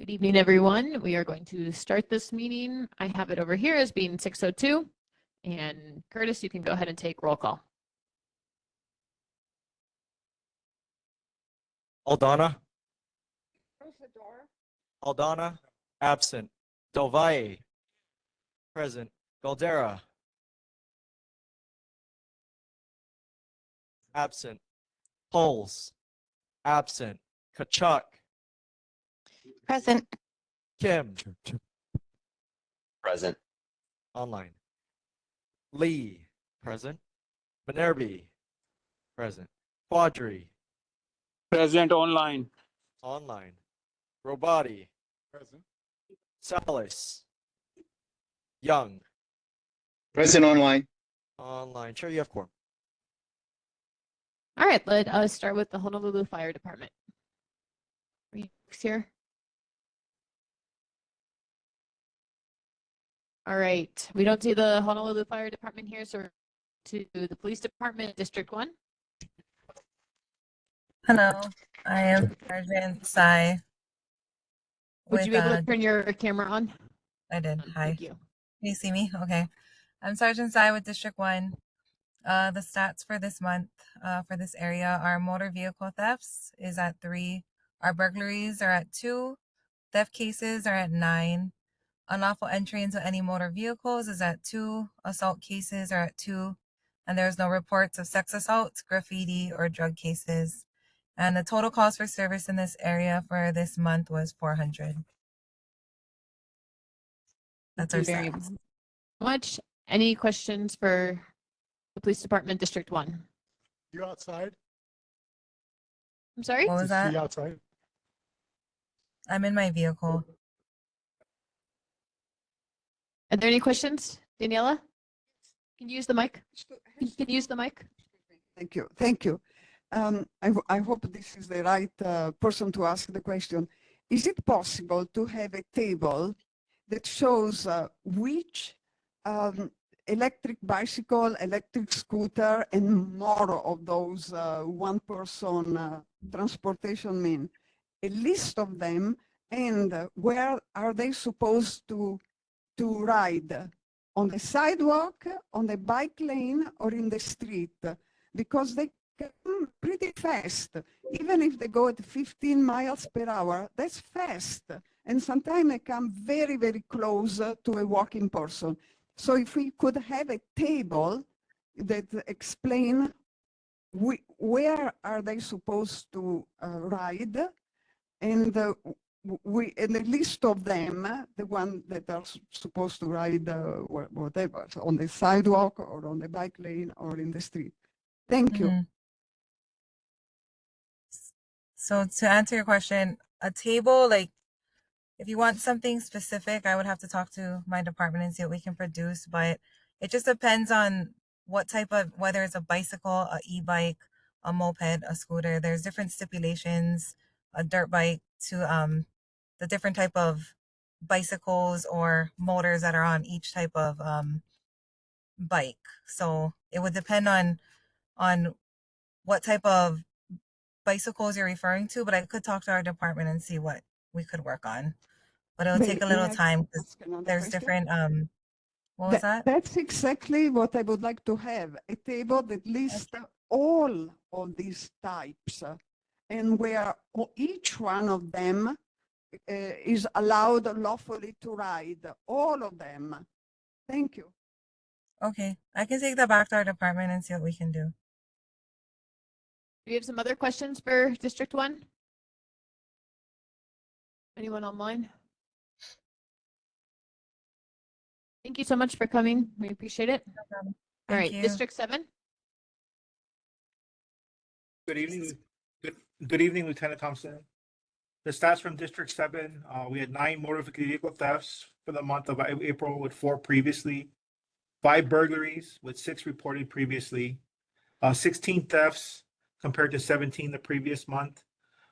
Good evening, everyone. We are going to start this meeting. I have it over here as being 6:02. And Curtis, you can go ahead and take roll call. Aldana. Aldana, absent. Del Valle, present. Galdera, absent. Hulls, absent. Kachuk, Present. Kim, Present. online. Lee, present. Minervi, present. Quadri, Present online. online. Robati, Present. Salas, Young, Present online. online. Chair, you have quorum. All right, let us start with the Honolulu Fire Department. Are you here? All right, we don't see the Honolulu Fire Department here, so we're to the Police Department, District 1. Hello, I am Sergeant Sai. Would you be able to turn your camera on? I did. Hi. Thank you. Can you see me? Okay. I'm Sergeant Sai with District 1. The stats for this month for this area are motor vehicle thefts is at 3. Our burglaries are at 2. Theft cases are at 9. Unlawful entry into any motor vehicles is at 2. Assault cases are at 2. And there's no reports of sex assault, graffiti, or drug cases. And the total calls for service in this area for this month was 400. That's our Thank you very stats. much. Any questions for the Police Department, District 1? You outside? I'm sorry? What was that? You outside? I'm in my vehicle. Are there any questions? Daniela? Can you use the mic? Can you use the mic? Thank you. Thank you. I hope this is the right person to ask the question. Is it possible to have a table that shows which electric bicycle, electric scooter, and more of those one-person transportation mean? A list of them, and where are they supposed to ride? On the sidewalk, on the bike lane, or in the street? Because they come pretty fast. Even if they go at 15 miles per hour, that's fast. And sometimes they come very, very close to a walking person. So if we could have a table that explain where are they supposed to ride, and a list of them, the ones that are supposed to ride whatever, on the sidewalk or on the bike lane or in the street. Thank you. Mhm. So to answer your question, a table, like if you want something specific, I would have to talk to my department and see what we can produce, but it just depends on what type of, whether it's a bicycle, a e-bike, a moped, a scooter. There's different stipulations, a dirt bike, to the different type of bicycles or motors that are on each type of bike. So it would depend on what type of bicycles you're referring to, but I could talk to our department and see what we could work on. But it'll take a little time because there's different what was that? That's exactly what I would like to have, a table that lists all of these types and where each one of them is allowed lawfully to ride, all of them. Thank you. Okay, I can take that back to our department and see what we can do. Do you have some other questions for District 1? Anyone online? Thank you so much for coming. We appreciate it. No problem. All right, Thank you. District 7. Good evening. Good evening, Lieutenant Thompson. The stats from District 7, we had 9 motor vehicle thefts for the month of April with 4 previously, 5 burglaries with 6 reported previously, 16 thefts compared to 17 the previous month,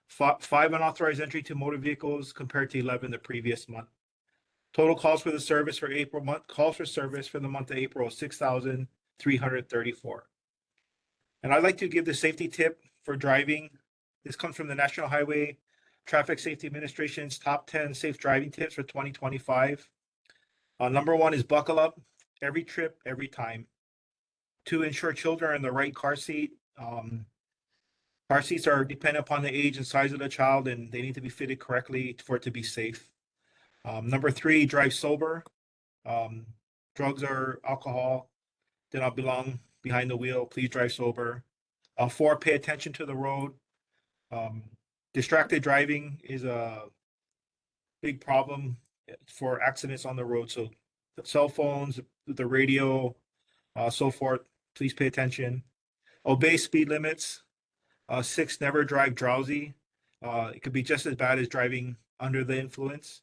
5 unauthorized entry to motor vehicles compared to 11 the previous month. Total calls for the service for April month, calls for service for the month of April, 6,334. And I'd like to give the safety tip for driving. This comes from the National Highway Traffic Safety Administration's top 10 safe driving tips for 2025. Number one is buckle up every trip, every time. To ensure children are in the right car seat. Car seats are dependent upon the age and size of the child, and they need to be fitted correctly for it to be safe. Number three, drive sober. Drugs or alcohol do not belong behind the wheel. Please drive sober. Four, pay attention to the road. Distracted driving is a big problem for accidents on the road. So the cell phones, the radio, so forth, please pay attention. Obey speed limits. Six, never drive drowsy. It could be just as bad as driving under the influence.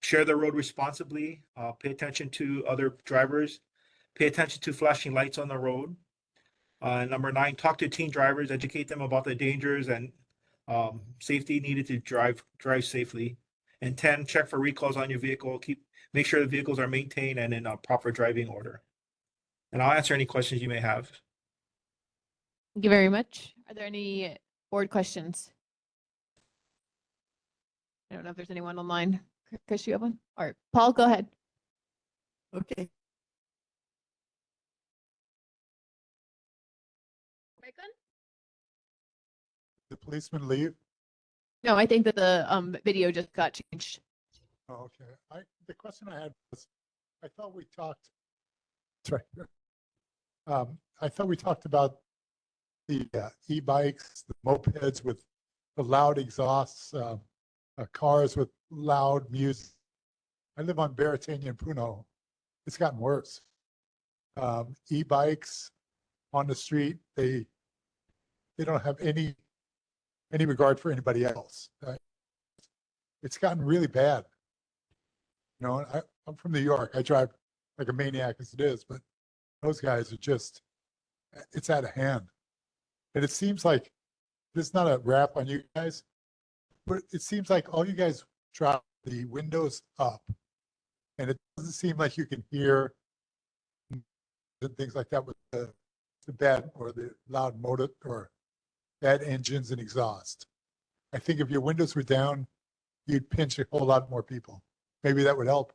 Share the road responsibly. Pay attention to other drivers. Pay attention to flashing lights on the road. Number nine, talk to teen drivers, educate them about the dangers and safety needed to drive safely. And 10, check for recalls on your vehicle. Make sure the vehicles are maintained and in a proper driving order. And I'll answer any questions you may have. Thank you very much. Are there any board questions? I don't know if there's anyone online. Chris, you have one? Or Paul, go ahead. Okay. Mic on? The policeman leave? No, I think that the video just got changed. Oh, okay. The question I had was, I thought we talked, it's right here. I thought we talked about the e-bikes, the mopeds with the loud exhausts, cars with loud music. I live on Baratania and Puno. It's gotten worse. E-bikes on the street, they don't have any regard for anybody else. It's gotten really bad. You know, I'm from New York. I drive like a maniac as it is, but those guys are just, it's out of hand. And it seems like, this is not a rap on you guys, but it seems like all you guys drop the windows up, and it doesn't seem like you can hear and things like that with the bad or the loud motor or bad engines and exhaust. I think if your windows were down, you'd pinch a whole lot more people. Maybe that would help,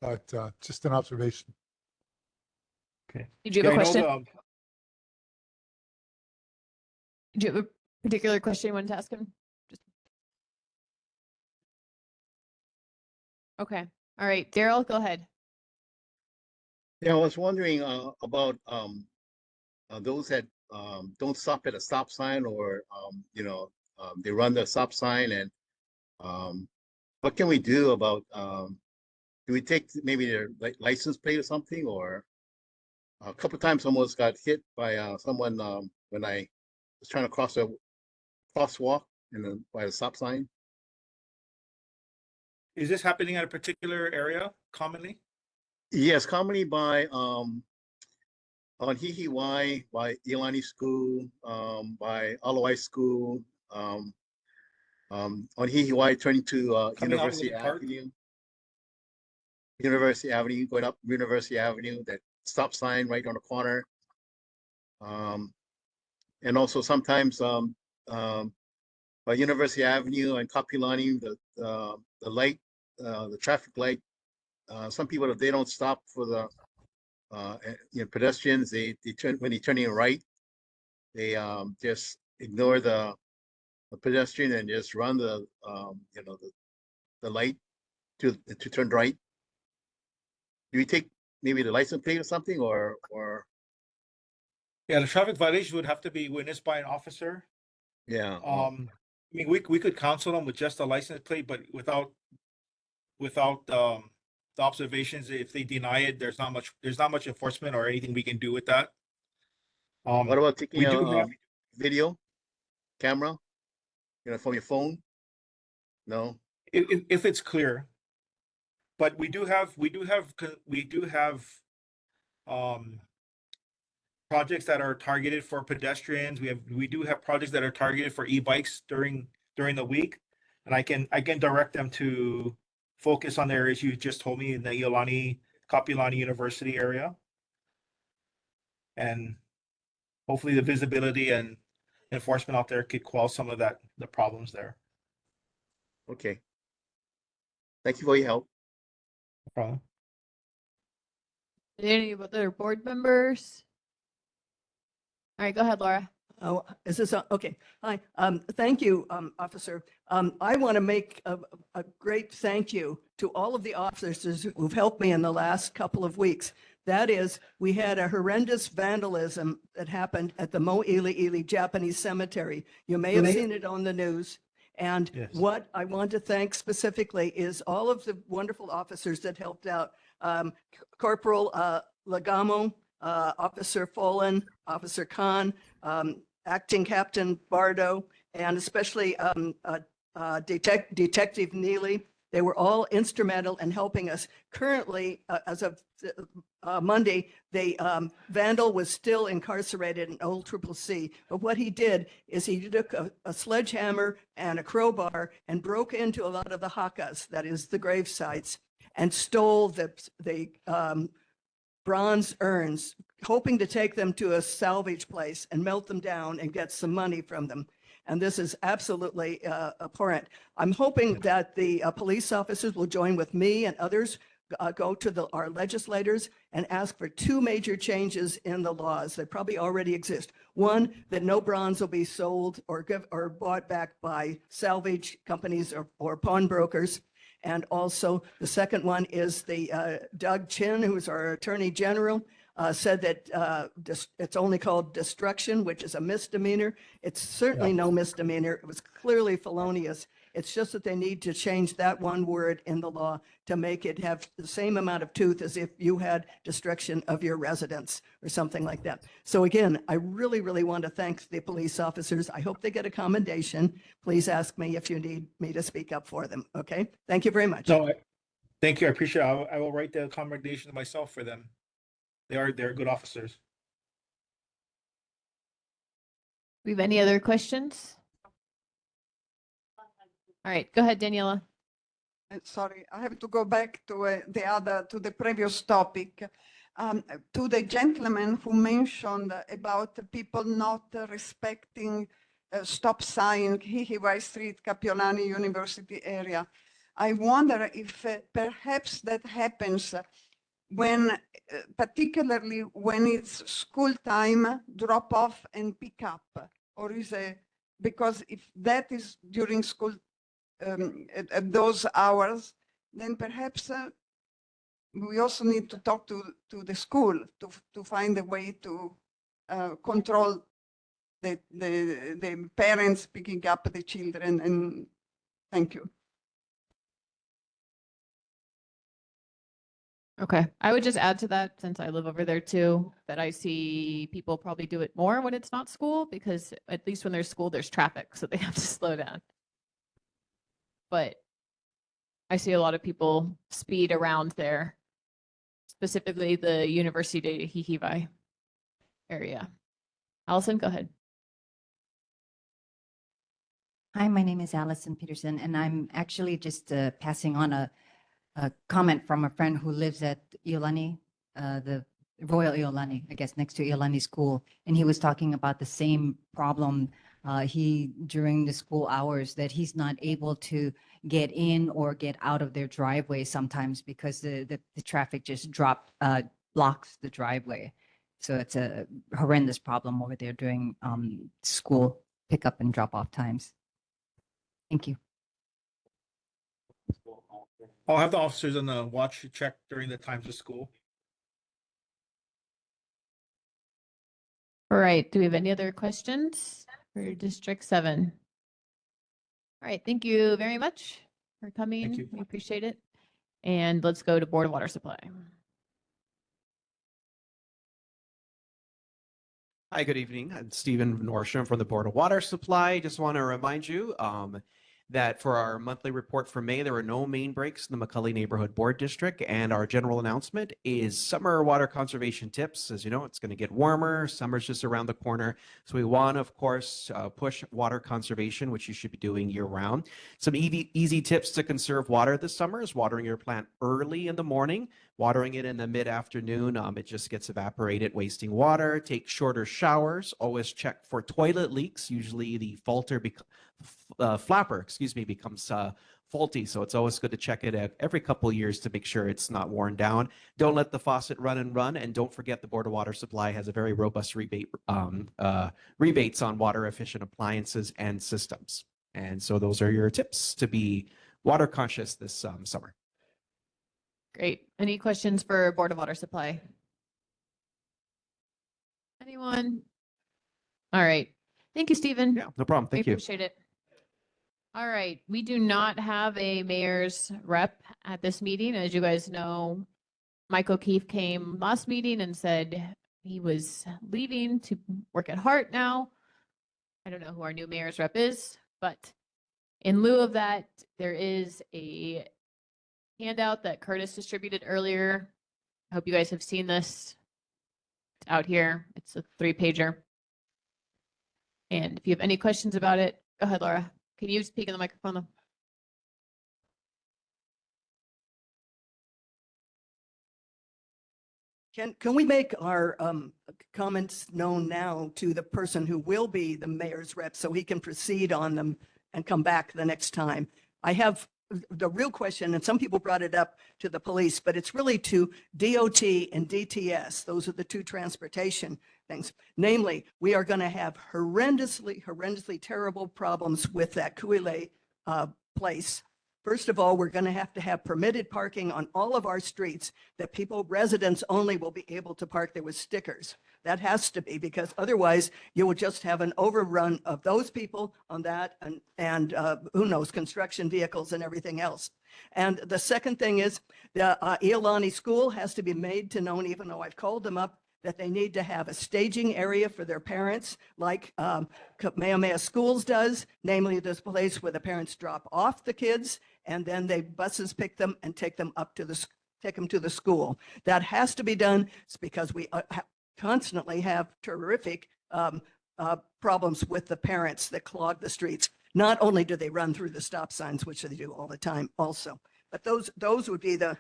but just an observation. Okay. Did you have a I know question? Do you have a particular question you wanted to ask him? Okay. All right. Daryl, go ahead. Yeah, I was wondering about those that don't stop at a stop sign, or they run the stop sign, and what can we do about? Do we take maybe their license plate or something? Or a couple of times, almost got hit by someone when I was trying to cross a crosswalk by the stop sign. Is this happening at a particular area commonly? Yes, commonly by on Hihiwai, by Iolani School, by Alawai School, on Hihiwai turning to Coming out of University the park? Avenue. University Avenue, going up University Avenue, that stop sign right on the corner. And also sometimes by University Avenue and Kapilani, the light, the traffic light. Some people, if they don't stop for the pedestrians, they turn when they're turning right, they just ignore the pedestrian and just run the light to turn right. Do we take maybe the license plate or something, or? Yeah, the traffic violation would have to be witnessed by an officer. Yeah. I mean, we could counsel them with just a license plate, but without the observations, if they deny it, there's not much enforcement or anything we can do with that. What about taking we a do have, video camera, from your phone? No. if it's clear, but we do have projects that are targeted for pedestrians. We do have projects that are targeted for e-bikes during the week, and I can direct them to focus on the areas you just told me in the Iolani, Kapilani University area, and hopefully the visibility and enforcement out there could quell some of the problems there. Okay. Thank you for your help. No problem. Any other board members? All right, go ahead, Laura. Oh, is this, okay, hi, thank you, officer. I want to make a great thank you to all of the officers who've helped me in the last couple of weeks. That is, we had a horrendous vandalism that happened at the Mōʻiliʻili Japanese cemetery. You may have seen it on the news. And Yes. what I want to thank specifically is all of the wonderful officers that helped out. Corporal Lagamo, Officer Follin, Officer Khan, Acting Captain Bardo, and especially Detective Neely. They were all instrumental in helping us. Currently, as of Monday, the vandal was still incarcerated in Old Triple C. But what he did is he took a sledgehammer and a crowbar and broke into a lot of the hakas, that is the grave sites, and stole the bronze urns, hoping to take them to a salvage place and melt them down and get some money from them. And this is absolutely abhorrent. I'm hoping that the police officers will join with me and others, go to our legislators and ask for two major changes in the laws that probably already exist. One, that no bronze will be sold or bought back by salvage companies or pawnbrokers. And also the second one is the Doug Chin, who is our Attorney General, said that it's only called destruction, which is a misdemeanor. It's certainly no misdemeanor. It was clearly felonious. It's just that they need to change that one word in the law to make it have the same amount of tooth as if you had destruction of your residence or something like that. So again, I really, really want to thank the police officers. I hope they get a commendation. Please ask me if you need me to speak up for them. Okay. Thank you very much. No, thank you. I appreciate it. I will write the commendation myself for them. They're good officers. We have any other questions? All right, go ahead, Daniela. Sorry, I have to go back to the previous topic. To the gentleman who mentioned about the people not respecting stop sign, Hihiwai Street, Kapiolani University area. I wonder if perhaps that happens when, particularly when it's school time, drop off and pick up, or is it, because if that is during school at those hours, then perhaps we also need to talk to the school to find a way to control the parents picking up the children. And thank you. Okay, I would just add to that, since I live over there too, that I see people probably do it more when it's not school, because at least when there's school, there's traffic, so they have to slow down. But I see a lot of people speed around there, specifically the University Hihiwai area. Allison, go ahead. Hi, my name is Allison Peterson, and I'm actually just passing on a comment from a friend who lives at Iolani, the Royal Iolani, I guess, next to Iolani School. And he was talking about the same problem during the school hours, that he's not able to get in or get out of their driveway sometimes because the traffic just blocks the driveway. So it's a horrendous problem over there during school pickup and drop off times. Thank you. I'll have the officers on the watch check during the times of school. All right, do we have any other questions for District 7? All right, thank you very much for coming. you. We appreciate it. And let's go to Board of Water Supply. Hi, good evening. I'm Stephen Nordstrom from the Board of Water Supply. Just want to remind you that for our monthly report for May, there were no main breaks in the McCully Neighborhood Board District. And our general announcement is summer water conservation tips. As you know, it's going to get warmer. Summer's just around the corner. So we want, of course, push water conservation, which you should be doing year round. Some easy tips to conserve water this summer is watering your plant early in the morning watering it in the mid-afternoon, it just gets evaporated, wasting water. Take shorter showers. Always check for toilet leaks. Usually the flapper, excuse me, becomes faulty. So it's always good to check it every couple of years to make sure it's not worn down. Don't let the faucet run and run. And don't forget the Board of Water Supply has a very robust rebates on water efficient appliances and systems. And so those are your tips to be water conscious this summer. Great. Any questions for Board of Water Supply? Anyone? All right. Thank you, Stephen. Yeah, no problem. Thank We you. appreciate it. All right. We do not have a mayor's rep at this meeting. As you guys know, Mike O'Keefe came last meeting and said he was leaving to work at Hart now. I don't know who our new mayor's rep is, but in lieu of that, there is a handout that Curtis distributed earlier. I hope you guys have seen this. It's out here. It's a 3-pager. And if you have any questions about it, go ahead, Laura. Can you speak in the microphone though? Can we make our comments known now to the person who will be the mayor's rep so he can proceed on them and come back the next time? I have the real question, and some people brought it up to the police, but it's really to DOT and DTS. Those are the two transportation things. Namely, we are going to have horrendously terrible problems with that Kuile place. First of all, we're going to have permitted parking on all of our streets that residents only will be able to park there with stickers. That has to be, because otherwise you will just have an overrun of those people on that and who knows, construction vehicles and everything else. And the second thing is the Iolani School has to be made to known, even though I've called them up, that they need to have a staging area for their parents, like Kamehameha Schools does, namely this place where the parents drop off the kids and then buses pick them and take them to the school. That has to be done. It's because we constantly have terrific problems with the parents that clog the streets. Not only do they run through the stop signs, which they do all the time also, but those would be the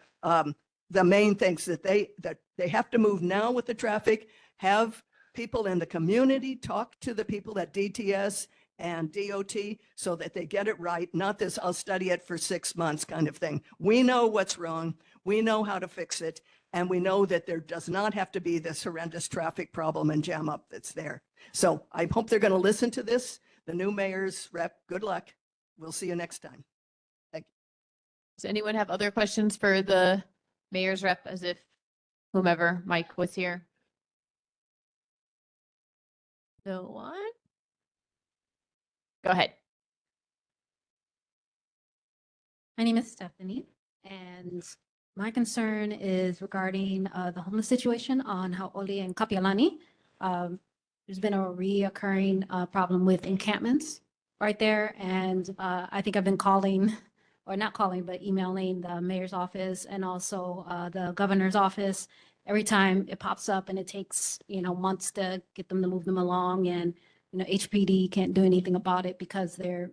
main things that they have to move now with the traffic, have people in the community talk to the people at DTS and DOT so that they get it right, not this I'll study it for 6 months kind of thing. We know what's wrong. We know how to fix it. And we know that there does not have to be this horrendous traffic problem and jam up that's there. So I hope they're going to listen to this. The new mayor's rep, good luck. We'll see you next time. Thank you. Does anyone have other questions for the mayor's rep, as if whomever Mike was here? No one? Go ahead. My name is Stephanie, and my concern is regarding the homeless situation on Hau'oli and Kapiolani. There's been a reoccurring problem with encampments right there, and I think I've been calling, or not calling, but emailing the mayor's office and also the governor's office. Every time it pops up, and it takes months to get them to move them along, and HPD can't do anything about it because they're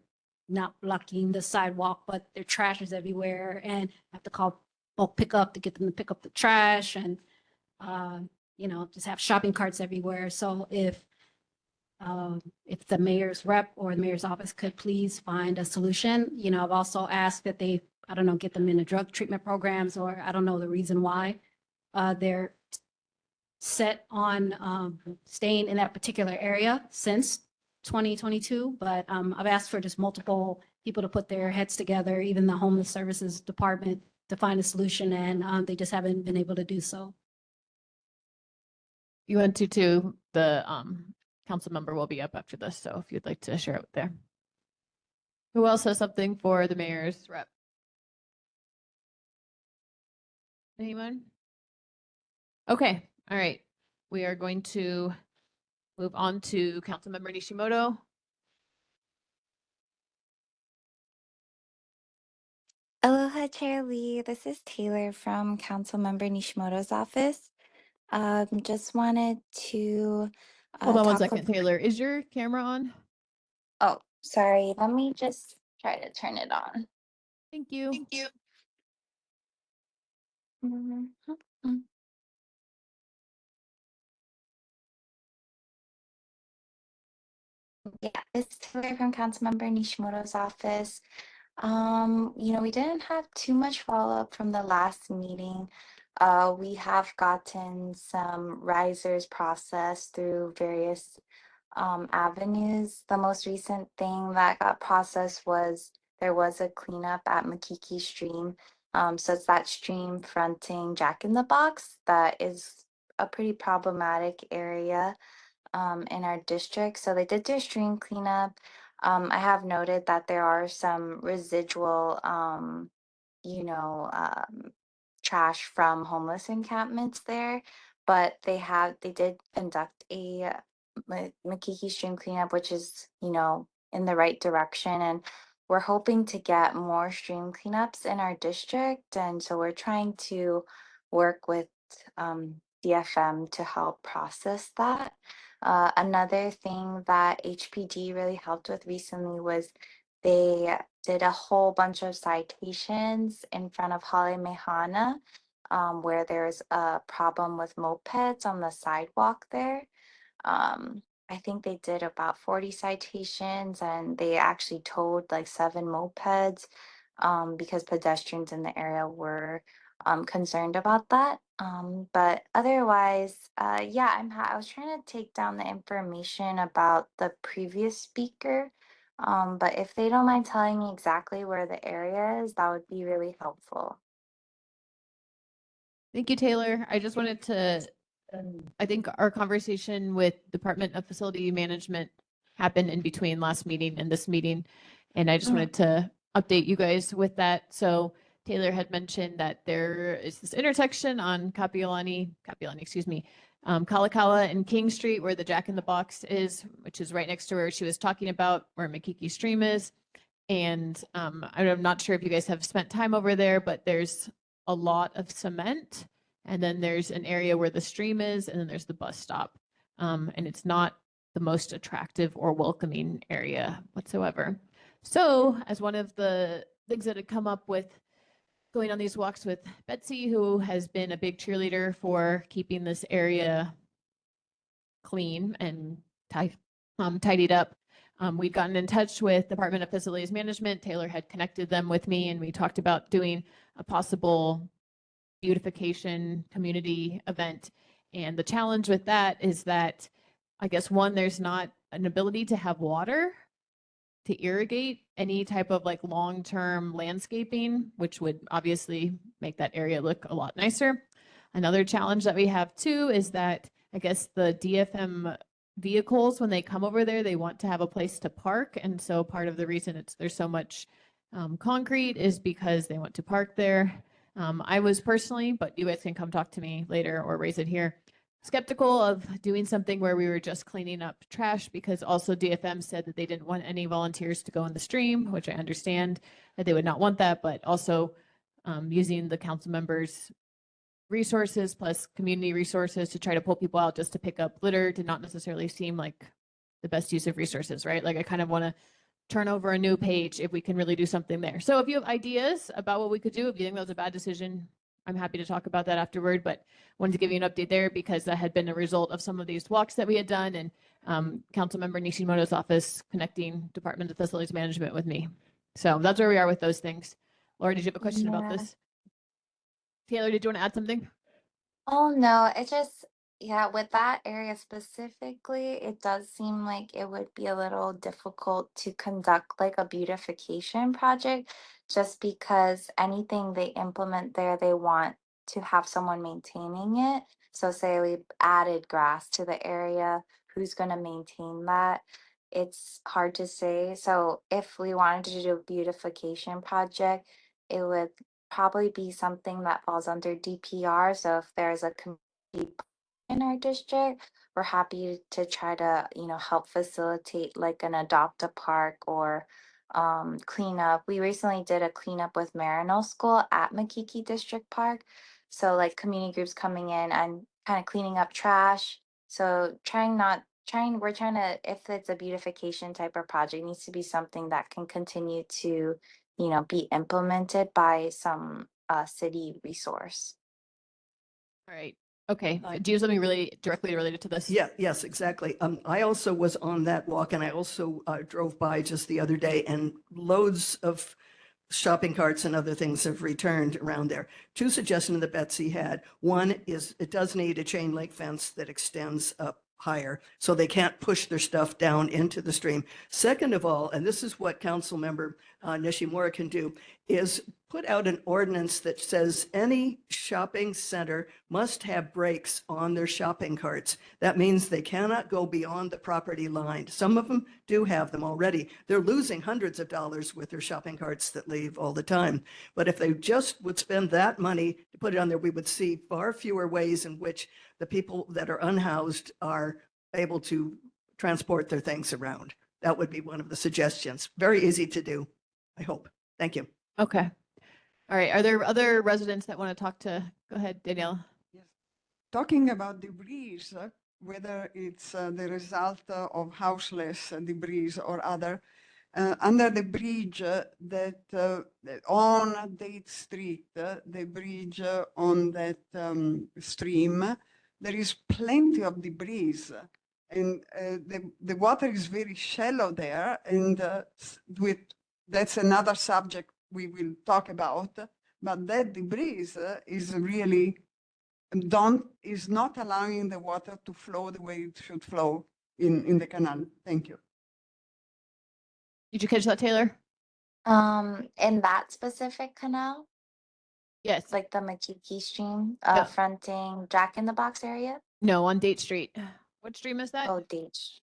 not blocking the sidewalk, but their trash is everywhere, and I have to call bulk pickup to get them to pick up the trash, and just have shopping carts everywhere. So if the mayor's rep or the mayor's office could please find a solution. I've also asked that they, I don't know, get them into drug treatment programs, or I don't know the reason why they're set on staying in that particular area since 2022. But I've asked for just multiple people to put their heads together, even the homeless services department, to find a solution, and they just haven't been able to do so. You want to the council member will be up after this, so if you'd like to share it there. Who else has something for the mayor's rep? Anyone? Okay, all right. We are going to move on to Councilmember Nishimoto. Aloha, Chair Lee. This is Taylor from Councilmember Nishimoto's office. Just wanted to Hold on one talk second, Taylor. Is your camera on? Oh, sorry. Let me just try to turn it on. Thank you. Thank you. Mhm. Yeah, it's Taylor from Councilmember Nishimoto's office. We didn't have too much follow-up from the last meeting. We have gotten some risers processed through various avenues. The most recent thing that got processed was there was a cleanup at Makiki Stream. So it's that stream fronting Jack in the Box that is a pretty problematic area in our district. So they did their stream cleanup. I have noted that there are some residual, trash from homeless encampments there, but they did conduct a Makiki stream cleanup, which is, in the right direction. And we're hoping to get more stream cleanups in our district. And so we're trying to work with DFM to help process that. Another thing that HPD really helped with recently was they did a whole bunch of citations in front of Hale Mehana, where there's a problem with mopeds on the sidewalk there. I think they did about 40 citations and they actually towed like 7 mopeds because pedestrians in the area were concerned about that. But otherwise, I was trying to take down the information about the previous speaker. But if they don't mind telling me exactly where the area is, that would be really helpful. Thank you, Taylor. I just wanted to, I think our conversation with Department of Facility Management happened in between last meeting and this meeting. And I just wanted to update you guys with that. So Taylor had mentioned that there is this intersection on Kalakala and King Street where the Jack in the Box is, which is right next to where she was talking about, where Makiki Stream is. And I'm not sure if you guys have spent time over there, but there's a lot of cement. And then there's an area where the stream is, and then there's the bus stop. And it's not the most attractive or welcoming area whatsoever. So as one of the things that had come up with going on these walks with Betsy, who has been a big cheerleader for keeping this area clean and tidied up, we'd gotten in touch with Department of Facilities Management. Taylor had connected them with me, and we talked about doing a possible beautification community event. And the challenge with that is that, I guess, one, there's not an ability to have water to irrigate any type of like long-term landscaping, which would obviously make that area look a lot nicer. Another challenge that we have too is that I guess the DFM vehicles, when they come over there, they want to have a place to park. And so part of the reason there's so much concrete is because they want to park there. I was personally, but you guys can come talk to me later or raise it here, skeptical of doing something where we were just cleaning up trash, because also DFM said that they didn't want any volunteers to go in the stream, which I understand that they would not want that, but also using the council members' resources plus community resources to try to pull people out just to pick up litter did not necessarily seem like the best use of resources, right? Like I kind of want to turn over a new page if we can really do something there. So if you have ideas about what we could do, if you think that was a bad decision, I'm happy to talk about that afterward, but wanted to give you an update there because that had been a result of some of these walks that we had done and Councilmember Nishimoto's office connecting Department of Facilities Management with me. So that's where we are with those things. Laura, did you have a question about Yeah. this? Taylor, did you want to add something? Oh no, with that area specifically, it does seem like it would be a little difficult to conduct like a beautification project just because anything they implement there, they want to have someone maintaining it. So say we added grass to the area, who's going to maintain that? It's hard to say. So if we wanted to do a beautification project, it would probably be something that falls under DPR. So if there's a community in our district, we're happy to try to, help facilitate like an adopt a park or cleanup. We recently did a cleanup with Marino School at Makiki District Park. So like community groups coming in and kind of cleaning up trash. So we're trying to, if it's a beautification type of project, it needs to be something that can continue to be implemented by some city resource. All right. Okay. I- Do you have something really directly related to this? Yeah, yes, exactly. I also was on that walk and I also drove by just the other day and loads of shopping carts and other things have returned around there. Two suggestions that Betsy had. One is it does need a chain link fence that extends up higher so they can't push their stuff down into the stream. Second of all, and this is what Council Member Nishimura can do, is put out an ordinance that says any shopping center must have brakes on their shopping carts. That means they cannot go beyond the property line. Some of them do have them already. They're losing hundreds of dollars with their shopping carts that leave all the time. But if they just would spend that money to put it on there, we would see far fewer ways in which the people that are unhoused are able to transport their things around. That would be one of the suggestions. Very easy to do, I hope. Thank you. Okay. All right. Are there other residents that want to talk to? Go ahead, Danielle. Talking about debris, whether it's the result of houseless debris or other, under the bridge that on Date Street, the bridge on that stream, there is plenty of debris. And the water is very shallow there. And that's another subject we will talk about. But that debris is really is not allowing the water to flow the way it should flow in the canal. Thank you. Did you catch that, Taylor? In that specific canal, Yes. like the Makiki stream, Yeah. fronting Jack in the Box area. No, on Date Street. What stream is that? Oh, Dage.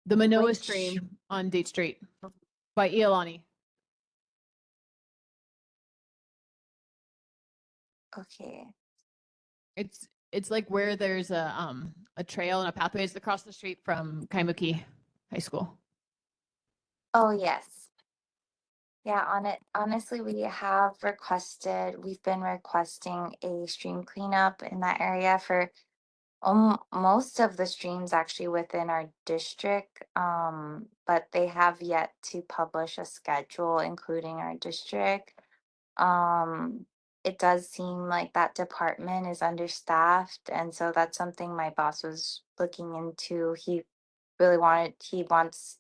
The Manoa Which- stream on Date Street by Iolani. Okay. It's like where there's a trail and a pathway. It's across the street from Kaimuki High School. Oh, yes. Yeah, on it. Honestly, we've been requesting a stream cleanup in that area for most of the streams actually within our district. But they have yet to publish a schedule, including our district. It does seem like that department is understaffed, and so that's something my boss was looking into. He wants,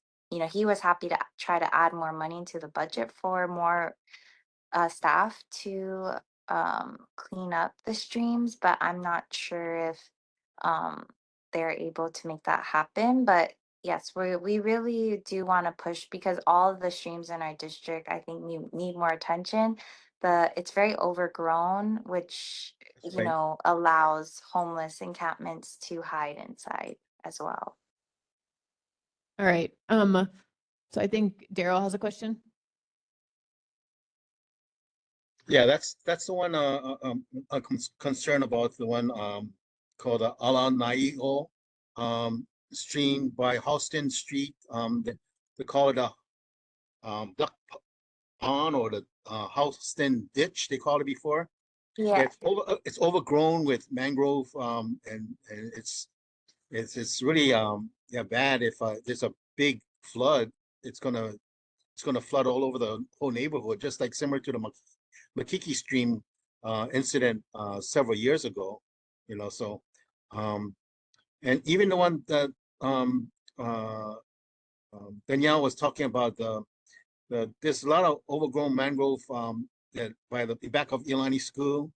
he was happy to try to add more money into the budget for more staff to clean up the streams, but I'm not sure if they're able to make that happen. But yes, we really do want to push because all of the streams in our district, I think, need more attention. It's very overgrown, which That's right. allows homeless encampments to hide inside as well. All right. So I think Daryl has a question. Yeah, that's the one I'm concerned about, the one called Alanaio stream by Houston Street. They call it a duck pond or the Houston ditch, they called it before. Yeah. It's overgrown with mangrove and it's really bad. If there's a big flood, it's gonna flood all over the whole neighborhood, just like similar to the Makiki stream incident several years ago, so and even the one that Danielle was talking about, there's a lot of overgrown mangrove that by the back of Iolani School,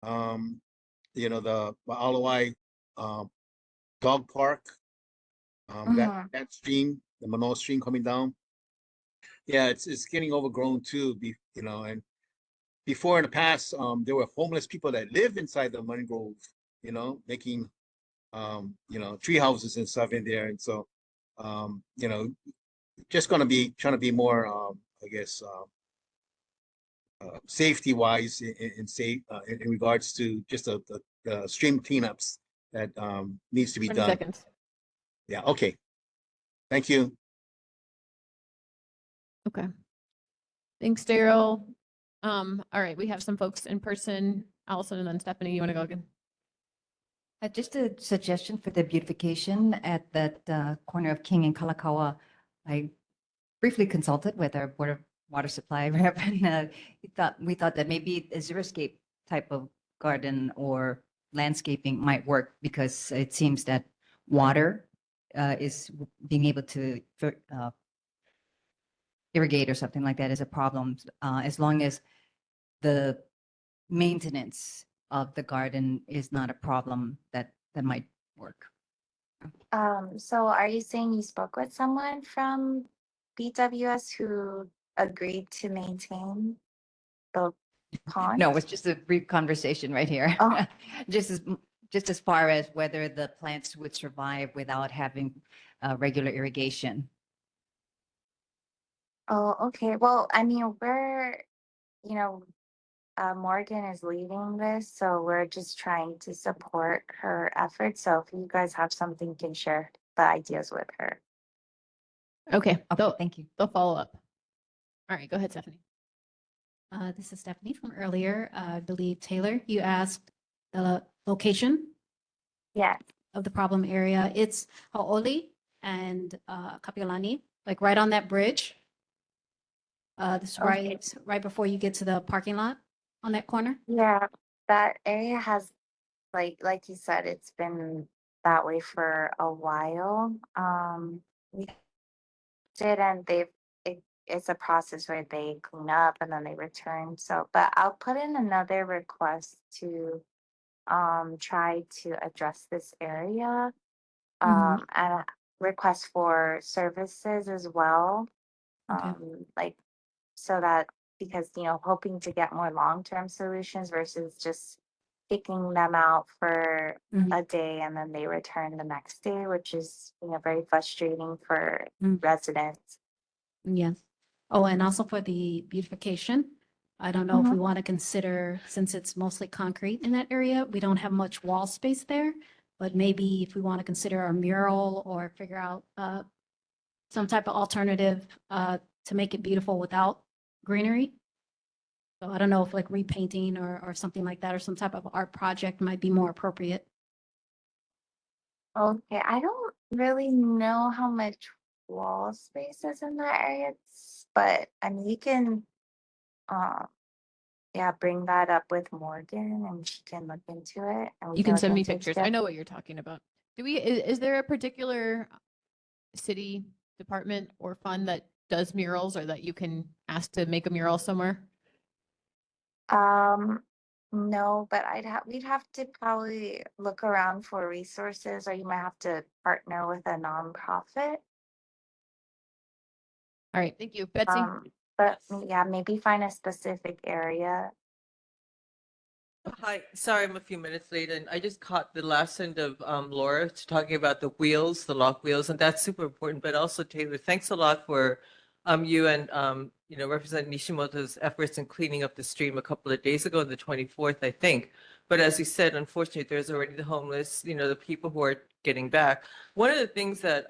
the Alawai dog park, that stream, the Manoa stream coming down. Yeah, it's getting overgrown too, and before in the past, there were homeless people that live inside the mangrove, making, tree houses and stuff in there. And so, just going to be trying to be more, I guess, safety wise in regards to just the stream cleanups that needs to be 20 done. seconds. Yeah. Okay. Thank you. Okay. Thanks, Daryl. All right, we have some folks in person. Allison and then Stephanie, you want to go again? Just a suggestion for the beautification at that corner of King and Kalakaua. I briefly consulted with our Board of Water Supply rep, and we thought that maybe a xeriscape type of garden or landscaping might work, because it seems that water is being able to irrigate or something like that is a problem, as long as the maintenance of the garden is not a problem, that might work. So are you saying you spoke with someone from BWS who agreed to maintain the pond? No, it's just a brief conversation right here. Oh. Just as far as whether the plants would survive without having regular irrigation. Oh, okay. Well, I mean, you know, Morgan is leading this, so we're just trying to support her efforts. So if you guys have something, you can share the ideas with her. Okay, Okay, thank you. they'll follow up. All right, go ahead, Stephanie. This is Stephanie from earlier. I believe Taylor, you asked the location Yeah. of the problem area. It's Hau'oli and Kapiolani, like right on that bridge. This Okay. right before you get to the parking lot on that corner. Yeah, that area has, like you said, it's been that way for a while. We did, and it's a process where they clean up and then they return. So, but I'll put in another request to try to address this area, Mhm. and a request for services as well. Okay. Like, so that, because hoping to get more long-term solutions versus just kicking them out for Mhm. a day and then they return the next day, which is very frustrating for Mm. residents. Yes. Oh, and also for the beautification, I don't know if we want to consider, since it's mostly concrete in that area, we don't have much wall space there, but maybe if we want to consider a mural or figure out some type of alternative to make it beautiful without greenery. So I don't know if like repainting or something like that, or some type of art project might be more appropriate. Okay, I don't really know how much wall space is in that area, but I mean, you can, yeah, bring that up with Morgan and she can look into it and we You can look send me into it pictures. together. I know what you're talking about. Is there a particular city department or fund that does murals, or that you can ask to make a mural somewhere? No, but we'd have to probably look around for resources, or you might have to partner with a nonprofit. All right, thank you. Betsy? But yeah, maybe find a specific area. Hi, sorry I'm a few minutes late, and I just caught the last end of Laura talking about the wheels, the lock wheels, and that's super important. But also, Taylor, thanks a lot for you and Representative Nishimoto's efforts in cleaning up the stream a couple of days ago, the 24th, I think. But as you said, unfortunately, there's already the homeless, the people who are getting back. One of the things that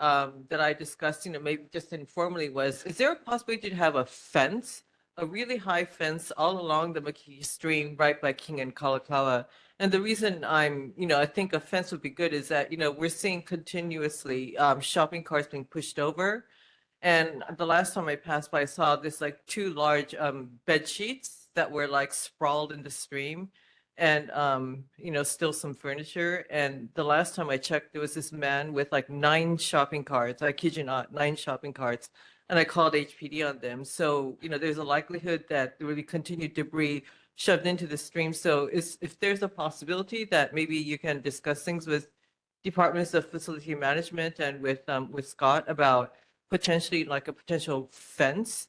that I discussed, maybe just informally, was, is there a possibility to have a fence, a really high fence all along the McKee stream right by King and Kalakaua? And the reason I think a fence would be good is that, we're seeing continuously shopping carts being pushed over. And the last time I passed by, I saw this like two large bed sheets that were like sprawled in the stream, and still some furniture. And the last time I checked, there was this man with like 9 shopping carts. I kid you not, 9 shopping carts. And I called HPD on them. So, there's a likelihood that there will be continued debris shoved into the stream. So if there's a possibility that maybe you can discuss things with departments of facility management and with Scott about potentially like a potential fence.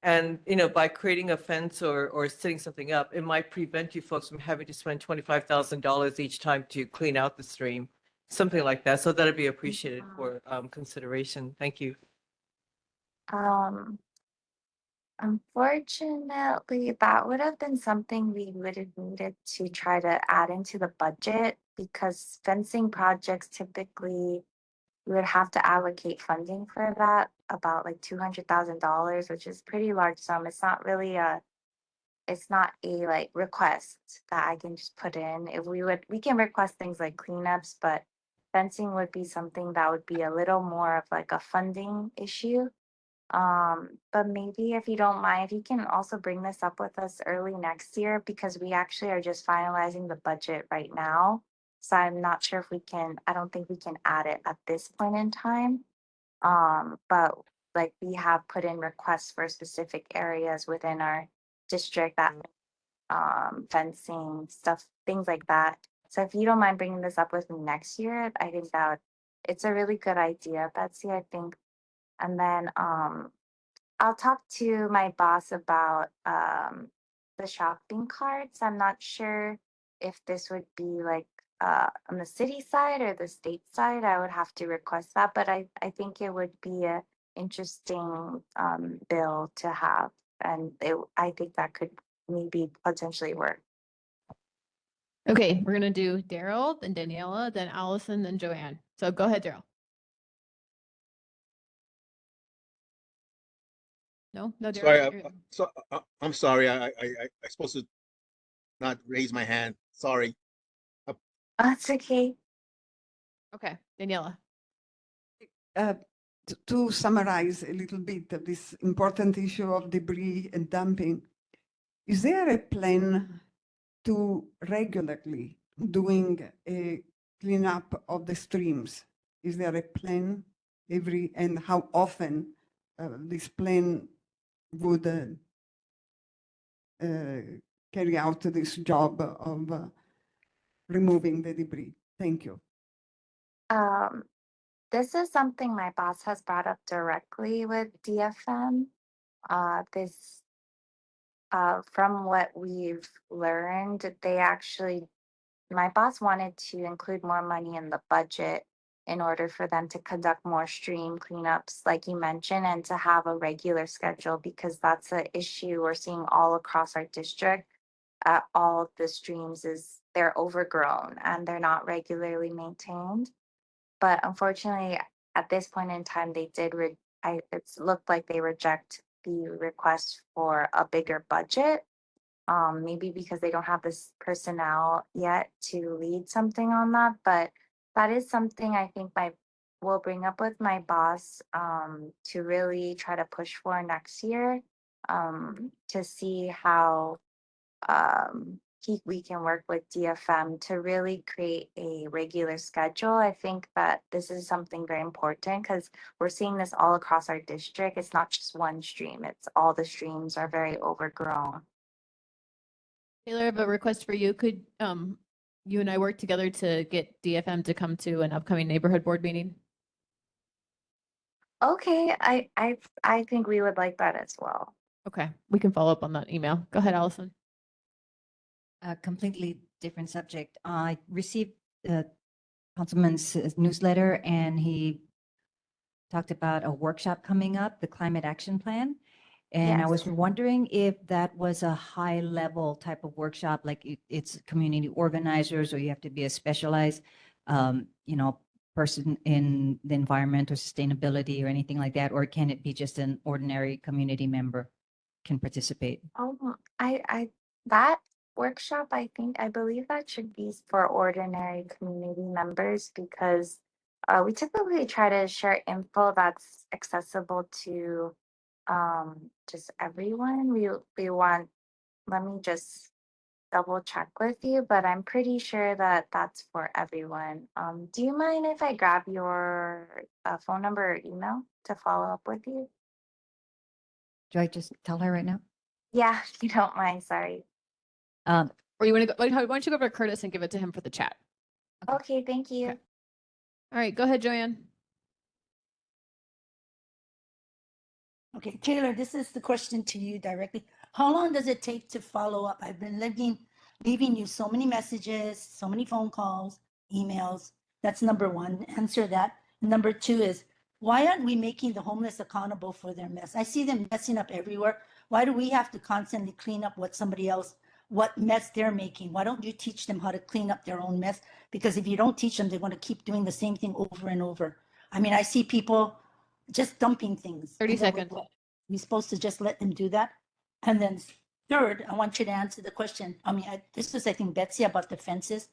And, by creating a fence or setting something up, it might prevent you folks from having to spend $25,000 each time to clean out the stream, something like that. So that'd be appreciated for consideration. Thank you. Unfortunately, that would have been something we would have needed to try to add into the budget, because fencing projects typically we would have to allocate funding for that, about like $200,000, which is pretty large sum. It's not a like request that I can just put in. We can request things like cleanups, but fencing would be something that would be a little more of like a funding issue. But maybe if you don't mind, if you can also bring this up with us early next year, because we actually are just finalizing the budget right now. So I'm not sure if we can, I don't think we can add it at this point in time. But like we have put in requests for specific areas within our district that fencing stuff, things like that. So if you don't mind bringing this up with me next year, I think that it's a really good idea, Betsy, I think. And then I'll talk to my boss about the shopping carts. I'm not sure if this would be like on the city side or the state side. I would have to request that, but I think it would be a interesting bill to have, and I think that could maybe potentially work. Okay, we're gonna do Daryl, then Daniela, then Allison, then Joanne. So go ahead, Daryl. No, no, Sorry, Daryl. I'm sorry. I supposed to not raise my hand. Sorry. That's okay. Okay, Daniela. To summarize a little bit of this important issue of debris and dumping, is there a plan to regularly doing a cleanup of the streams? Is there a plan and how often this plan would carry out this job of removing the debris? Thank you. This is something my boss has brought up directly with DFM. From what we've learned, my boss wanted to include more money in the budget in order for them to conduct more stream cleanups, like you mentioned, and to have a regular schedule, because that's an issue we're seeing all across our district. All the streams they're overgrown and they're not regularly maintained. But unfortunately, at this point in time, they did. It's looked like they reject the request for a bigger budget. Maybe because they don't have this personnel yet to lead something on that. But that is something I think will bring up with my boss to really try to push for next year, to see how we can work with DFM to really create a regular schedule. I think that this is something very important because we're seeing this all across our district. It's not just one stream, it's all the streams are very overgrown. Taylor, I have a request for you. Could you and I work together to get DFM to come to an upcoming neighborhood board meeting? Okay, I think we would like that as well. Okay, we can follow up on that email. Go ahead, Allison. A completely different subject. I received Councilman's newsletter, and he talked about a workshop coming up, the Climate Action Plan. And I was Yes. wondering if that was a high level type of workshop, like it's community organizers, or you have to be a specialized, person in the environment or sustainability or anything like that, or can it be just an ordinary community member can participate? That workshop, I believe that should be for ordinary community members, because we typically try to share info that's accessible to just everyone. We want, let me just double check with you, but I'm pretty sure that that's for everyone. Do you mind if I grab your phone number or email to follow up with you? Do I just tell her right now? Yeah, if you don't mind, sorry. Or you want to go? Why don't you go over to Curtis and give it to him for the chat? Okay, thank you. Okay. All right, go ahead, Joanne. Okay, Taylor, this is the question to you directly. How long does it take to follow up? I've been leaving you so many messages, so many phone calls, emails. That's number one. Answer that. Number two is, why aren't we making the homeless accountable for their mess? I see them messing up everywhere. Why do we have to constantly clean up what mess they're making? Why don't you teach them how to clean up their own mess? Because if you don't teach them, they're going to keep doing the same thing over and over. I mean, I see people just dumping things. 30 seconds. We're supposed to just let them do that. And then third, I want you to answer the question. I mean, this was, I think, Betsy, about the fences.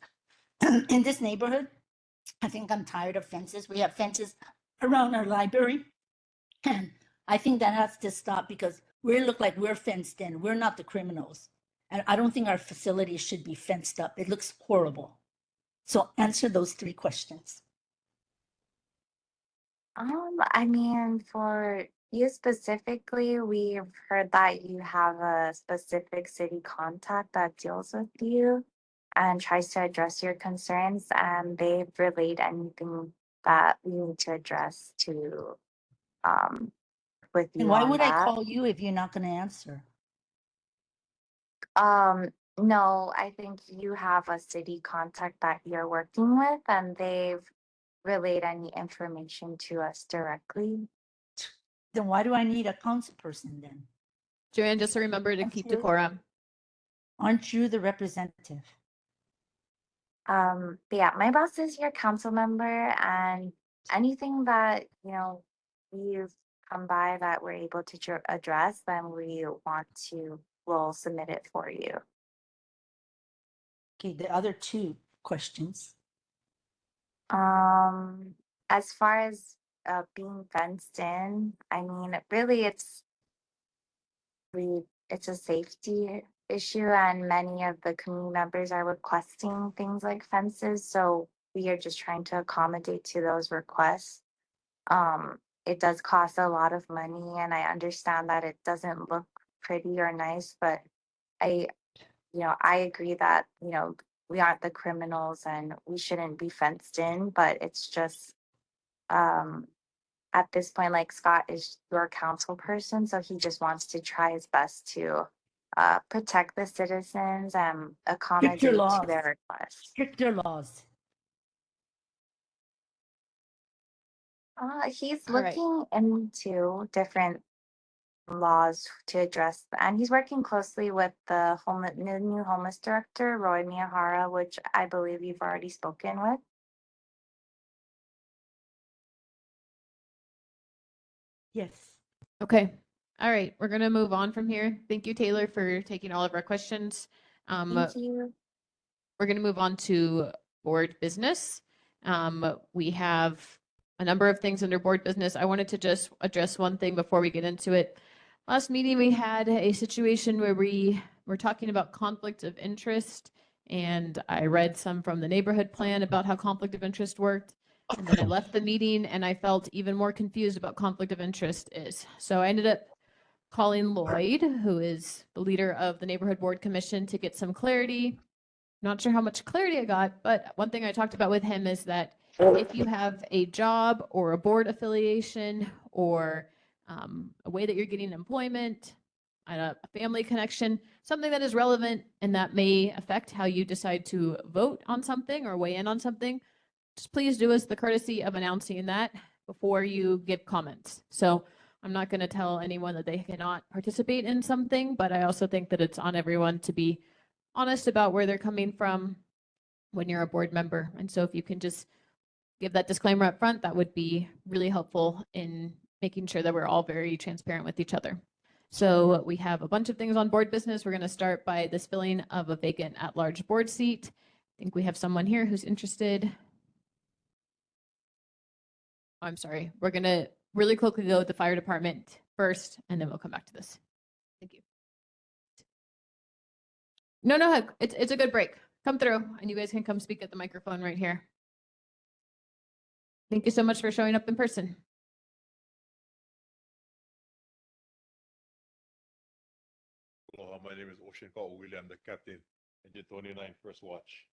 In this neighborhood, I think I'm tired of fences. We have fences around our library. And I think that has to stop because we look like we're fenced in. We're not the criminals. And I don't think our facilities should be fenced up. It looks horrible. So answer those 3 questions. I mean, for you specifically, we've heard that you have a specific city contact that deals with you and tries to address your concerns, and they've relayed anything that we need to address to with And you why on would I that. call you if you're not going to answer? No, I think you have a city contact that you're working with, and they've relayed any information to us directly. Then why do I need a council person then? Joanne, just remember to Aren't keep you- decorum. Aren't you the representative? But yeah, my boss is your council member, and anything that, you know, we've come by that we're able to address, then we'll submit it for you. Okay, the other 2 questions. As far as being fenced in, I mean, really it's a safety issue, and many of the community members are requesting things like fences, so we are just trying to accommodate to those requests. It does cost a lot of money, and I understand that it doesn't look pretty or nice, but I agree that, we aren't the criminals and we shouldn't be fenced in, but it's just at this point, like, Scott is your council person, so he just wants to try his best to protect the citizens and accommodate to laws. their requests. Stricter laws. He's All right. looking into different laws to address, and he's working closely with the new homeless director, Roy Miyahara, which I believe you've already spoken with. Yes. Okay. All right. We're going to move on from here. Thank you, Taylor, for taking all of our questions. Thank you. We're going to move on to board business. We have a number of things under board business. I wanted to just address one thing before we get into it. Last meeting, we had a situation where we were talking about conflict of interest, and I read some from the neighborhood plan about how conflict of interest worked. And then I left the meeting and I felt even more confused about conflict of interest is. So I ended up calling Lloyd, who is the leader of the neighborhood board commission, to get some clarity. Not sure how much clarity I got, but one thing I talked about with him is that if you have a job or a board affiliation or a way that you're getting employment, a family connection, something that is relevant and that may affect how you decide to vote on something or weigh in on something, just please do us the courtesy of announcing that before you give comments. So I'm not going to tell anyone that they cannot participate in something, but I also think that it's on everyone to be honest about where they're coming from when you're a board member. And so if you can just give that disclaimer up front, that would be really helpful in making sure that we're all very transparent with each other. So we have a bunch of things on board business. We're going to start by this filling of a vacant at-large board seat. I think we have someone here who's interested. I'm sorry. We're going to really quickly go with the fire department first, and then we'll come back to this. Thank you. No, it's a good break. Come through, and you guys can come speak at the microphone right here. Thank you so much for showing up in person. Aloha, my name is Ocean Ka'awili. I'm the captain in the 29 First Watch.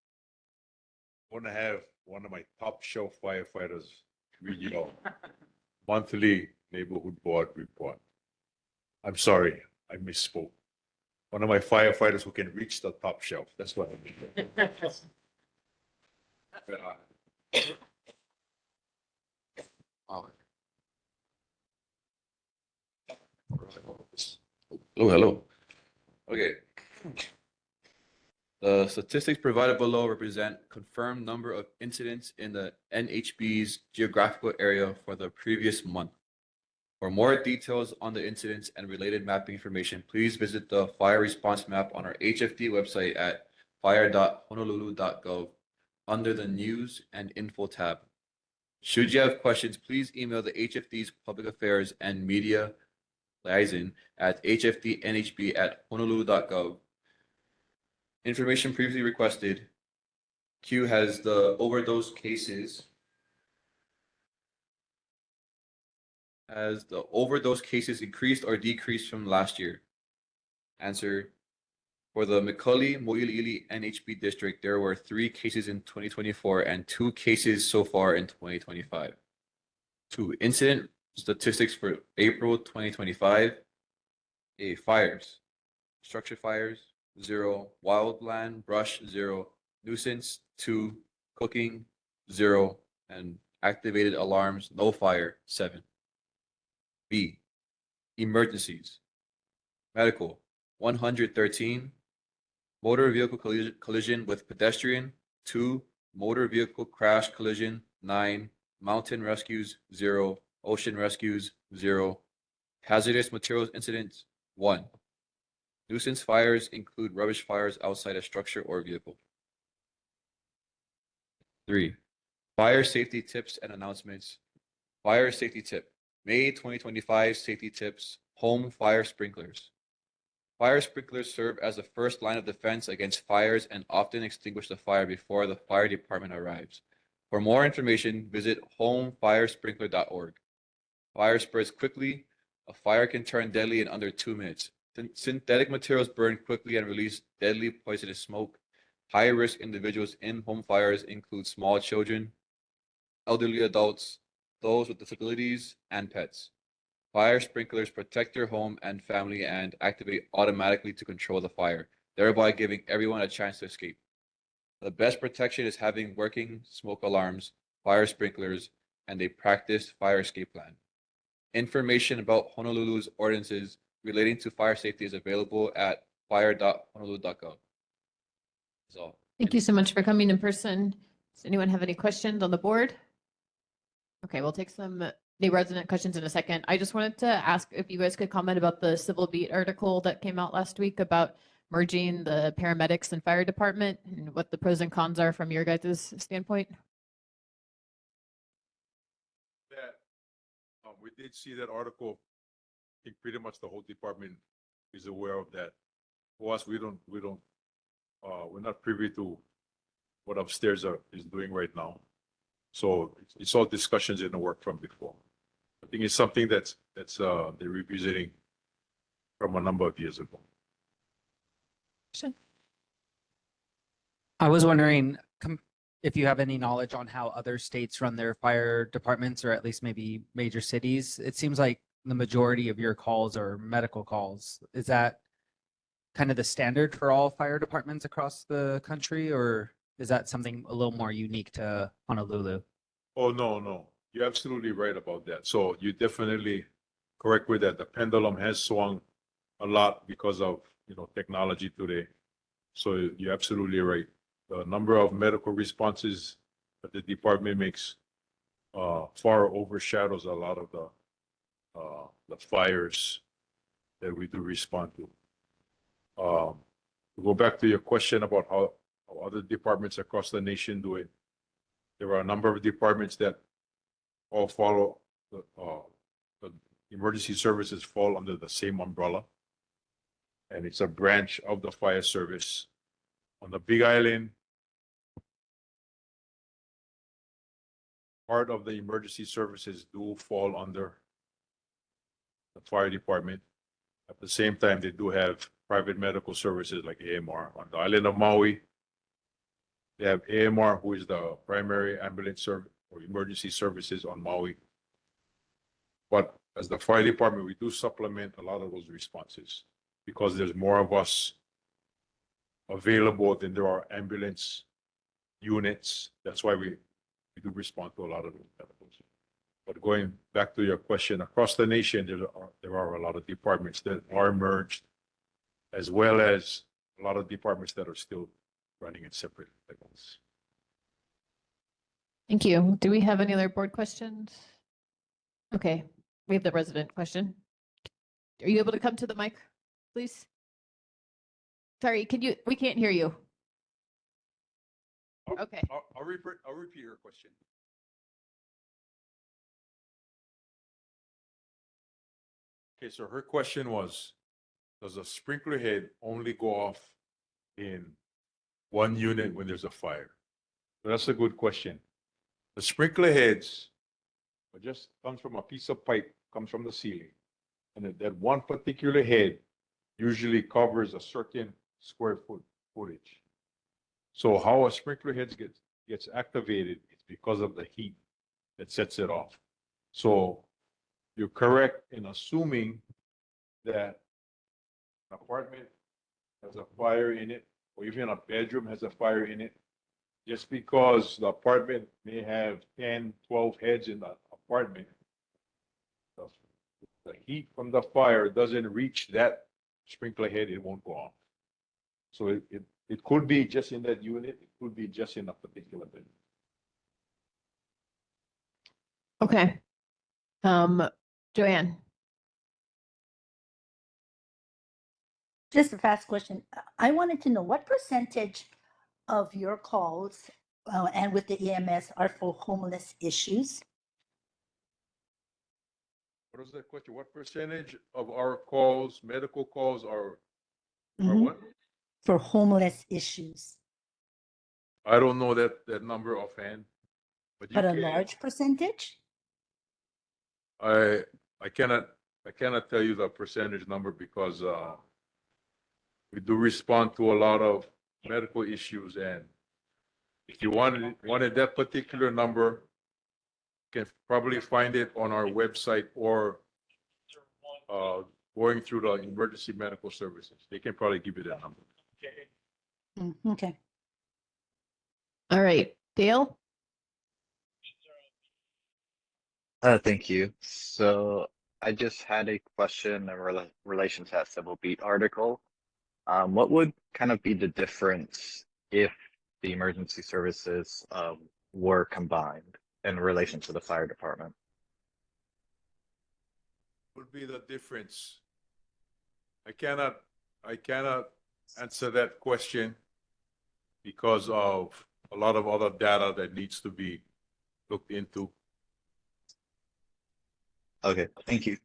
I want to have one of my top shelf firefighters read your monthly neighborhood board report. I'm sorry, I misspoke. One of my firefighters who can reach the top shelf. That's what I mean. Hello. Okay. The statistics provided below represent confirmed number of incidents in the NHB's geographical area for the previous month. For more details on the incidents and related mapping information, please visit the fire response map on our HFD website at fire.honolulu.gov under the News and Info tab. Should you have questions, please email the HFD's Public Affairs and Media Liaison at hfdnhb@honolulu.gov. Information previously requested. Q, has the overdose cases increased or decreased from last year? Answer. For the McCully, Mōʻiliʻili NHB district, there were 3 cases in 2024 and 2 cases so far in 2025. 2. Incident statistics for April 2025. A. Fires. Structure fires, 0. Wildland brush, 0. Nuisance, 2. Cooking, 0. And activated alarms, no fire, 7. B. Emergencies. Medical, 113. Motor vehicle collision with pedestrian, 2. Motor vehicle crash collision, 9. Mountain rescues, 0. Ocean rescues, 0. Hazardous materials incidents, 1. Nuisance fires include rubbish fires outside a structure or vehicle. 3. Fire safety tips and announcements. Fire safety tip. May 2025 safety tips. Home fire sprinklers. Fire sprinklers serve as the first line of defense against fires and often extinguish the fire before the fire department arrives. For more information, visit homefiresprinkler.org. Fire spreads quickly. A fire can turn deadly in under 2 minutes. Synthetic materials burn quickly and release deadly poisonous smoke. High-risk individuals in home fires include small children, elderly adults, those with disabilities, and pets. Fire sprinklers protect your home and family and activate automatically to control the fire, thereby giving everyone a chance to escape. The best protection is having working smoke alarms, fire sprinklers, and a practiced fire escape plan. Information about Honolulu's ordinances relating to fire safety is available at fire.honolulu.gov. That's all. Thank you so much for coming in person. Does anyone have any questions on the board? Okay, we'll take some new resident questions in a second. I just wanted to ask if you guys could comment about the Civil Beat article that came out last week about merging the paramedics and fire department and what the pros and cons are from your guys' standpoint. That we did see that article. I think pretty much the whole department is aware of that. For us, we're not privy to what upstairs is doing right now. So it's all discussions in the work from before. I think it's something that's they're revisiting from a number of years ago. I was wondering if you have any knowledge on how other states run their fire departments, or at least maybe major cities. It seems like the majority of your calls are medical calls. Is that kind of the standard for all fire departments across the country, or is that something a little more unique to Honolulu? Oh, no. You're absolutely right about that. So you're definitely correct with that. The pendulum has swung a lot because of, technology today. So you're absolutely right. The number of medical responses that the department makes far overshadows a lot of the fires that we do respond to. To go back to your question about how other departments across the nation do it, there are a number of departments that all follow the emergency services fall under the same umbrella, and it's a branch of the fire service. On the Big Island, part of the emergency services do fall under the fire department. At the same time, they do have private medical services like AMR. On the island of Maui, they have AMR, who is the primary ambulance service or emergency services on Maui. But as the fire department, we do supplement a lot of those responses because there's more of us available than there are ambulance units. That's why we do respond to a lot of those medicals. But going back to your question, across the nation, there are a lot of departments that are merged, as well as a lot of departments that are still running in separate levels. Thank you. Do we have any other board questions? Okay, we have the resident question. Are you able to come to the mic, please? Sorry, we can't hear you. Okay. I'll repeat your question. Okay, so her question was, does a sprinkler head only go off in one unit when there's a fire? So that's a good question. The sprinkler heads just comes from a piece of pipe, comes from the ceiling. And that one particular head usually covers a certain square footage. So how a sprinkler head gets activated is because of the heat that sets it off. So you're correct in assuming that an apartment has a fire in it, or even a bedroom has a fire in it. Just because the apartment may have 10, 12 heads in the apartment, the heat from the fire doesn't reach that sprinkler head, it won't go off. So it could be just in that unit, it could be just in a particular bedroom. Okay. Joanne. Just a fast question. I wanted to know what percentage of your calls and with the EMS are for homeless issues? What was that question? What percentage of our calls, medical calls are Mhm. what? For homeless issues, I don't know that number offhand, but you but a can. large percentage? I cannot tell you the percentage number because we do respond to a lot of medical issues, and if you wanted that particular number, you can probably find it on our website or going through the emergency medical services. They can probably give you that number. Okay. All right, Dale. Thank you. So I just had a question in relation to that Civil Beat article. What would kind of be the difference if the emergency services were combined in relation to the fire department? Would be the difference? I cannot answer that question because of a lot of other data that needs to be looked into. Okay, thank you.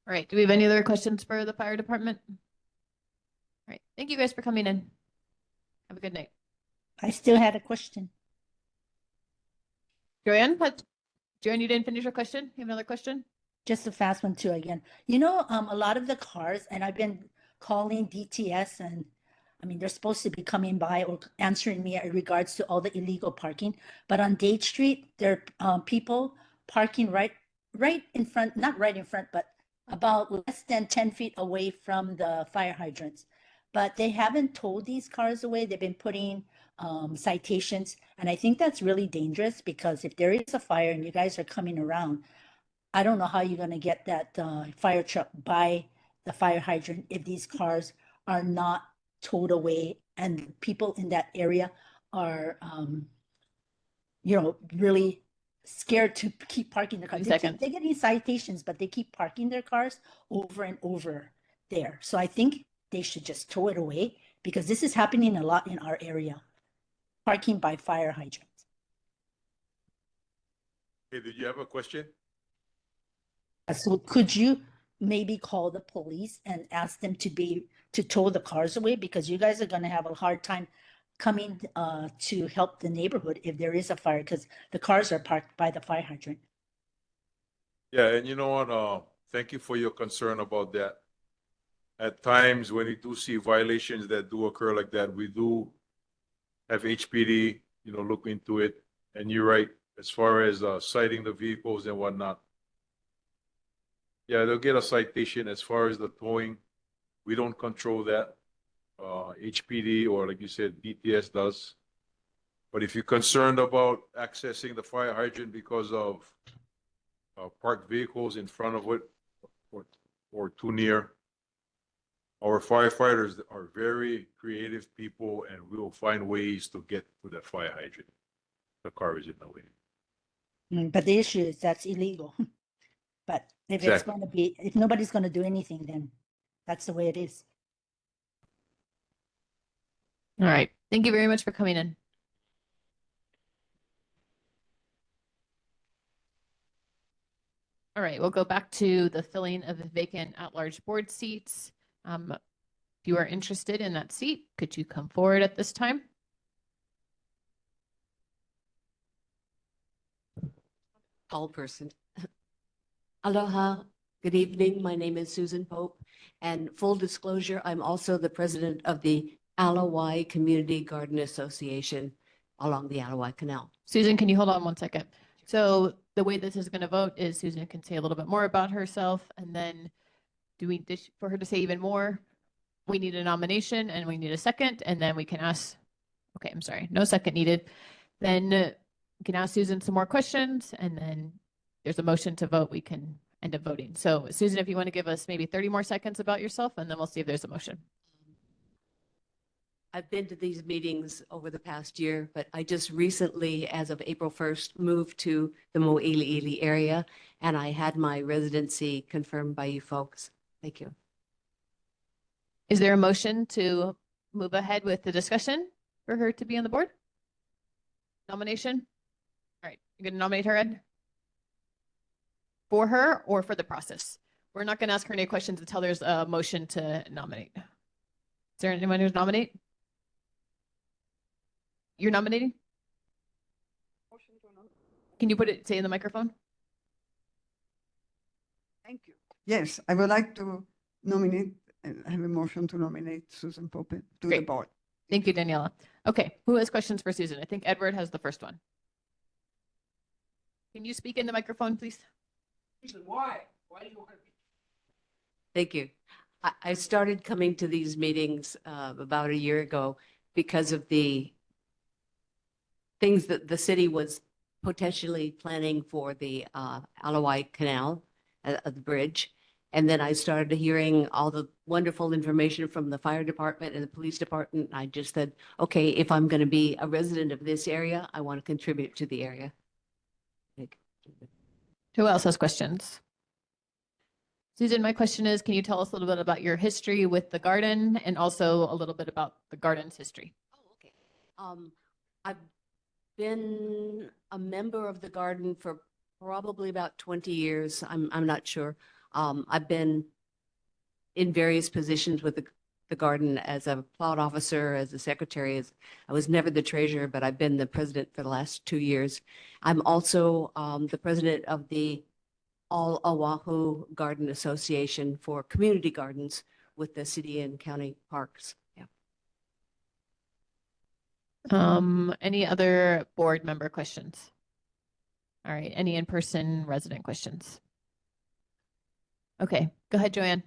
All right, do we have any other questions for the fire department? All right, thank you guys for coming in. Have a good night. I still had a question. Joanne, Joanne, you didn't finish your question? You have another question? Just a fast one too again. You know, a lot of the cars, and I've been calling DTS, and I mean, they're supposed to be coming by or answering me in regards to all the illegal parking. But on Dade Street, there are people parking right in front, not right in front, but about less than 10 feet away from the fire hydrants. But they haven't towed these cars away. They've been putting citations. And I think that's really dangerous because if there is a fire and you guys are coming around, I don't know how you're going to get that fire truck by the fire hydrant if these cars are not towed away and people in that area are, really scared to keep parking their cars. They're getting citations, but they keep parking their cars over and over there. So I think they should just tow it away because this is happening a lot in our area. Parking by fire hydrants. Okay, did you have a question? So could you maybe call the police and ask them to tow the cars away because you guys are going to have a hard time coming to help the neighborhood if there is a fire because the cars are parked by the fire hydrant. Yeah, and you know what? Thank you for your concern about that. At times when we do see violations that do occur like that, we do have HPD, look into it. And you're right, as far as citing the vehicles and whatnot. Yeah, they'll get a citation. As far as the towing, we don't control that. HPD or like you said, DTS does. But if you're concerned about accessing the fire hydrant because of parked vehicles in front of it or too near, our firefighters are very creative people and we will find ways to get to that fire hydrant. The car is in the way. But the issue is that's illegal. But if it's Exactly. going to be, if nobody's going to do anything, then that's the way it is. All right, thank you very much for coming in. All right, we'll go back to the filling of the vacant at-large board seats. If you are interested in that seat, could you come forward at this time? Tall person. Aloha, good evening. My name is Susan Pope, and full disclosure, I'm also the president of the Alawai Community Garden Association along the Alawai Canal. Susan, can you hold on one second? So the way this is going to vote is Susan can say a little bit more about herself, and then for her to say even more, we need a nomination and we need a second, and then we can ask, okay, I'm sorry, no second needed. Then we can ask Susan some more questions, and then there's a motion to vote. We can end up voting. So Susan, if you want to give us maybe 30 more seconds about yourself, and then we'll see if there's a motion. I've been to these meetings over the past year, but I just recently, as of April 1st, moved to the Mōʻiliʻili area, and I had my residency confirmed by you folks. Thank you. Is there a motion to move ahead with the discussion for her to be on the board? Nomination? All right, you're going to nominate her, Ed? For her or for the process? We're not going to ask her any questions until there's a motion to nominate. Is there anyone who's nominate? You're nominating? Can you say in the microphone? Thank you. Yes, I would like to nominate, have a motion to nominate Susan Pope to the Great. board. Thank you, Daniela. Okay, who has questions for Susan? I think Edward has the first one. Can you speak in the microphone, please? Susan, why? Why do you want to be? Thank you. I started coming to these meetings about a year ago because of the things that the city was potentially planning for the Alawai Canal, the bridge. And then I started hearing all the wonderful information from the fire department and the police department. I just said, okay, if I'm going to be a resident of this area, I want to contribute to the area. Who else has questions? Susan, my question is, can you tell us a little bit about your history with the garden and also a little bit about the garden's history? I've been a member of the garden for probably about 20 years. I'm not sure. I've been in various positions with the garden as a plot officer, as a secretary. I was never the treasurer, but I've been the president for the last 2 years. I'm also the president of the All Oahu Garden Association for community gardens with the city and county parks. Yeah. Any other board member questions? All right, any in-person resident questions? Okay, go ahead, Joanne.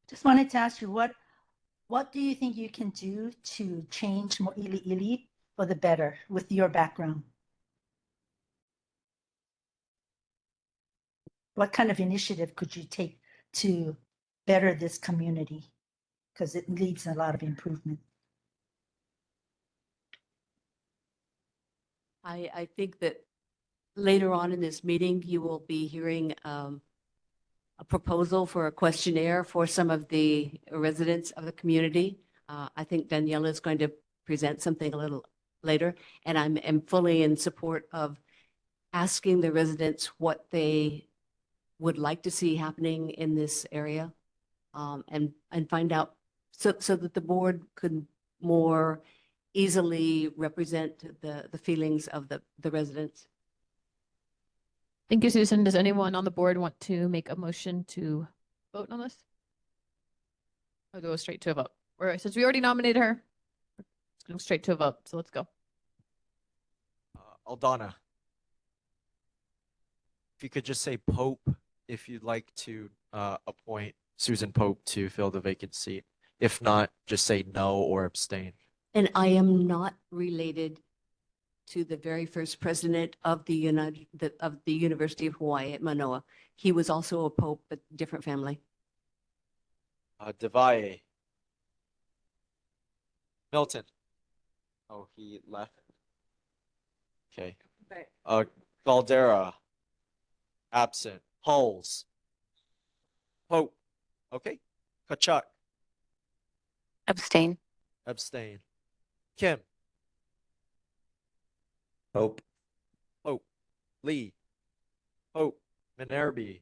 Just wanted to ask you, what do you think you can do to change Mōʻiliʻili for the better with your background? What kind of initiative could you take to better this community? Because it needs a lot of improvement. I think that later on in this meeting, you will be hearing a proposal for a questionnaire for some of the residents of the community. I think Daniela is going to present something a little later, and I'm fully in support of asking the residents what they would like to see happening in this area, and find out so that the board could more easily represent the feelings of the residents. Thank you, Susan. Does anyone on the board want to make a motion to vote on this? Or go straight to a vote? Or since we already nominated her, let's go straight to a vote. So let's go. Aldana. If you could just say Pope if you'd like to appoint Susan Pope to fill the vacant seat. If not, just say no or abstain. And I am not related to the very first president of the University of Hawaii at Manoa. He was also a pope, but different family. Devaye. Milton. Oh, he left. Okay. Caldera. Absent. Hulls. Pope. Okay. Kachuk. Abstain. Abstain. Kim. Pope. Pope. Lee. Pope. Minerbi,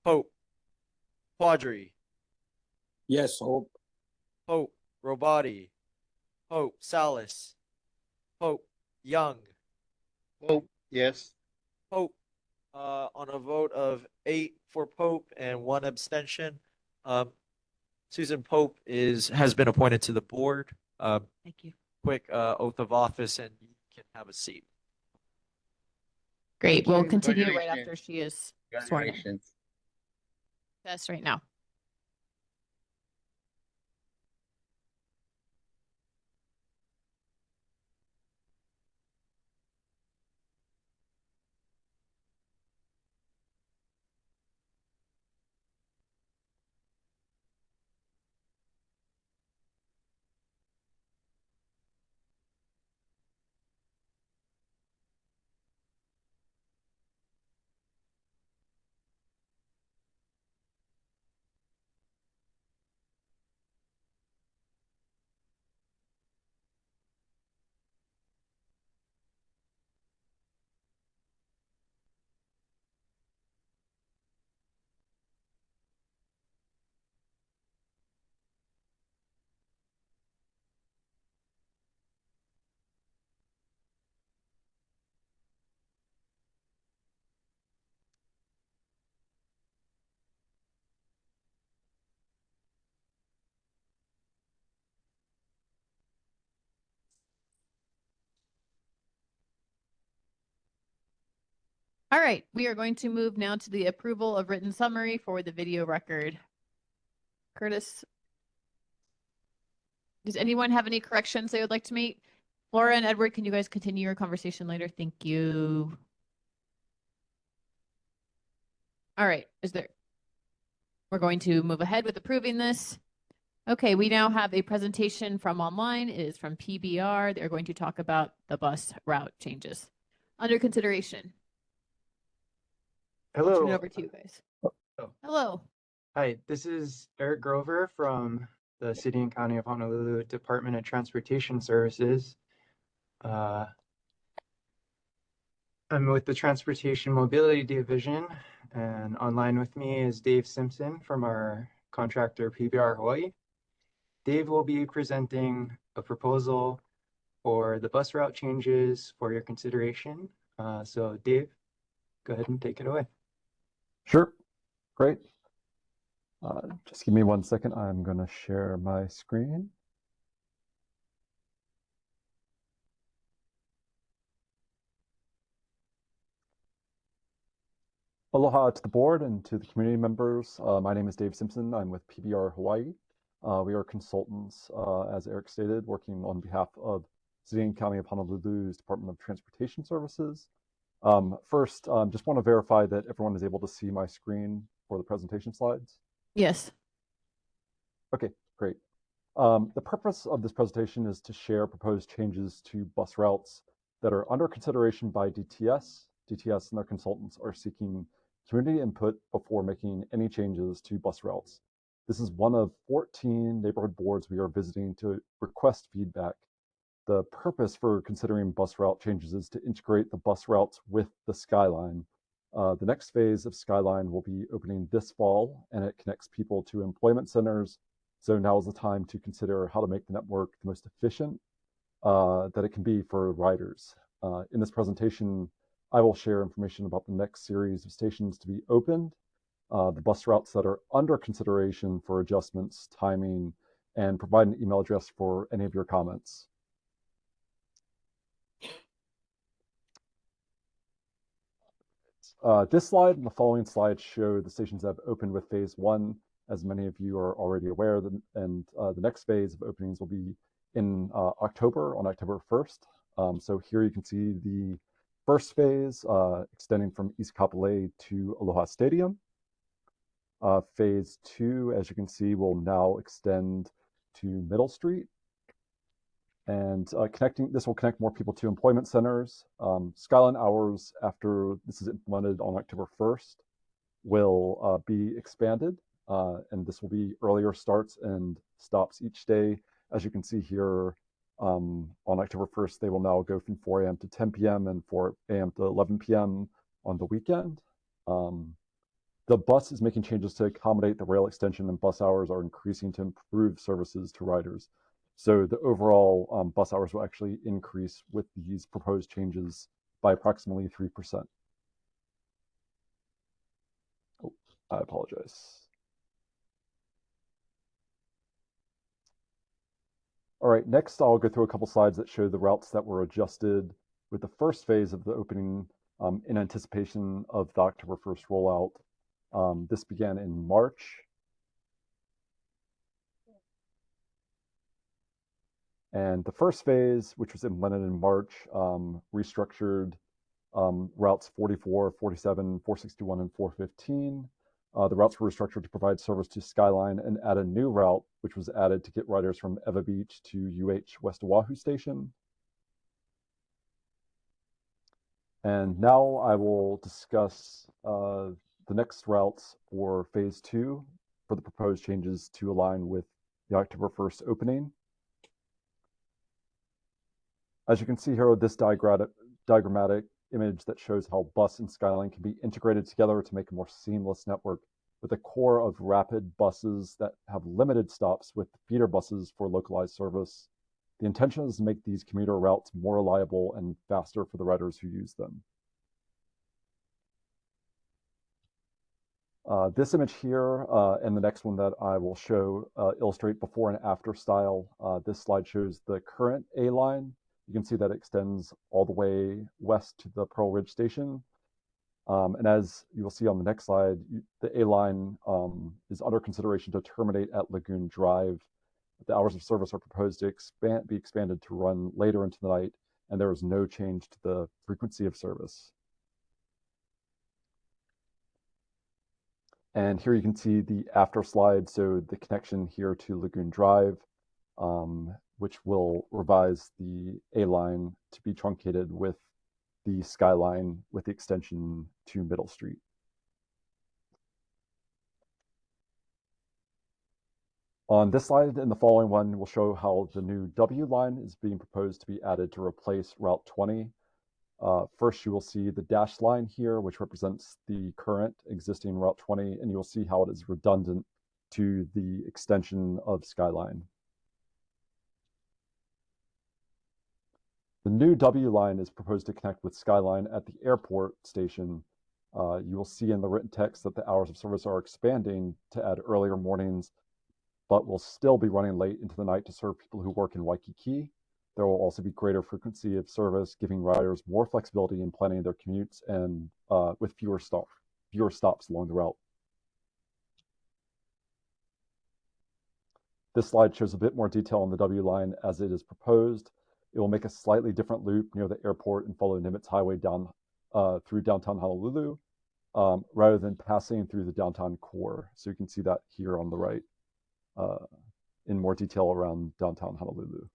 Pope, Quadri, Yes, Hope. Pope, Robati, Pope, Salas, Pope, Young, Pope, yes. Pope, on a vote of 8 for Pope and 1 abstention. Susan Pope has been appointed to the board. Thank you. Quick oath of office, and you can have a seat. Great. We'll continue right Congratulations. after she is sworn in. Congratulations. That's right now. All right, we are going to move now to the approval of written summary for the video record. Curtis, does anyone have any corrections they would like to make? Laura and Edward, can you guys continue your conversation later? Thank you. All right, we're going to move ahead with approving this. Okay, we now have a presentation from online. It is from PBR. They're going to talk about the bus route changes. Under consideration. I'll turn it Hello. over to you guys. Oh. Hello. Hi, this is Eric Grover from the City and County of Honolulu Department of Transportation Services. I'm with the Transportation Mobility Division, and online with me is Dave Simpson from our contractor PBR Hawaii. Dave will be presenting a proposal for the bus route changes for your consideration. So Dave, go ahead and take it away. Sure, great. Just give me 1 second. I'm going to share my screen. Aloha to the board and to the community members. My name is Dave Simpson. I'm with PBR Hawaii. We are consultants, as Eric stated, working on behalf of City and County of Honolulu's Department of Transportation Services. First, just want to verify that everyone is able to see my screen for the presentation slides. Yes. Okay, great. The purpose of this presentation is to share proposed changes to bus routes that are under consideration by DTS. DTS and their consultants are seeking community input before making any changes to bus routes. This is one of 14 neighborhood boards we are visiting to request feedback. The purpose for considering bus route changes is to integrate the bus routes with the Skyline. The next phase of Skyline will be opening this fall, and it connects people to employment centers. So now is the time to consider how to make the network the most efficient that it can be for riders. In this presentation, I will share information about the next series of stations to be opened, the bus routes that are under consideration for adjustments, timing, and provide an email address for any of your comments. This slide and the following slides show the stations that have opened with phase 1. As many of you are already aware, and the next phase of openings will be in October, on October 1st. So here you can see the first phase extending from East Kapolei to Aloha Stadium. Phase 2, as you can see, will now extend to Middle Street. And this will connect more people to employment centers. Skyline hours, after this is implemented on October 1st, will be expanded. And this will be earlier starts and stops each day. As you can see here, on October 1st, they will now go from 4 a.m. to 10 p.m. and 4 a.m. to 11 p.m. on the weekend. The bus is making changes to accommodate the rail extension, and bus hours are increasing to improve services to riders. So the overall bus hours will actually increase with these proposed changes by approximately 3%. Oh, I apologize. All right, next I'll go through a couple slides that show the routes that were adjusted with the first phase of the opening in anticipation of the October 1st rollout. This began in March. And the first phase, which was implemented in March, restructured routes 44, 47, 461, and 415. The routes were restructured to provide service to Skyline and add a new route, which was added to get riders from Eva Beach to UH West Oahu Station. And now I will discuss the next routes for phase 2 for the proposed changes to align with the October 1st opening. As you can see here, this diagrammatic image that shows how bus and Skyline can be integrated together to make a more seamless network with a core of rapid buses that have limited stops with feeder buses for localized service. The intention is to make these commuter routes more reliable and faster for the riders who use them. This image here and the next one that I will show illustrate before and after style. This slide shows the current A line. You can see that it extends all the way west to the Pearl Ridge Station. And as you will see on the next slide, the A line is under consideration to terminate at Lagoon Drive. The hours of service are proposed to be expanded to run later into the night, and there is no change to the frequency of service. And here you can see the after slide, so the connection here to Lagoon Drive, which will revise the A line to be truncated with the Skyline with the extension to Middle Street. On this slide and the following one, we'll show how the new W line is being proposed to be added to replace Route 20. First, you will see the dashed line here, which represents the current existing Route 20, and you'll see how it is redundant to the extension of Skyline. The new W line is proposed to connect with Skyline at the airport station. You will see in the written text that the hours of service are expanding to add earlier mornings, but will still be running late into the night to serve people who work in Waikiki. There will also be greater frequency of service, giving riders more flexibility in planning their commutes and with fewer stops along the route. This slide shows a bit more detail on the W line as it is proposed. It will make a slightly different loop near the airport and follow Nimitz Highway down through downtown Honolulu, rather than passing through the downtown core. So you can see that here on the right in more detail around downtown Honolulu.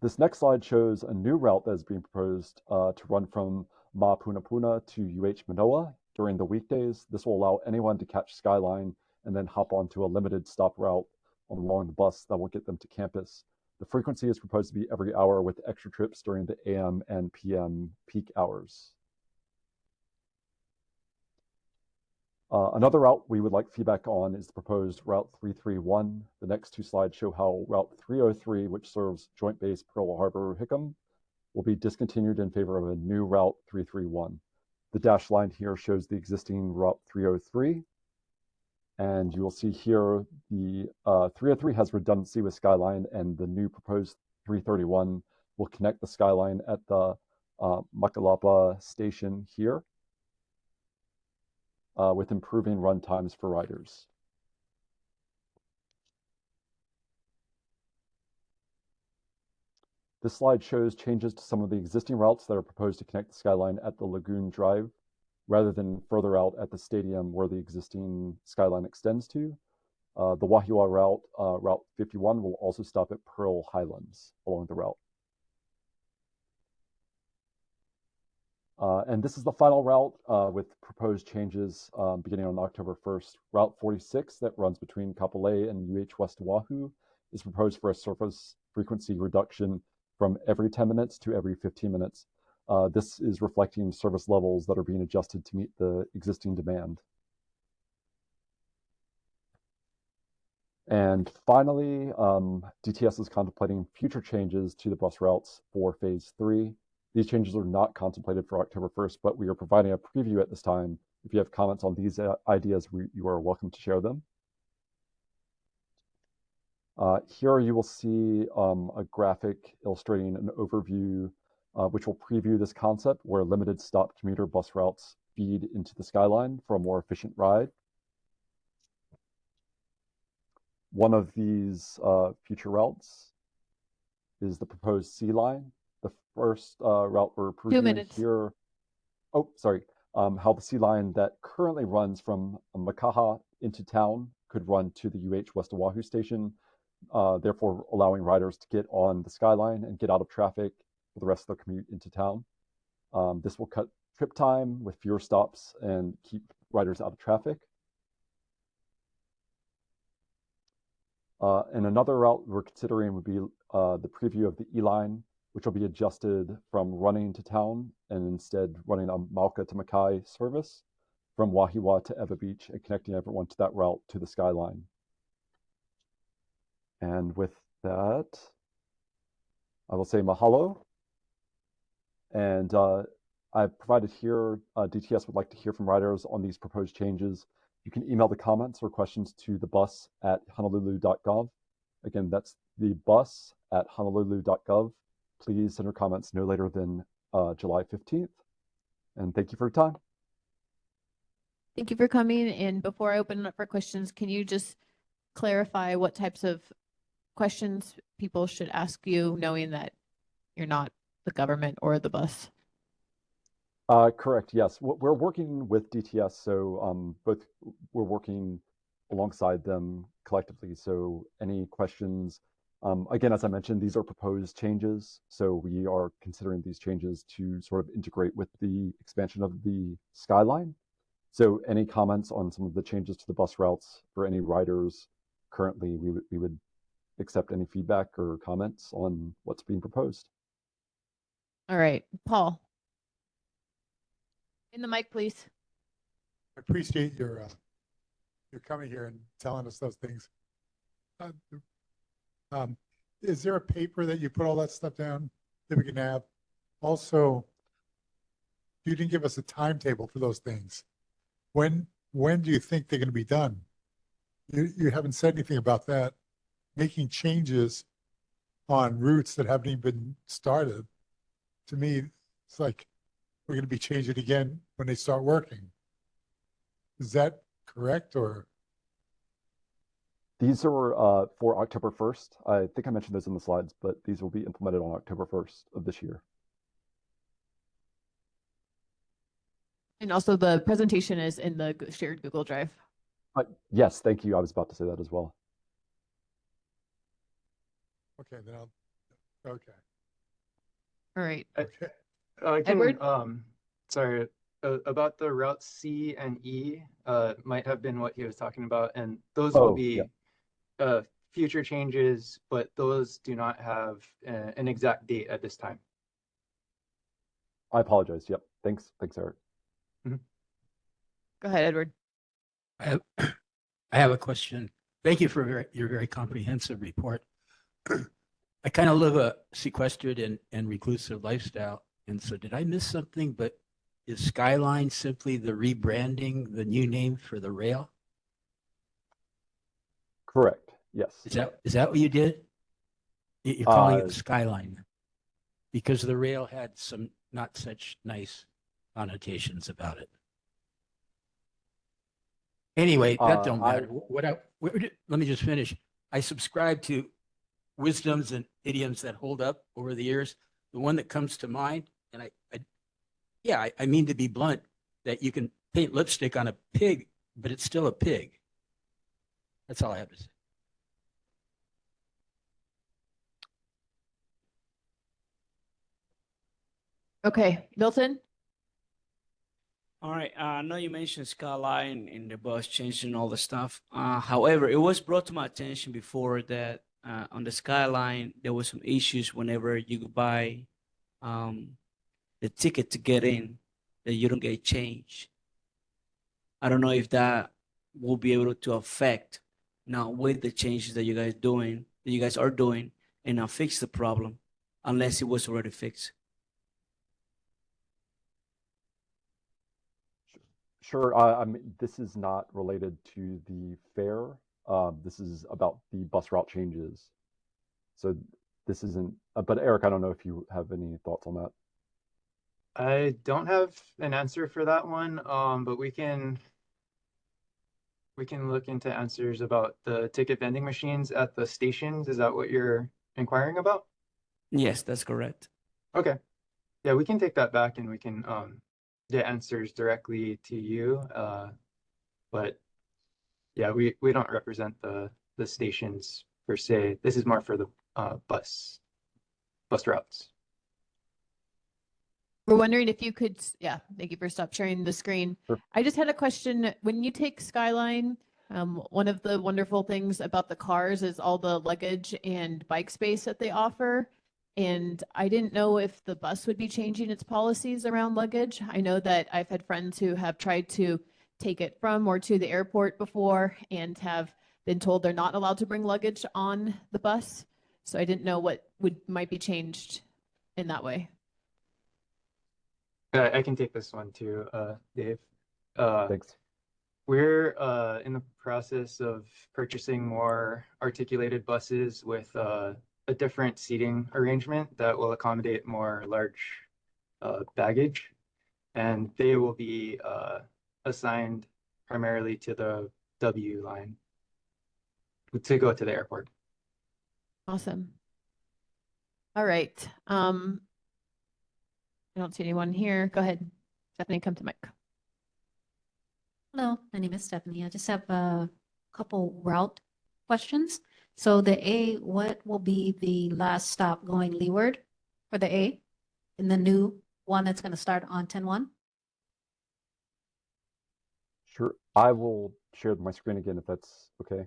This next slide shows a new route that is being proposed to run from Ma'apunapuna to UH Manoa during the weekdays. This will allow anyone to catch Skyline and then hop onto a limited stop route along the bus that will get them to campus. The frequency is proposed to be every hour with extra trips during the AM and PM peak hours. Another route we would like feedback on is the proposed Route 331. The next two slides show how Route 303, which serves Joint Base Pearl Harbor Hickam, will be discontinued in favor of a new Route 331. The dashed line here shows the existing Route 303. And you will see here the 303 has redundancy with Skyline, and the new proposed 331 will connect the Skyline at the Makalapa station here with improving run times for riders. This slide shows changes to some of the existing routes that are proposed to connect the Skyline at the Lagoon Drive, rather than further out at the stadium where the existing Skyline extends to. The Wahiawa route, Route 51, will also stop at Pearl Highlands along the route. And this is the final route with proposed changes beginning on October 1st. Route 46 that runs between Kapolei and UH West Oahu is proposed for a surface frequency reduction from every 10 minutes to every 15 minutes. This is reflecting service levels that are being adjusted to meet the existing demand. And finally, DTS is contemplating future changes to the bus routes for phase 3. These changes are not contemplated for October 1st, but we are providing a preview at this time. If you have comments on these ideas, you are welcome to share them. Here you will see a graphic illustrating an overview which will preview this concept where limited stop commuter bus routes feed into the skyline for a more efficient ride. One of these future routes is the proposed C line. The first route we're previewing here, oh, sorry, how the C line that currently runs from Makaha into town could run to the UH West Oahu station, therefore allowing riders to get on the skyline and get out of traffic for the rest of their commute into town. This will cut trip time with fewer stops and keep riders out of traffic. And another route we're considering would be the preview of the E line, which will be adjusted from running to town and instead running a Mauka to Makai service from Wahiwa to Eva Beach and connecting everyone to that route to the skyline. And with that, I will say mahalo. And I've provided here, DTS would like to hear from riders on these proposed changes. You can email the comments or questions to thebus@honolulu.gov. Again, that's thebus@honolulu.gov. Please send your comments no later than July 15th. And thank you for your time. Thank you for coming. And before I open it up for questions, can you just clarify what types of questions people should ask you, knowing that you're not the government or the bus? Correct, yes. We're working with DTS, so we're working alongside them collectively. So any questions, again, as I mentioned, these are proposed changes. So we are considering these changes to sort of integrate with the expansion of the skyline. So any comments on some of the changes to the bus routes for any riders currently, we would accept any feedback or comments on what's being proposed. All right, Paul. In the mic, please. I appreciate your coming here and telling us those things. Is there a paper that you put all that stuff down that we can have? Also, you didn't give us a timetable for those things. When do you think they're going to be done? You haven't said anything about that. Making changes on routes that haven't even been started, to me, it's like we're going to be changing again when they start working. Is that correct, or? These are for October 1st. I think I mentioned those in the slides, but these will be implemented on October 1st of this year. And also the presentation is in the shared Google Drive. Yes, thank you. I was about to say that as well. Okay, then okay. All right. Okay. I can, Edward? Sorry, about the routes C and E, might have been what he was talking about, and those will be future changes, but those do not have an exact date at this time. I apologize. Yep. Thanks, Eric. Go ahead, Edward. I have a question. Thank you for your very comprehensive report. I kind of live a sequestered and reclusive lifestyle. And so did I miss something? But is Skyline simply the rebranding, the new name for the rail? Correct. Yes. Is that what you did? You're calling it Skyline because the rail had some not such nice connotations about it. Anyway, that don't matter. Let me just finish. I subscribe to wisdoms and idioms that hold up over the years. The one that comes to mind, and I mean to be blunt, that you can paint lipstick on a pig, but it's still a pig. That's all I have to say. Okay, Milton? All right. I know you mentioned Skyline and the bus changing all the stuff. However, it was brought to my attention before that on the Skyline, there was some issues whenever you buy the ticket to get in, that you don't get change. I don't know if that will be able to affect now with the changes that you guys are doing, and now fix the problem, unless it was already fixed. Sure. I mean, this is not related to the fare. This is about the bus route changes. So this isn't, but Eric, I don't know if you have any thoughts on that. I don't have an answer for that one, but we can look into answers about the ticket vending machines at the stations. Is that what you're inquiring about? Yes, that's correct. Okay. Yeah, we can take that back and we can get answers directly to you. But yeah, we don't represent the stations per se. This is more for the bus routes. We're wondering if you could, yeah, thank you for stop sharing the screen. Sure. I just had a question. When you take Skyline, one of the wonderful things about the cars is all the luggage and bike space that they offer. And I didn't know if the bus would be changing its policies around luggage. I know that I've had friends who have tried to take it from or to the airport before and have been told they're not allowed to bring luggage on the bus. So I didn't know what might be changed in that way. I can take this one too, Dave. Thanks. We're in the process of purchasing more articulated buses with a different seating arrangement that will accommodate more large baggage, and they will be assigned primarily to the W line to go to the airport. Awesome. All right. I don't see anyone here. Go ahead. Stephanie, come to mic. Hello, my name is Stephanie. I just have a couple route questions. So the A, what will be the last stop going leeward for the A in the new one that's going to start on 10-1? Sure. I will share my screen again if that's okay.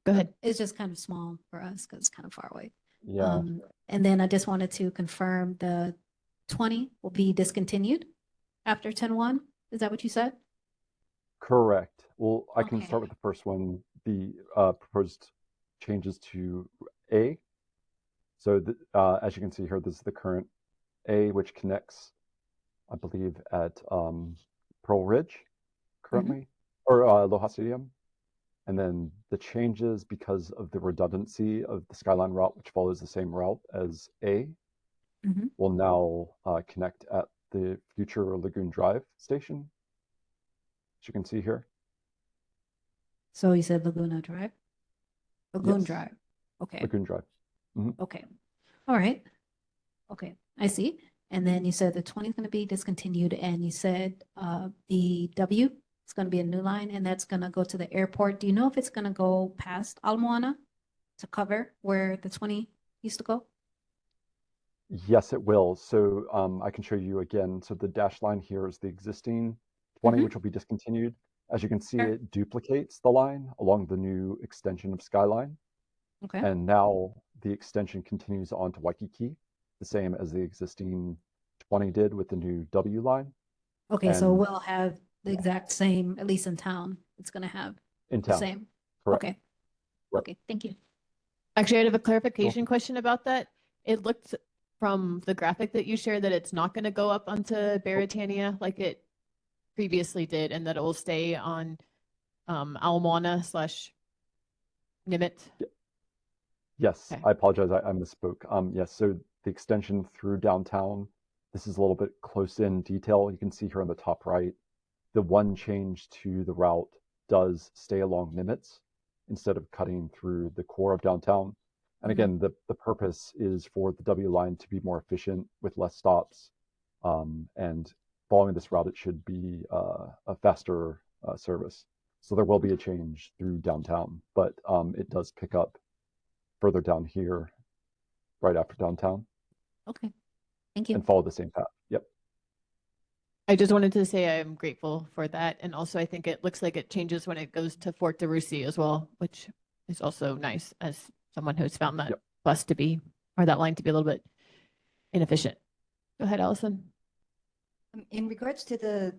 Go ahead. It's just kind of small for us because it's kind of far away. Yeah. And then I just wanted to confirm the 20 will be discontinued after 10-1. Is that what you said? Correct. Well, I can Okay. start with the first one, the proposed changes to A. So as you can see here, this is the current A, which connects, I believe, at Pearl Ridge currently, or Aloha Stadium. And then the changes, because of the redundancy of the Skyline route, which follows the same route as A, will now connect at the future Lagoon Drive station, as you can see here. So you said Laguna Drive? Lagoon Yes. Drive. Okay. Lagoon Drive. Okay. All right. Okay. I see. And then you said the 20 is going to be discontinued, and you said the W is going to be a new line, and that's going to go to the airport. Do you know if it's going to go past Ala Moana to cover where the 20 used to go? Yes, it will. So I can show you again. So the dashed line here is the existing 20, which will be discontinued. As you can see, Sure. it duplicates the line along the new extension of Skyline. Okay. And now the extension continues on to Waikiki, the same as the existing 20 did with the new W line. Okay, so And we'll have the exact same, at least in town, it's going to have in the town. same. Correct. Okay. Correct. Okay, thank you. Actually, I have a clarification question about that. It looked from the graphic that you shared that it's not going to go up onto Beretania like it previously did, and that it will stay on Ala Moana / Nimitz. Yes, Okay. I apologize. I misspoke. Yes, so the extension through downtown, this is a little bit close in detail. You can see here on the top right, the one change to the route does stay along Nimitz instead of cutting through the core of downtown. And again, the purpose is for the W line to be more efficient with less stops. And following this route, it should be a faster service. So there will be a change through downtown, but it does pick up further down here, right after downtown, Okay, thank you. and follow the same path. Yep. I just wanted to say I'm grateful for that. And also, I think it looks like it changes when it goes to Fort de Russie as well, which is also nice as someone who's found that Yep. bus to be, or that line to be a little bit inefficient. Go ahead, Allison. In regards to the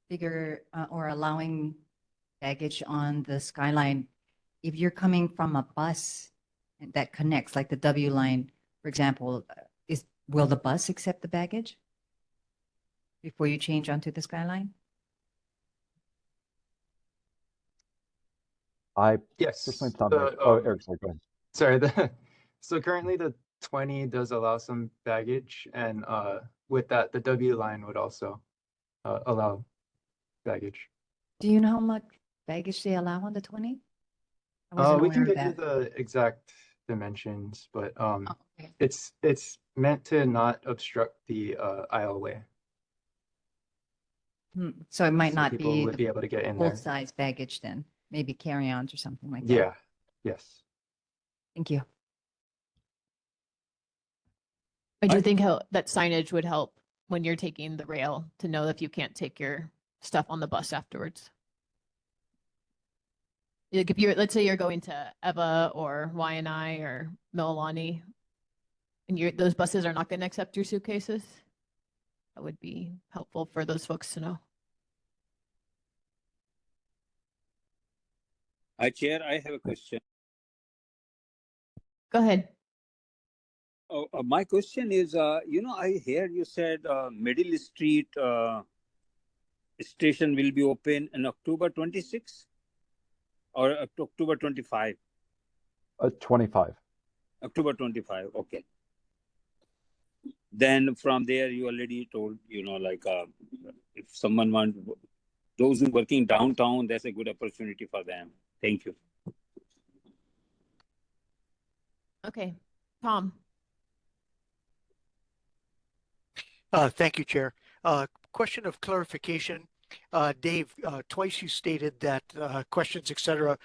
bigger or allowing baggage on the Skyline, if you're coming from a bus that connects, like the W line, for example, will the bus accept the baggage before you change onto the Skyline? I Yes. personally found like, Eric, sorry, go ahead. Sorry, so currently the 20 does allow some baggage, and with that, the W line would also allow baggage. Do you know how much baggage they allow on the 20? I wasn't We can aware of get you that. the exact dimensions, but okay. it's meant to not obstruct the aisleway. So it might So not people be would the be able to get in there. full-size baggage then, maybe carry-ons or something like that. Yeah. Yes. Thank you. I do think that signage would help when you're taking the rail to know if you can't take your stuff on the bus afterwards. Like if you're, let's say you're going to Eva or Waianae or Mōʻiliʻili, and those buses are not going to accept your suitcases, that would be helpful for those folks to know. Hi, Chair. I have a question. Go ahead. My question is, I heard you said Middle Street station will be open in October 26 or October 25? 25. October 25. Okay. Then from there, you already told, if someone wants, those who working downtown, that's a good opportunity for them. Thank you. Okay, Tom. Thank you, Chair. Question of clarification. Dave, twice you stated that questions, et cetera,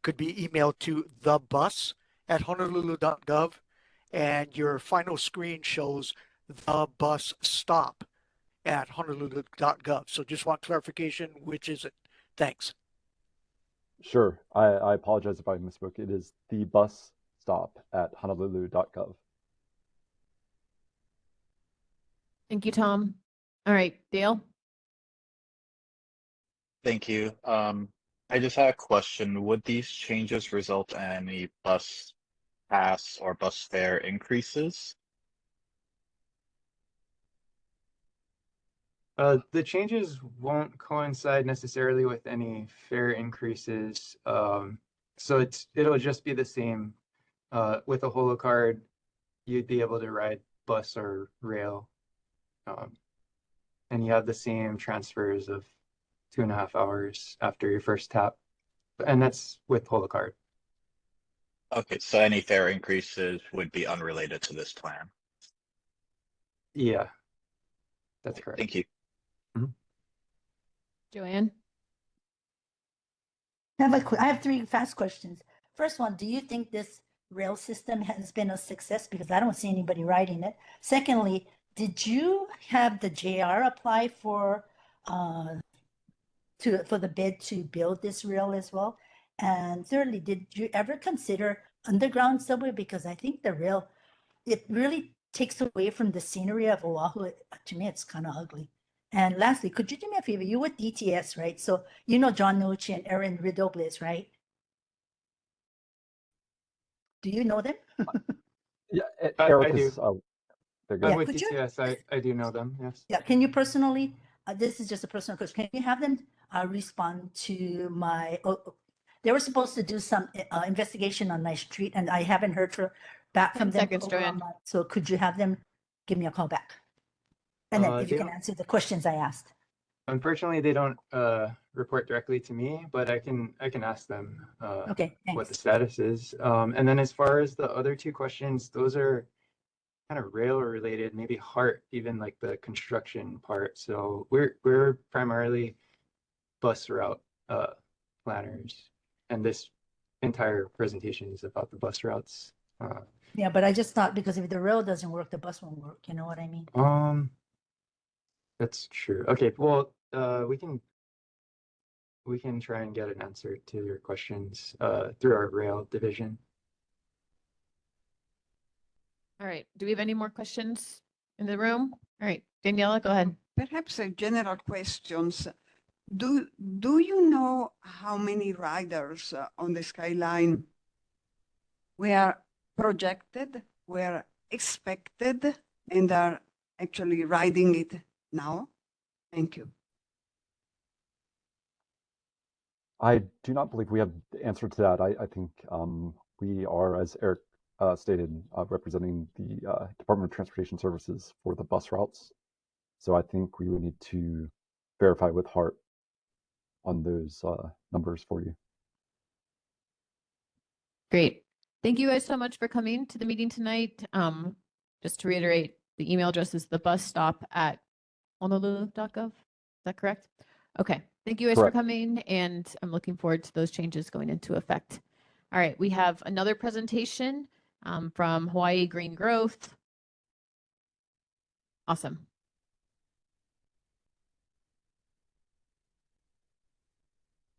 could be emailed to thebus@honolulu.gov, and your final screen shows the bus stop at honolulu.gov. So just want clarification, which is it? Thanks. Sure. I apologize if I misspoke. It is the bus stop at honolulu.gov. Thank you, Tom. All right, Dale. Thank you. I just had a question. Would these changes result in any bus pass or bus fare increases? The changes won't coincide necessarily with any fare increases. So it'll just be the same. With a Holo card, you'd be able to ride bus or rail. And you have the same transfers of 2.5 hours after your first tap. And that's with Holo card. Okay, so any fare increases would be unrelated to this plan. Yeah, that's correct. Thank you. Joanne. I have three fast questions. First one, do you think this rail system has been a success? Because I don't see anybody riding it. Secondly, did you have the JR apply for the bid to build this rail as well? And thirdly, did you ever consider underground subway? Because I think the rail, it really takes away from the scenery of Oahu. To me, it's kind of ugly. And lastly, could you do me a favor? You with DTS, right? So you know John Nucci and Aaron Ridobles, right? Do you know them? Yeah, I Eric do. is. They're good. I'm with could you- DTS. I do know them. Yes. Yeah, can you personally, this is just a personal question, can you have them respond to my, they were supposed to do some investigation on my street and I haven't heard back 10 from them. seconds, over a Joanne. month. So could you have them give me a call back? And then if you They can don't- answer the questions I asked. Unfortunately, they don't report directly to me, but I can ask them Okay, what the thanks. status is. And then as far as the other two questions, those are kind of rail related, maybe HART, even like the construction part. So we're primarily bus route planners, and this entire presentation is about the bus routes. Yeah, but I just thought because if the rail doesn't work, the bus won't work. You know what I mean? That's true. Okay, well, we can we can try and get an answer to your questions through our rail division. All right. Do we have any more questions in the room? All right, Daniela, go ahead. Perhaps a general questions. Do you know how many riders on the Skyline were projected, were expected, and are actually riding it now? Thank you. I do not believe we have the answer to that. I think we are, as Eric stated, representing the Department of Transportation Services for the bus routes. So I think we would need to verify with Hart on those numbers for you. Great. Thank you guys so much for coming to the meeting tonight. Just to reiterate, the email address is thebusstop@honolulu.gov. Is that correct? Okay. Thank you guys for Correct. coming, and I'm looking forward to those changes going into effect. All right, we have another presentation from Hawaii Green Growth. Awesome.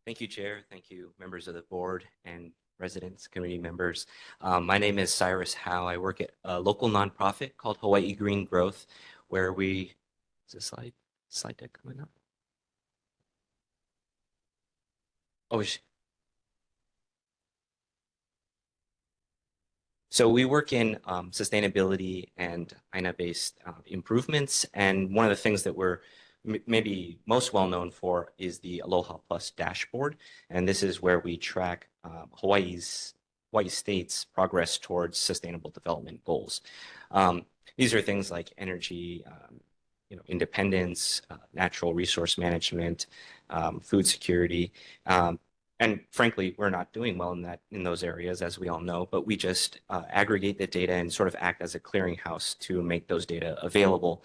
Thank you, Chair. Thank you, members of the board and residents, community members. My name is Cyrus Howe. I work at a local nonprofit called Hawaii Green Growth, where we, is this slide deck coming up? Oh, so we work in sustainability and INA-based improvements. And one of the things that we're maybe most well known for is the Aloha Plus dashboard. And this is where we track Hawaii State's progress towards sustainable development goals. These are things like energy, independence, natural resource management, food security. And frankly, we're not doing well in those areas, as we all know, but we just aggregate the data and sort of act as a clearinghouse to make those data available.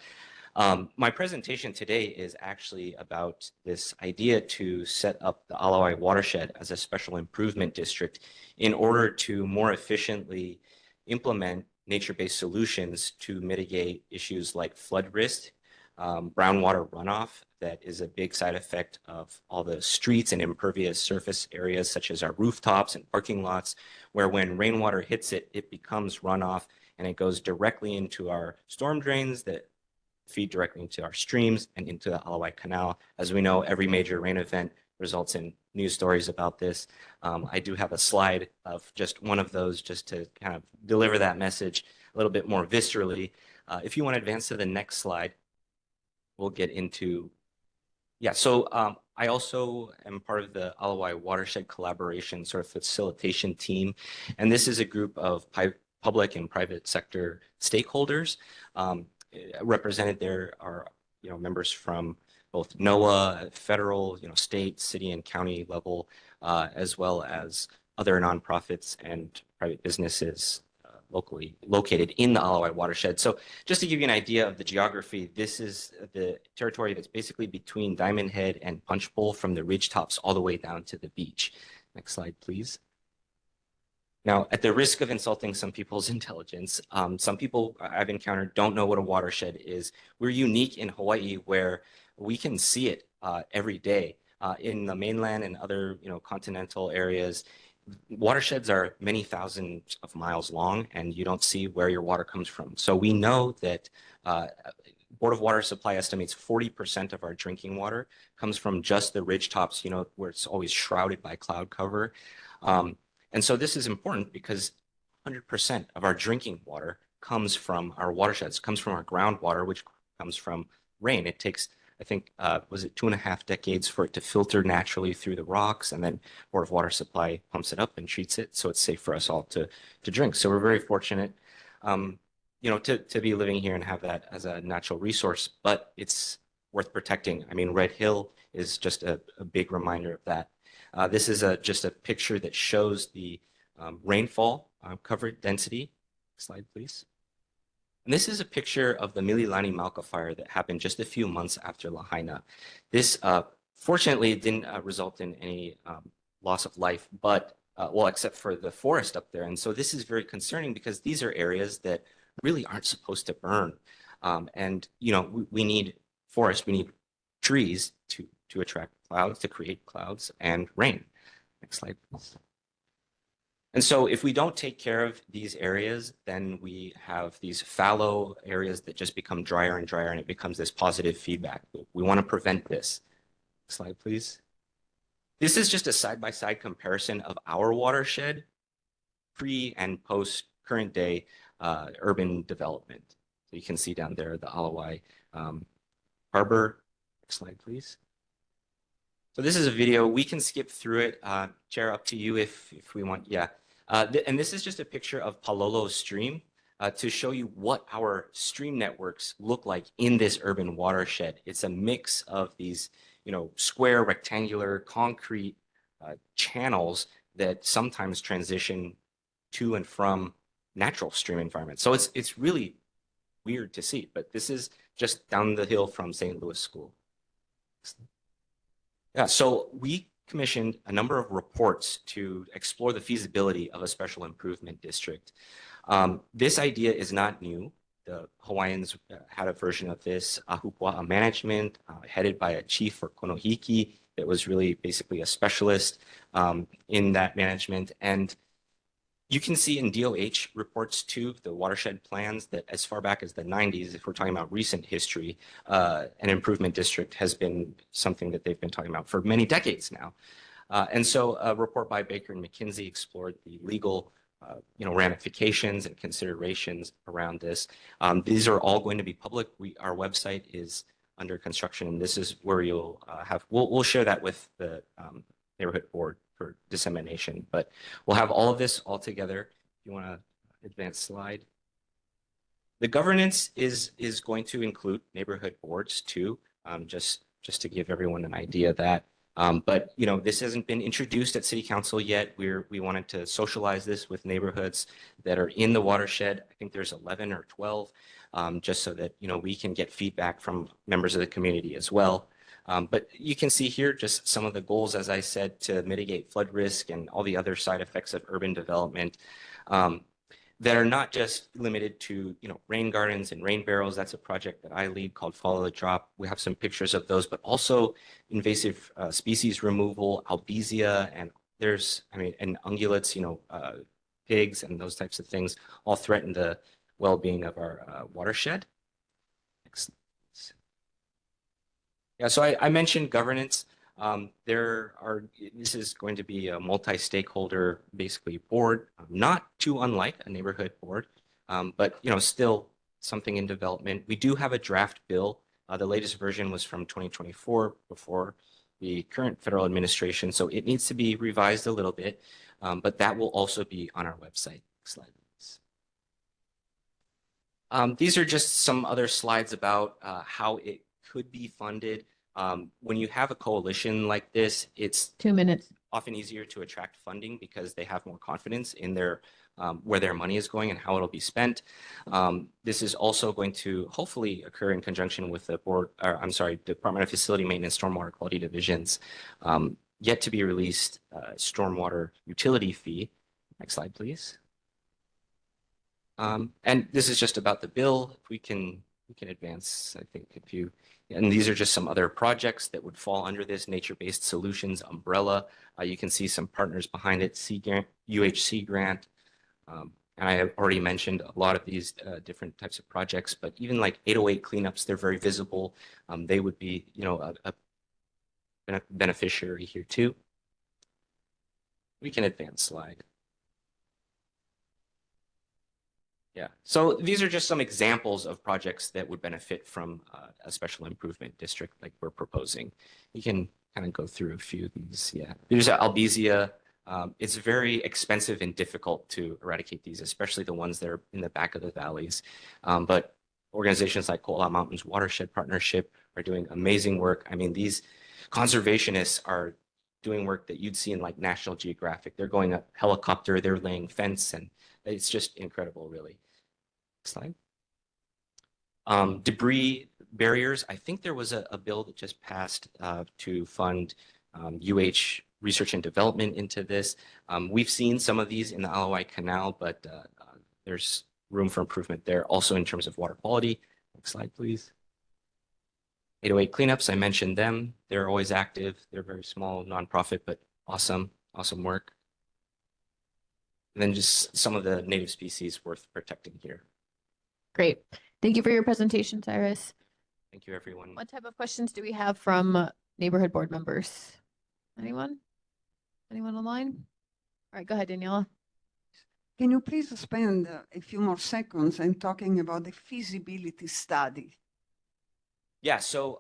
My presentation today is actually about this idea to set up the Alawai watershed as a special improvement district in order to more efficiently implement nature-based solutions to mitigate issues like flood risk, groundwater runoff that is a big side effect of all the streets and impervious surface areas such as our rooftops and parking lots, where when rainwater hits it, it becomes runoff and it goes directly into our storm drains that feed directly into our streams and into the Alawai Canal. As we know, every major rain event results in news stories about this. I do have a slide of just one of those just to kind of deliver that message a little bit more viscerally. If you want to advance to the next slide, we'll get into, so I also am part of the Alawai Watershed Collaboration sort of facilitation team. And this is a group of public and private sector stakeholders. Represented there are, members from both NOAA, federal, state, city, and county level, as well as other nonprofits and private businesses locally located in the Alawai watershed. So just to give you an idea of the geography, this is the territory that's basically between Diamond Head and Punch Bowl, from the ridge tops all the way down to the beach. Next slide, please. Now, at the risk of insulting some people's intelligence, some people I've encountered don't know what a watershed is. We're unique in Hawaii where we can see it every day. In the mainland and other, continental areas, watersheds are many thousands of miles long, and you don't see where your water comes from. So we know that Board of Water Supply estimates 40% of our drinking water comes from just the ridge tops, where it's always shrouded by cloud cover. And so this is important because 100% of our drinking water comes from our watersheds, comes from our groundwater, which comes from rain. It takes, I think, was it 2.5 decades for it to filter naturally through the rocks, and then Board of Water Supply pumps it up and treats it so it's safe for us all to drink. So we're very fortunate, to be living here and have that as a natural resource, but it's worth protecting. I mean, Red Hill is just a big reminder of that. This is just a picture that shows the rainfall covered density. Slide, please. And this is a picture of the Mililani Mauka fire that happened just a few months after Lahaina. This, fortunately, didn't result in any loss of life, but, well, except for the forest up there. And so this is very concerning because these are areas that really aren't supposed to burn. And, we need forest, we need trees to attract clouds, to create clouds and rain. Next slide, please. And so if we don't take care of these areas, then we have these fallow areas that just become drier and drier, and it becomes this positive feedback. We want to prevent this. Next slide, please. This is just a side-by-side comparison of our watershed pre and post current day urban development. So you can see down there the Alawai Harbor. Next slide, please. So this is a video. We can skip through it. Chair, up to you if we want. Yeah. And this is just a picture of Palolo Stream to show you what our stream networks look like in this urban watershed. It's a mix of these, square, rectangular, concrete channels that sometimes transition to and from natural stream environments. So it's really weird to see, but this is just down the hill from St. Louis School. Yeah, so we commissioned a number of reports to explore the feasibility of a special improvement district. This idea is not new. The Hawaiians had a version of this, Ahupua'a management, headed by a chief for Konohiki that was really basically a specialist in that management. And you can see in DOH reports too, the watershed plans, that as far back as the 90s, if we're talking about recent history, an improvement district has been something that they've been talking about for many decades now. And so a report by Baker and McKinsey explored the legal ramifications and considerations around this. These are all going to be public. Our website is under construction, and this is where you'll we'll share that with the neighborhood board for dissemination, but we'll have all of this all together. If you want to advance slide. The governance is going to include neighborhood boards too, just to give everyone an idea of that. But this hasn't been introduced at City Council yet. We wanted to socialize this with neighborhoods that are in the watershed. I think there's 11 or 12, just so that we can get feedback from members of the community as well. But you can see here just some of the goals, as I said, to mitigate flood risk and all the other side effects of urban development that are not just limited to, rain gardens and rain barrels. That's a project that I lead called Follow the Drop. We have some pictures of those, but also invasive species removal, albizia, and and ungulates, pigs and those types of things all threaten the well-being of our watershed. Next. Yeah, so I mentioned governance. This is going to be a multi-stakeholder, basically board, not too unlike a neighborhood board, but still something in development. We do have a draft bill. The latest version was from 2024 before the current federal administration, so it needs to be revised a little bit, but that will also be on our website. Next slide, please. These are just some other slides about how it could be funded. When you have a coalition like this, it's 2 minutes. Often easier to attract funding because they have more confidence in their where their money is going and how it'll be spent. This is also going to hopefully occur in conjunction with the Department of Facility Maintenance Stormwater Quality Division's yet to be released stormwater utility fee. Next slide, please. And this is just about the bill. If we can advance, I think, and these are just some other projects that would fall under this nature-based solutions umbrella. You can see some partners behind it, UHC grant. And I have already mentioned a lot of these different types of projects, but even like 808 cleanups, they're very visible. They would be, a beneficiary here too. We can advance slide. Yeah, so these are just some examples of projects that would benefit from a special improvement district like we're proposing. You can kind of go through a few of these. Yeah, there's albizia. It's very expensive and difficult to eradicate these, especially the ones that are in the back of the valleys. But organizations like Ko'ola Mountains Watershed Partnership are doing amazing work. I mean, these conservationists are doing work that you'd see in like National Geographic. They're going up helicopter, they're laying fence, and it's just incredible, really. Slide. Debris barriers. I think there was a bill that just passed to fund UH research and development into this. We've seen some of these in the Alawai Canal, but there's room for improvement there. Also in terms of water quality. Next slide, please. 808 cleanups, I mentioned them. They're always active. They're very small, nonprofit, but awesome work. And then just some of the native species worth protecting here. Great. Thank you for your presentation, Cyrus. Thank you, everyone. What type of questions do we have from neighborhood board members? Anyone? Anyone online? All right, go ahead, Daniela. Can you please spend a few more seconds in talking about the feasibility study? Yeah, so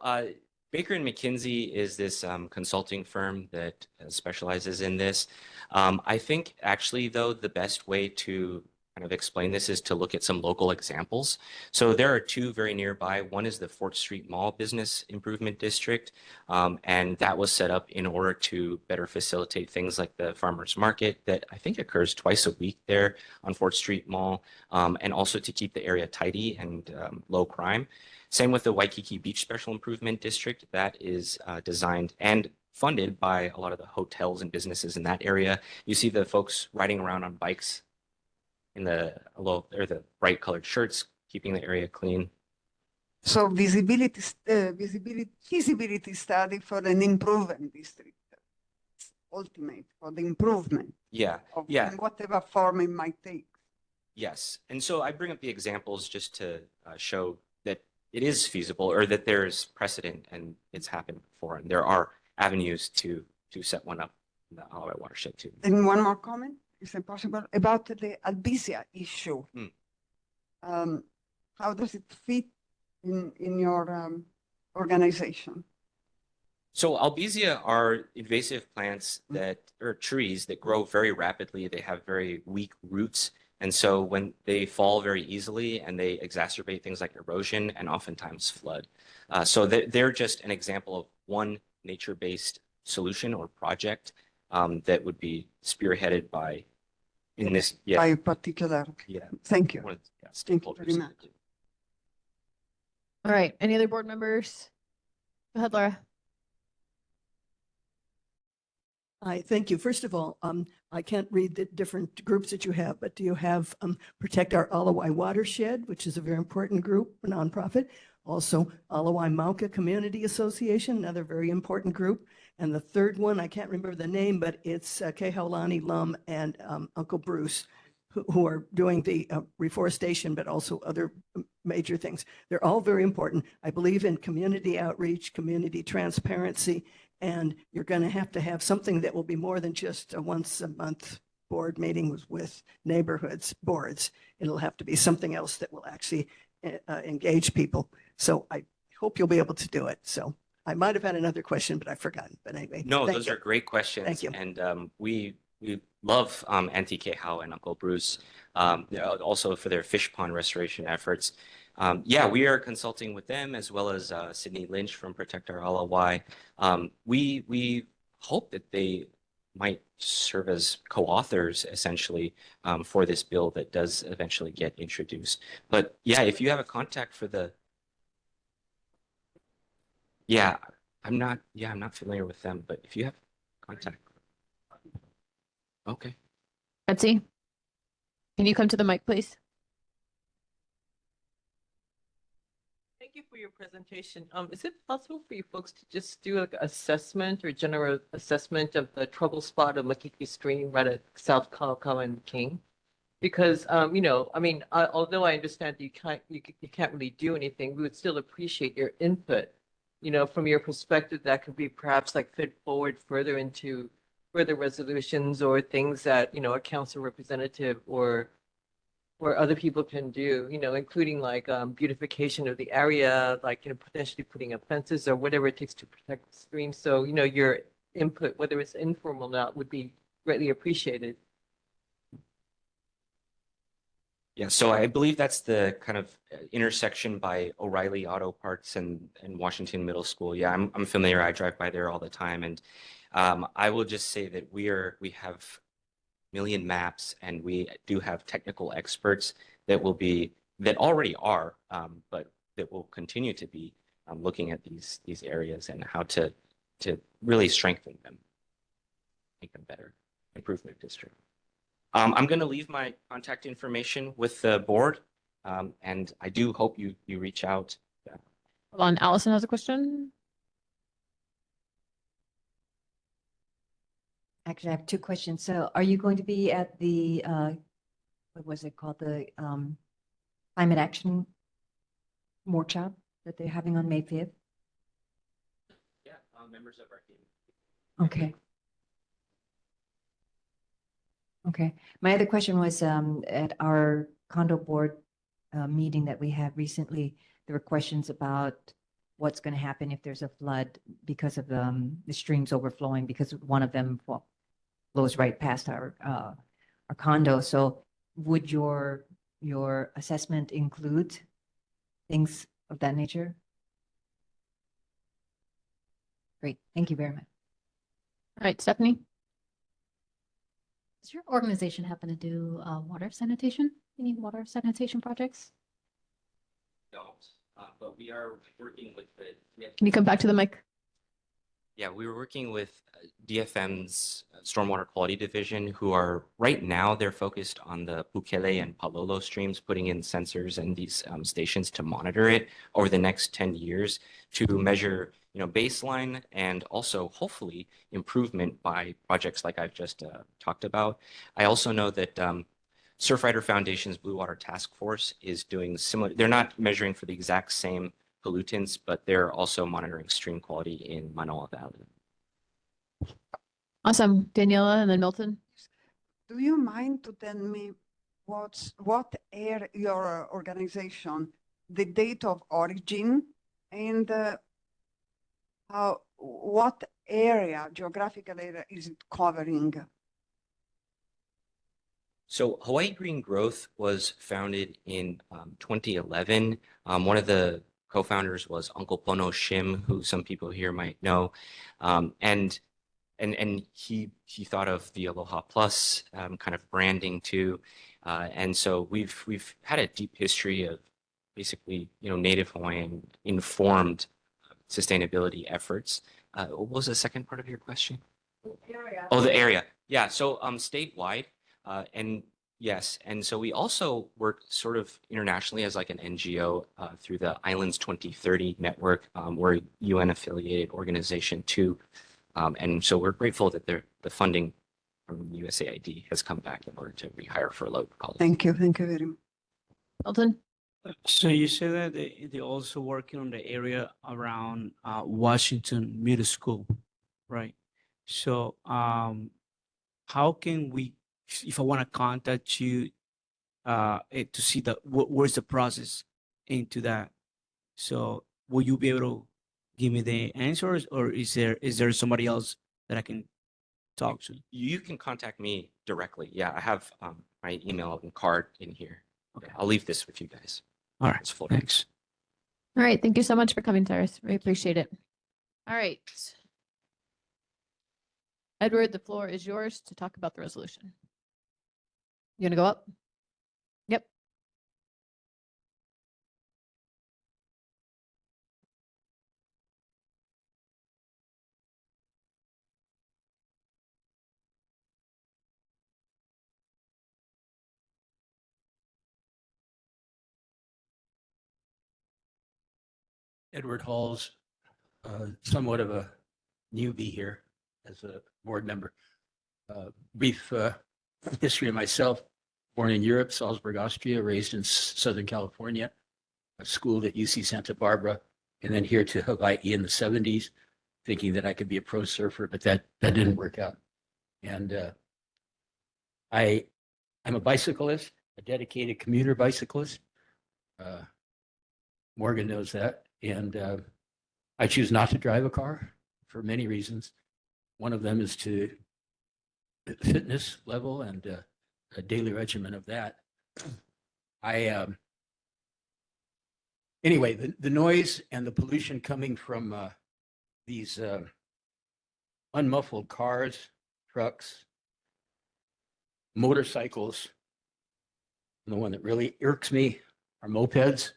Baker and McKinsey is this consulting firm that specializes in this. I think actually, though, the best way to kind of explain this is to look at some local examples. So there are two very nearby. One is the Fort Street Mall Business Improvement District, and that was set up in order to better facilitate things like the farmers market that I think occurs twice a week there on Fort Street Mall, and also to keep the area tidy and low crime. Same with the Waikiki Beach Special Improvement District. That is designed and funded by a lot of the hotels and businesses in that area. You see the folks riding around on bikes in the bright colored shirts, keeping the area clean. So feasibility study for an improvement district, ultimate for the improvement. Yeah, In whatever form it might take. Yes. And so I bring up the examples just to show that it is feasible, or that there's precedent and it's happened before, and there are avenues to set one up in the Alawai watershed too. And one more comment, is it possible, about the Albizia issue? How does it fit in your organization? So albizia are invasive plants that, or trees that grow very rapidly. They have very weak roots. And so when they fall very easily and they exacerbate things like erosion and oftentimes flood. So they're just an example of one nature-based solution or project that would be spearheaded by, By a particular. Thank you. Thank you very much. All right, any other board members? Go ahead, Laura. Hi, thank you. First of all, I can't read the different groups that you have, but do you have Protect Our Alawai Watershed, which is a very important group, a nonprofit. Also, Alawai Mauka Community Association, another very important group. And the third one, I can't remember the name, but it's Kehaulani Lum and Uncle Bruce, who are doing the reforestation, but also other major things. They're all very important. I believe in community outreach, community transparency, and you're going to have something that will be more than just a once a month board meeting with neighborhoods boards. It'll have to be something else that will actually engage people. So I hope you'll be able to do it. So I might have had another question, but I've forgotten. But anyway. No, those are great questions. Thank you. And we love Auntie Kehau and Uncle Bruce, also for their fish pond restoration efforts. Yeah, we are consulting with them as well as Sydney Lynch from Protect Our Alawai. We hope that they might serve as co-authors essentially for this bill that does eventually get introduced. But yeah, if you have a contact for the, I'm not familiar with them, but if you have contact. Okay. Betsy, can you come to the mic, please? Thank you for your presentation. Is it possible for you folks to just do like an assessment or general assessment of the trouble spot of Makiki Stream right at South Kalakaua and King? Because although I understand you can't really do anything, we would still appreciate your input. From your perspective, that could be perhaps like fed forward further into further resolutions or things that a council representative or other people can do, including like beautification of the area, like potentially putting up fences or whatever it takes to protect the stream. So your input, whether it's informal or not, would be greatly appreciated. Yeah, so I believe that's the kind of intersection by O'Reilly Auto Parts and Washington Middle School. Yeah, I'm familiar. I drive by there all the time, and I will just say that we have million maps, and we do have technical experts that already are, but that will continue to be looking at these areas and how to really strengthen them, make them better, improve their district. I'm going to leave my contact information with the board, and I do hope you reach out Hold on, Allison has a question. Actually, I have two questions. So are you going to be at the, what was it called? The climate action workshop that they're having on May 5th? Yeah, members of our team. Okay. Okay. My other question was at our condo board meeting that we had recently, there were questions about what's going to happen if there's a flood because of the streams overflowing, because one of them flows right past our condo. So would your assessment include things of that nature? Great. Thank you very much. All right, Stephanie. Does your organization happen to do water sanitation? Any water sanitation projects? Don't, but we are working with the. Can you come back to the mic? Yeah, we were working with DFM's Stormwater Quality Division, who are right now they're focused on the Pukele and Palolo streams, putting in sensors and these stations to monitor it over the next 10 years to measure, baseline and also hopefully improvement by projects like I've just talked about. I also know that Surfrider Foundation's Blue Water Task Force is doing similar. They're not measuring for the exact same pollutants, but they're also monitoring stream quality in Manoa Valley. Awesome. Daniela and then Milton. Do you mind to tell me what your organization, the date of origin, and what area, geographical area, is it covering? So Hawaii Green Growth was founded in 2011. One of the co-founders was Uncle Pono Shim, who some people here might know, and he thought of the Aloha Plus kind of branding too, and so we've had a deep history of basically Native Hawaiian informed sustainability efforts. What was the second part of your question? Area. Oh, the area. Yeah. So statewide, and yes, and so we also work sort of internationally as like an NGO through the Islands 2030 network. We're a UN affiliated organization too. And so we're grateful that the funding from USAID has come back in order to rehire for low college. Thank you. Thank you very much. Milton. So you say that they're also working on the area around Washington Middle School, right? So how can we, if I want to contact you to see where's the process into that? So will you be able to give me the answers, or is there somebody else that I can talk to? You can contact me directly. Yeah, I have my email and card in here. Okay, I'll leave this with you guys. All right, thanks. All right, thank you so much for coming, Cyrus. We appreciate it. All right. Edward, the floor is yours to talk about the resolution. You gonna go up? Yep. Edward Hall's somewhat of a newbie here as a board member. Brief history of myself: born in Europe, Salzburg, Austria, raised in Southern California, schooled at UC Santa Barbara, and then here to Hawaii in the 70s, thinking that I could be a pro surfer, but that didn't work out. And I'm a bicyclist, a dedicated commuter bicyclist. Morgan knows that. And I choose not to drive a car for many reasons. One of them is to fitness level and a daily regimen of that. Anyway, the noise and the pollution coming from these unmuffled cars, trucks, motorcycles, and the one that really irks me are mopeds.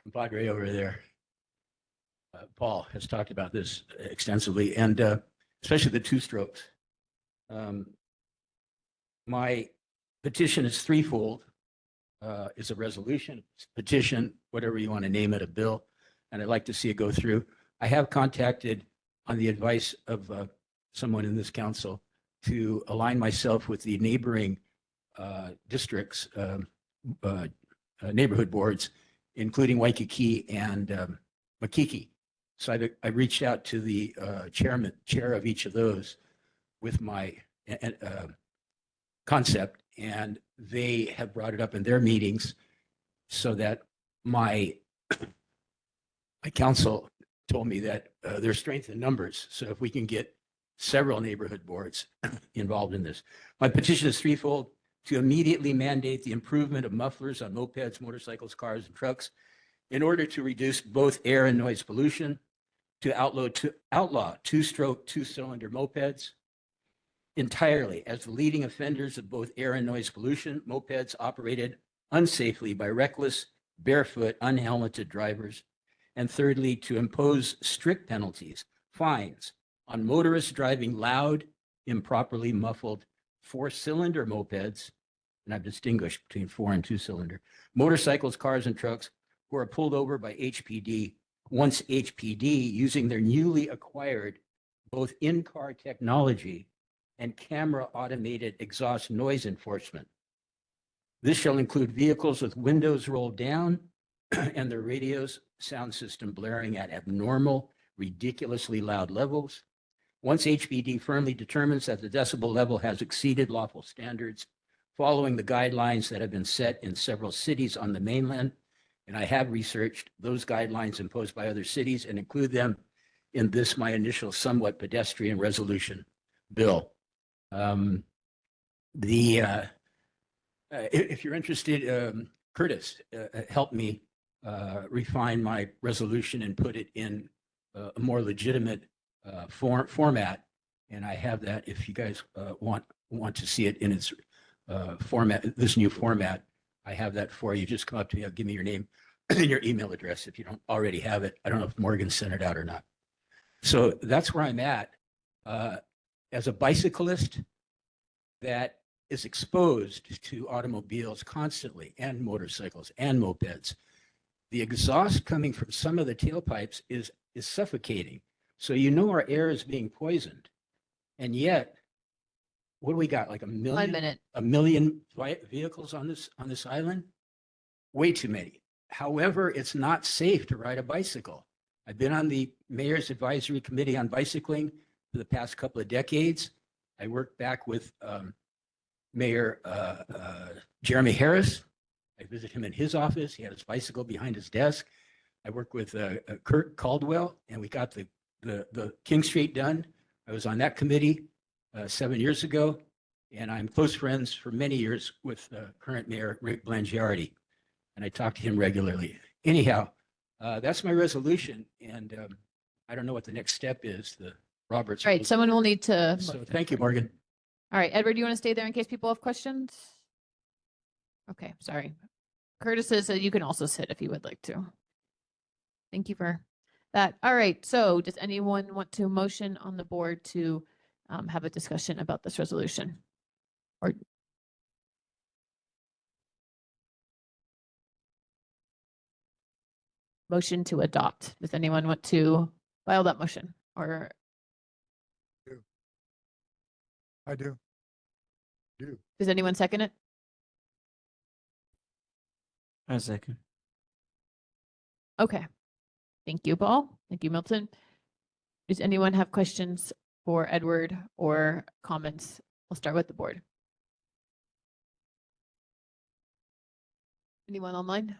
Compadre over there, Paul, has talked about this extensively, and especially the two-strokes. My petition is threefold. is a resolution, petition, whatever you want to name it, a bill, and I'd like to see it go through. I have contacted, on the advice of someone in this council, to align myself with the neighboring districts, neighborhood boards, including Waikiki and Makiki. So I reached out to the chair of each of those with my concept, and they have brought it up in their meetings, so that my council told me that there's strength in numbers. So if we can get several neighborhood boards involved in this. My petition is threefold: to immediately mandate the improvement of mufflers on mopeds, motorcycles, cars, and trucks in order to reduce both air and noise pollution, to outlaw two-stroke, two-cylinder mopeds entirely as the leading offenders of both air and noise pollution, mopeds operated unsafely by reckless, barefoot, unhelmeted drivers. And thirdly, to impose strict penalties, fines on motorists driving loud, improperly muffled four-cylinder mopeds, and I've distinguished between four and two-cylinder, motorcycles, cars, and trucks who are pulled over by HPD, once HPD, using their newly acquired both in-car technology and camera automated exhaust noise enforcement. This shall include vehicles with windows rolled down and their radios sound system blaring at abnormal, ridiculously loud levels. Once HPD firmly determines that the decibel level has exceeded lawful standards, following the guidelines that have been set in several cities on the mainland, and I have researched those guidelines imposed by other cities and include them in this, my initial somewhat pedestrian resolution bill. If you're interested, Curtis helped me refine my resolution and put it in a more legitimate format. And I have that if you guys want to see it in its format, this new format. I have that for you. Just come up to me, give me your name and your email address if you don't already have it. I don't know if Morgan sent it out or not. So that's where I'm at. As a bicyclist that is exposed to automobiles constantly, and motorcycles and mopeds, the exhaust coming from some of the tailpipes is suffocating. So you know our air is being poisoned. And yet, what do we got? Like 1 million? 1 minute. 1 million vehicles on this island? Way too many. However, it's not safe to ride a bicycle. I've been on the Mayor's Advisory Committee on Bicycling for the past couple of decades. I worked back with Mayor Jeremy Harris. I visited him in his office. He had his bicycle behind his desk. I worked with Kurt Caldwell, and we got the King Street done. I was on that committee 7 years ago, and I'm close friends for many years with current Mayor Rick Blangiardi, and I talk to him regularly. Anyhow, that's my resolution, and I don't know what the next step is. The Roberts. All right, someone will need to. So thank you, Morgan. All right, Edward, do you want to stay there in case people have questions? Okay, sorry. Curtis says that you can also sit if you would like to. Thank you for that. All right, so does anyone want to motion on the board to have a discussion about this resolution? Or motion to adopt? Does anyone want to file that motion? Or I do. does anyone second it? A second. Okay. Thank you, Paul. Thank you, Milton. Does anyone have questions for Edward or comments? I'll start with the board. Anyone online?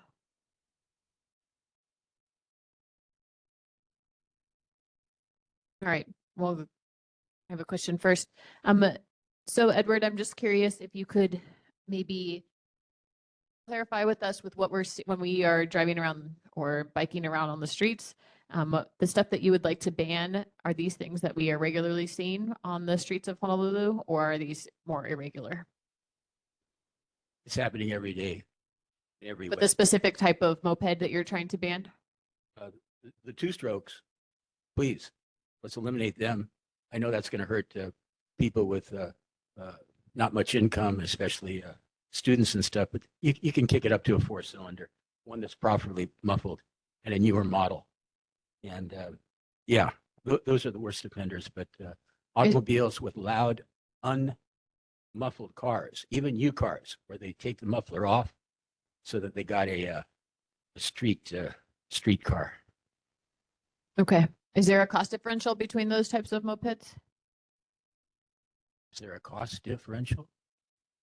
All right. Well, I have a question first. So Edward, I'm just curious if you could maybe clarify with us with what when we are driving around or biking around on the streets, the stuff that you would like to ban, are these things that we are regularly seeing on the streets of Honolulu, or are these more irregular? It's happening every day, every But way. the specific type of moped that you're trying to ban? The two strokes, please, let's eliminate them. I know that's going to hurt people with not much income, especially students and stuff, but you can kick it up to a 4-cylinder, one that's properly muffled and a newer model. And yeah, those are the worst offenders, but automobiles with loud, unmuffled cars, even U cars, where they take the muffler off so that they got a street car. Okay. Is there a cost differential between those types of mopeds? Is there a cost differential?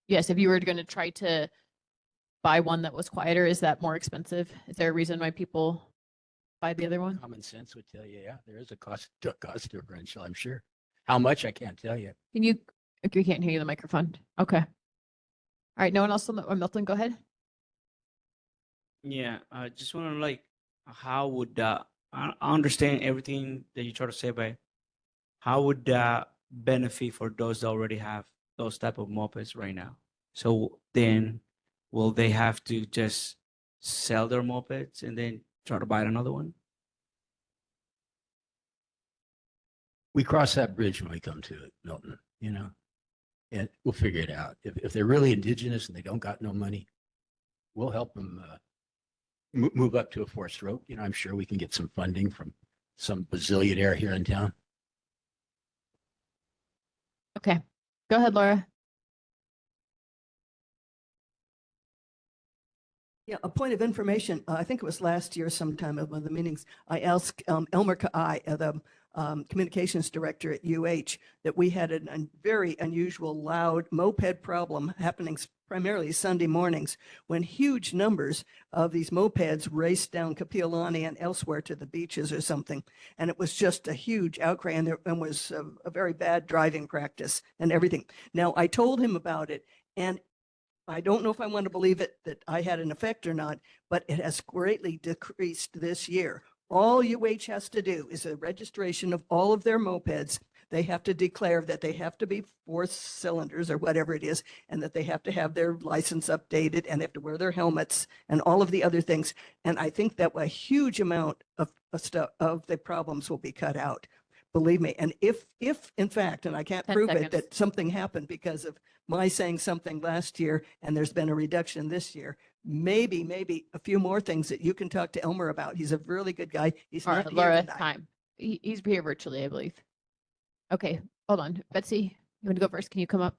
Yes, if you were going to try to buy one that was quieter, is that more expensive? Is there a reason why people buy the other one? Common sense would tell you, yeah, there is a cost differential, I'm sure. How much, I can't tell you. Can you, we can't hear you in the microphone. Okay. All right, no one else Milton, go ahead. Yeah, I just want to like, how would I understand everything that you try to say, but how would that benefit for those that already have those type of mopeds right now? So then, will they have to just sell their mopeds and then try to buy another one? We cross that bridge when we come to it, Milton, you know, and we'll figure it out. If they're really indigenous and they don't got no money, we'll help them move up to a 4-stroke. You know, I'm sure we can get some funding from some bazillionaire here in town. Okay, go ahead, Laura. Yeah, a point of information. I think it was last year sometime at one of the meetings, I asked Elmer Kai, the communications director at UH, that we had a very unusual loud moped problem happening primarily Sunday mornings when huge numbers of these mopeds raced down Kapiolani and elsewhere to the beaches or something. And it was just a huge outcry, and there was a very bad driving practice and everything. Now, I told him about it, and I don't know if I want to believe it that I had an effect or not, but it has greatly decreased this year. All UH has to do is a registration of all of their mopeds. They have to declare that they have to be 4 cylinders or whatever it is, and that they have to have their license updated and they have to wear their helmets and all of the other things. And I think that a huge amount of stuff of the problems will be cut out. Believe me. And if in fact, and I can't 10 prove seconds. it, that something happened because of my saying something last year and there's been a reduction this year, maybe a few more things that you can talk to Elmer about. He's a really good guy. He's All not right, here Laura, tonight. time. He's here virtually, I believe. Okay, hold on. Betsy, you want to go first? Can you come up?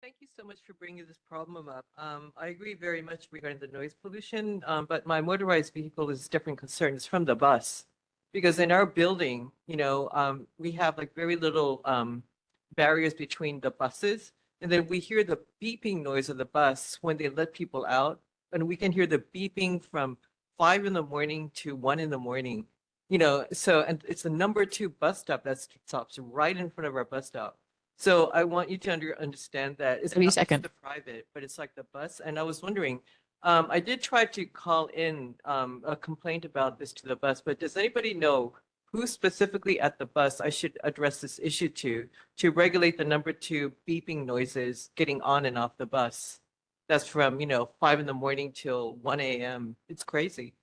Thank you so much for bringing this problem up. I agree very much regarding the noise pollution, but my motorized vehicle is a different concern. It's from the bus. Because in our building, you know, we have like very little barriers between the buses. And then we hear the beeping noise of the bus when they let people out. And we can hear the beeping from 5 in the morning to 1 in the morning. You know, so, and it's the number 2 bus stop that stops right in front of our bus stop. So I want you to understand that it's 30 not just seconds. the private, but it's like the bus. And I was wondering, I did try to call in a complaint about this to the bus, but does anybody know who specifically at the bus I should address this issue to regulate the number 2 beeping noises getting on and off the bus? That's from, you know, 5 in the morning till 1 a.m. It's crazy.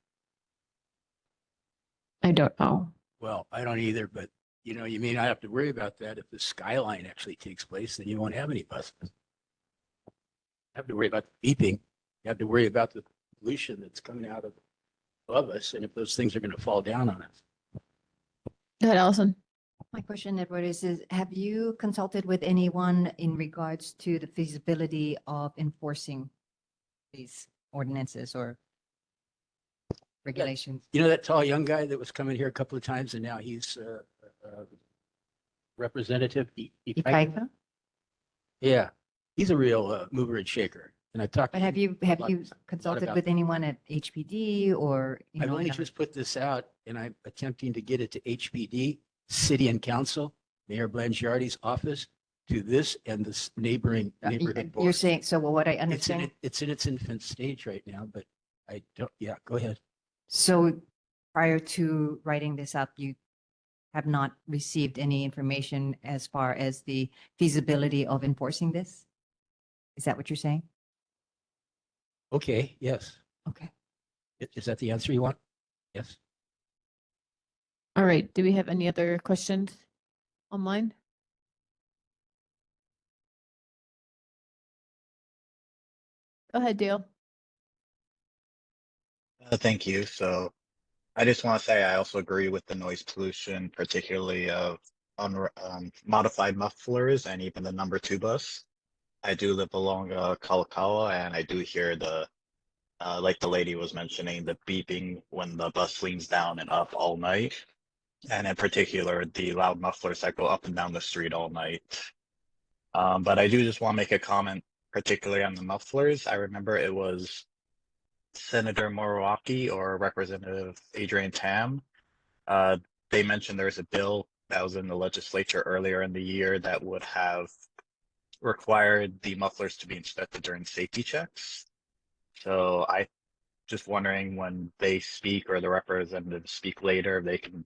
I don't know. Well, I don't either, but you know, you may not have to worry about that if the skyline actually takes place, then you won't have any buses. You have to worry about the beeping. You have to worry about the pollution that's coming out of above us, and if those things are going to fall down on us. Go ahead, Allison. My question, Edward, is have you consulted with anyone in regards to the feasibility of enforcing these ordinances or regulations? You know that tall young guy that was coming here a couple of times, and now he's representative? Ikaika? Yeah, he's a real mover and shaker. And I talked. But have you consulted about with anyone at HPD or? I've only just put this out, and I'm attempting to get it to HPD, City and Council, Mayor Blangiardi's office, to this and this neighboring neighborhood board. You're saying, so what I understand. It's in its infant stage right now, but I don't, yeah, go ahead. So prior to writing this up, you have not received any information as far as the feasibility of enforcing this? Is that what you're saying? Okay, yes. Okay. Is that the answer you want? Yes. All right. Do we have any other questions online? Go ahead, Dale. Thank you. So I just want to say I also agree with the noise pollution, particularly of modified mufflers and even the number 2 bus. I do live along Kalakaua, and I do hear the like the lady was mentioning, the beeping when the bus leans down and up all night, and in particular the loud mufflers that go up and down the street all night. But I do just want to make a comment, particularly on the mufflers. I remember it was Senator Moriwaki or Representative Adrian Tam. They mentioned there's a bill that was in the legislature earlier in the year that would have required the mufflers to be inspected during safety checks. So I just wondering when they speak or the representatives speak later, if they can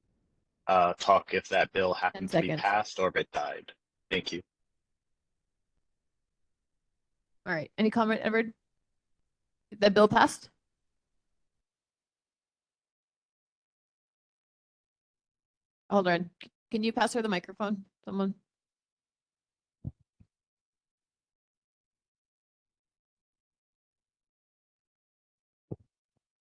talk if that bill happened to be seconds. passed or if it died. Thank you. All right. Any comment, Edward? That bill passed? Hold on. Can you pass her the microphone? Someone?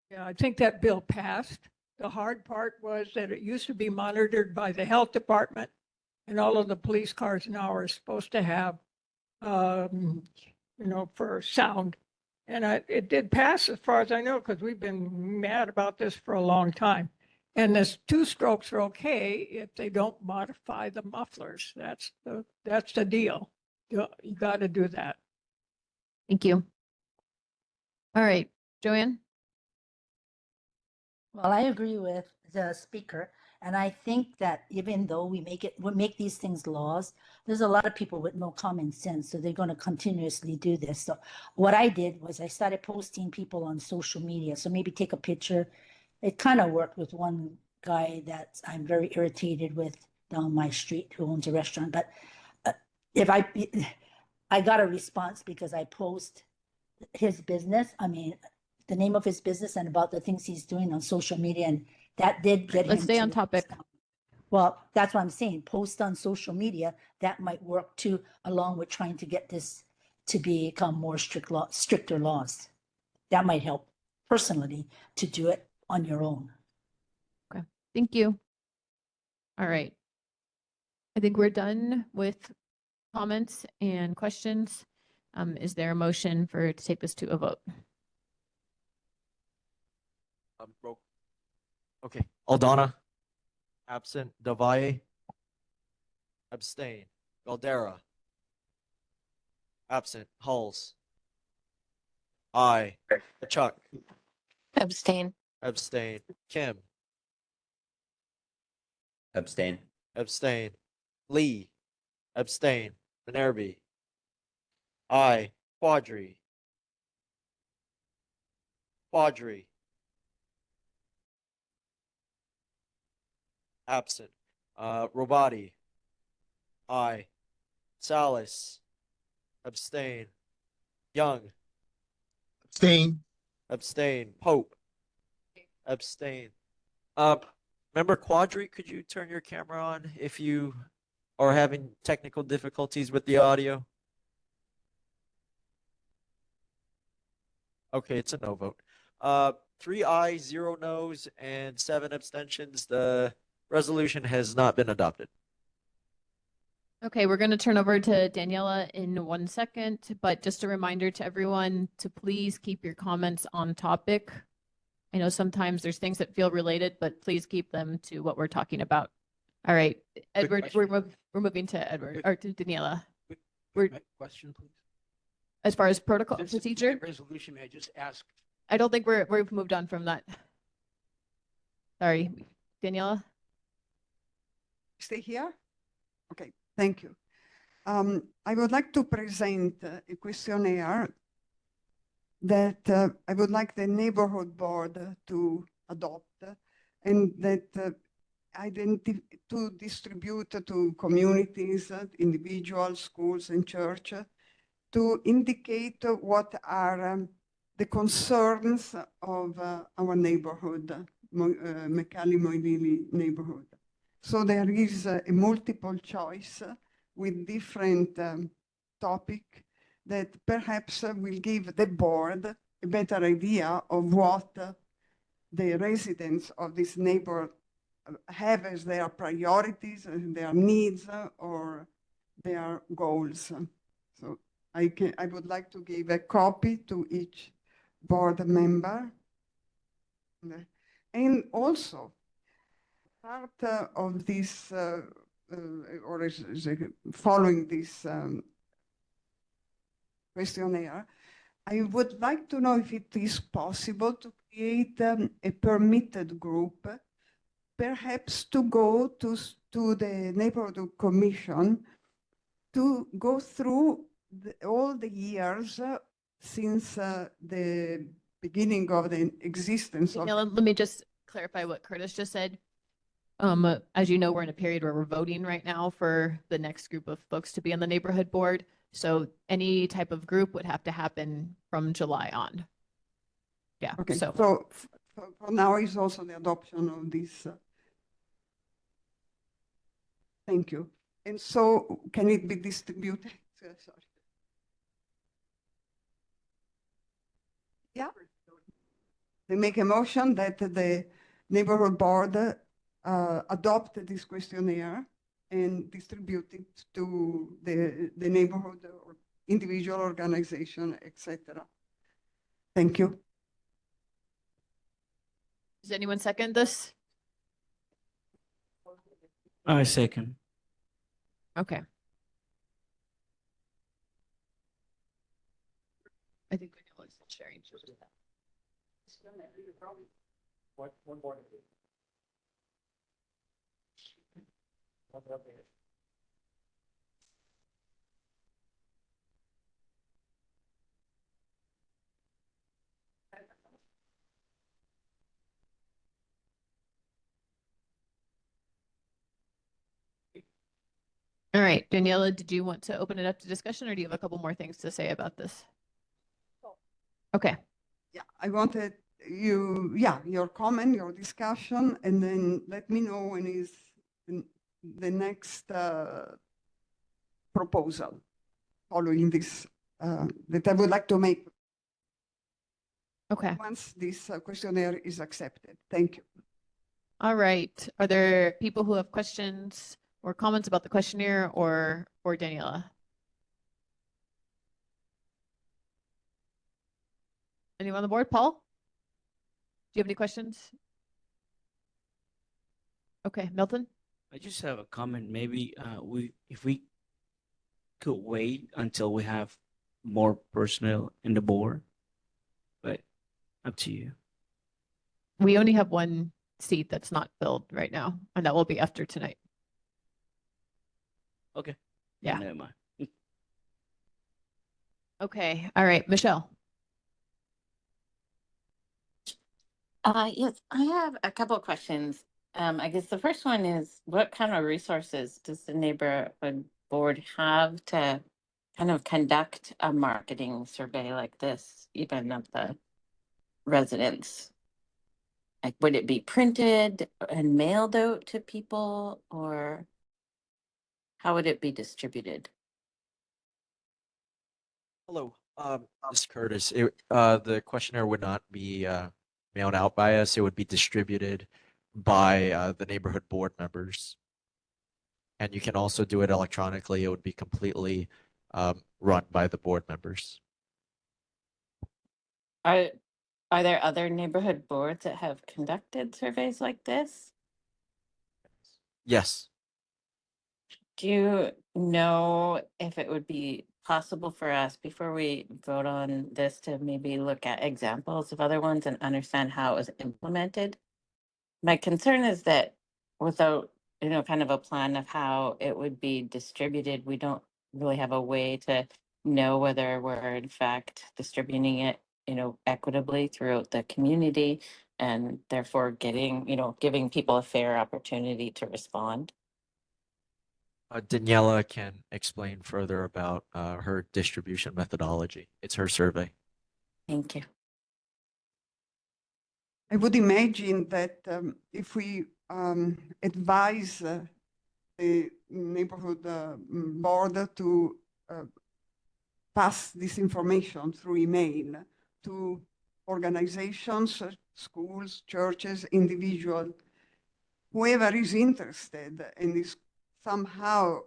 Yeah, I think that bill passed. The hard part was that it used to be monitored by the health department, and all of the police cars now are supposed to have, for sound. And it did pass as far as I know, because we've been mad about this for a long time. And this 2 strokes are okay if they don't modify the mufflers. That's the deal. You got to do that. Thank you. All right, Joanne? Well, I agree with the speaker, and I think that even though we make these things laws, there's a lot of people with no common sense, so they're going to continuously do this. So what I did was I started posting people on social media. So maybe take a picture. It kind of worked with one guy that I'm very irritated with down my street who owns a restaurant. But if I got a response because I post his business. I mean, the name of his business and about the things he's doing on social media, and that did get him. Let's stay on topic. Well, that's what I'm saying. Post on social media, that might work too, along with trying to get this to become more stricter laws. That might help personally to do it on your own. Okay, thank you. All right. I think we're done with comments and questions. Is there a motion to take this to a vote? Okay, Aldana, absent. Davaye, abstain. Galdera, absent. Hulls, aye. Chuck, Abstain. abstain. Kim, Abstain. abstain. Lee, abstain. Minervi, aye. Quadri, absent. Robati, aye. Salas, abstain. Young, Abstain. abstain. Pope, abstain. Member Quadri, could you turn your camera on if you are having technical difficulties with the audio? Okay, it's a no vote. 3 ayes, 0 noes, and 7 abstentions. The resolution has not been adopted. Okay, we're going to turn over to Daniela in 1 second, but just a reminder to everyone to please keep your comments on topic. I know sometimes there's things that feel related, but please keep them to what we're talking about. All right, Edward, we're moving to Edward or to Daniela. Question, please. As far as protocol Since procedure, the resolution, may I just ask? I don't think we've moved on from that. Sorry, Daniela. Stay here? Okay, thank you. I would like to present a questionnaire that I would like the neighborhood board to adopt and that to distribute to communities, individuals, schools, and church to indicate what are the concerns of our neighborhood, McCully Mōʻiliʻili neighborhood. So there is a multiple choice with different topic that perhaps will give the board a better idea of what the residents of this neighborhood have as their priorities and their needs or their goals. So I would like to give a copy to each board member. And also, part of this, or following this questionnaire, I would like to know if it is possible to create a permitted group, perhaps to go to the neighborhood commission to go through all the years since the beginning of the existence of. Daniela, let me just clarify what Curtis just said. As you know, we're in a period where we're voting right now for the next group of folks to be on the neighborhood board. So any type of group would have to happen from July on. Yeah. Okay, So for now is also the adoption of this. Thank you. And so can it be distributed? Sorry. Yeah. They make a motion that the neighborhood board adopt this questionnaire and distribute it to the neighborhood or individual organization, etc. Thank you. does anyone second this? I second. Okay. I think Daniela is sharing. One more. All right, Daniela, did you want to open it up to discussion or do you have a couple more things to say about this? Okay. Yeah, I wanted your comment, your discussion, and then let me know when is the next proposal following this that I would like to make. Okay. Once this questionnaire is accepted. Thank you. All right. Are there people who have questions or comments about the questionnaire or Daniela? Anyone on the board? Paul? Do you have any questions? Okay, Milton? I just have a comment. Maybe if we could wait until we have more personnel in the board, but up to you. We only have one seat that's not filled right now, and that will be after tonight. Okay. Yeah. Never mind. Okay. All right, Michelle. Yes, I have a couple of questions. I guess the first one is, what kind of resources does the neighborhood board have to kind of conduct a marketing survey like this, even of the residents? Like, would it be printed and mailed out to people, or how would it be distributed? Hello, this is Curtis. The questionnaire would not be mailed out by us. It would be distributed by the neighborhood board members. And you can also do it electronically. It would be completely run by the board members. Are there other neighborhood boards that have conducted surveys like this? Yes. Do you know if it would be possible for us, before we vote on this, to maybe look at examples of other ones and understand how it was implemented? My concern is that without, kind of a plan of how it would be distributed, we don't really have a way to know whether we're in fact distributing it, equitably throughout the community, and therefore giving people a fair opportunity to respond. Daniela can explain further about her distribution methodology. It's her survey. Thank you. I would imagine that if we advise the neighborhood board to pass this information through email to organizations, schools, churches, individuals, whoever is interested and is somehow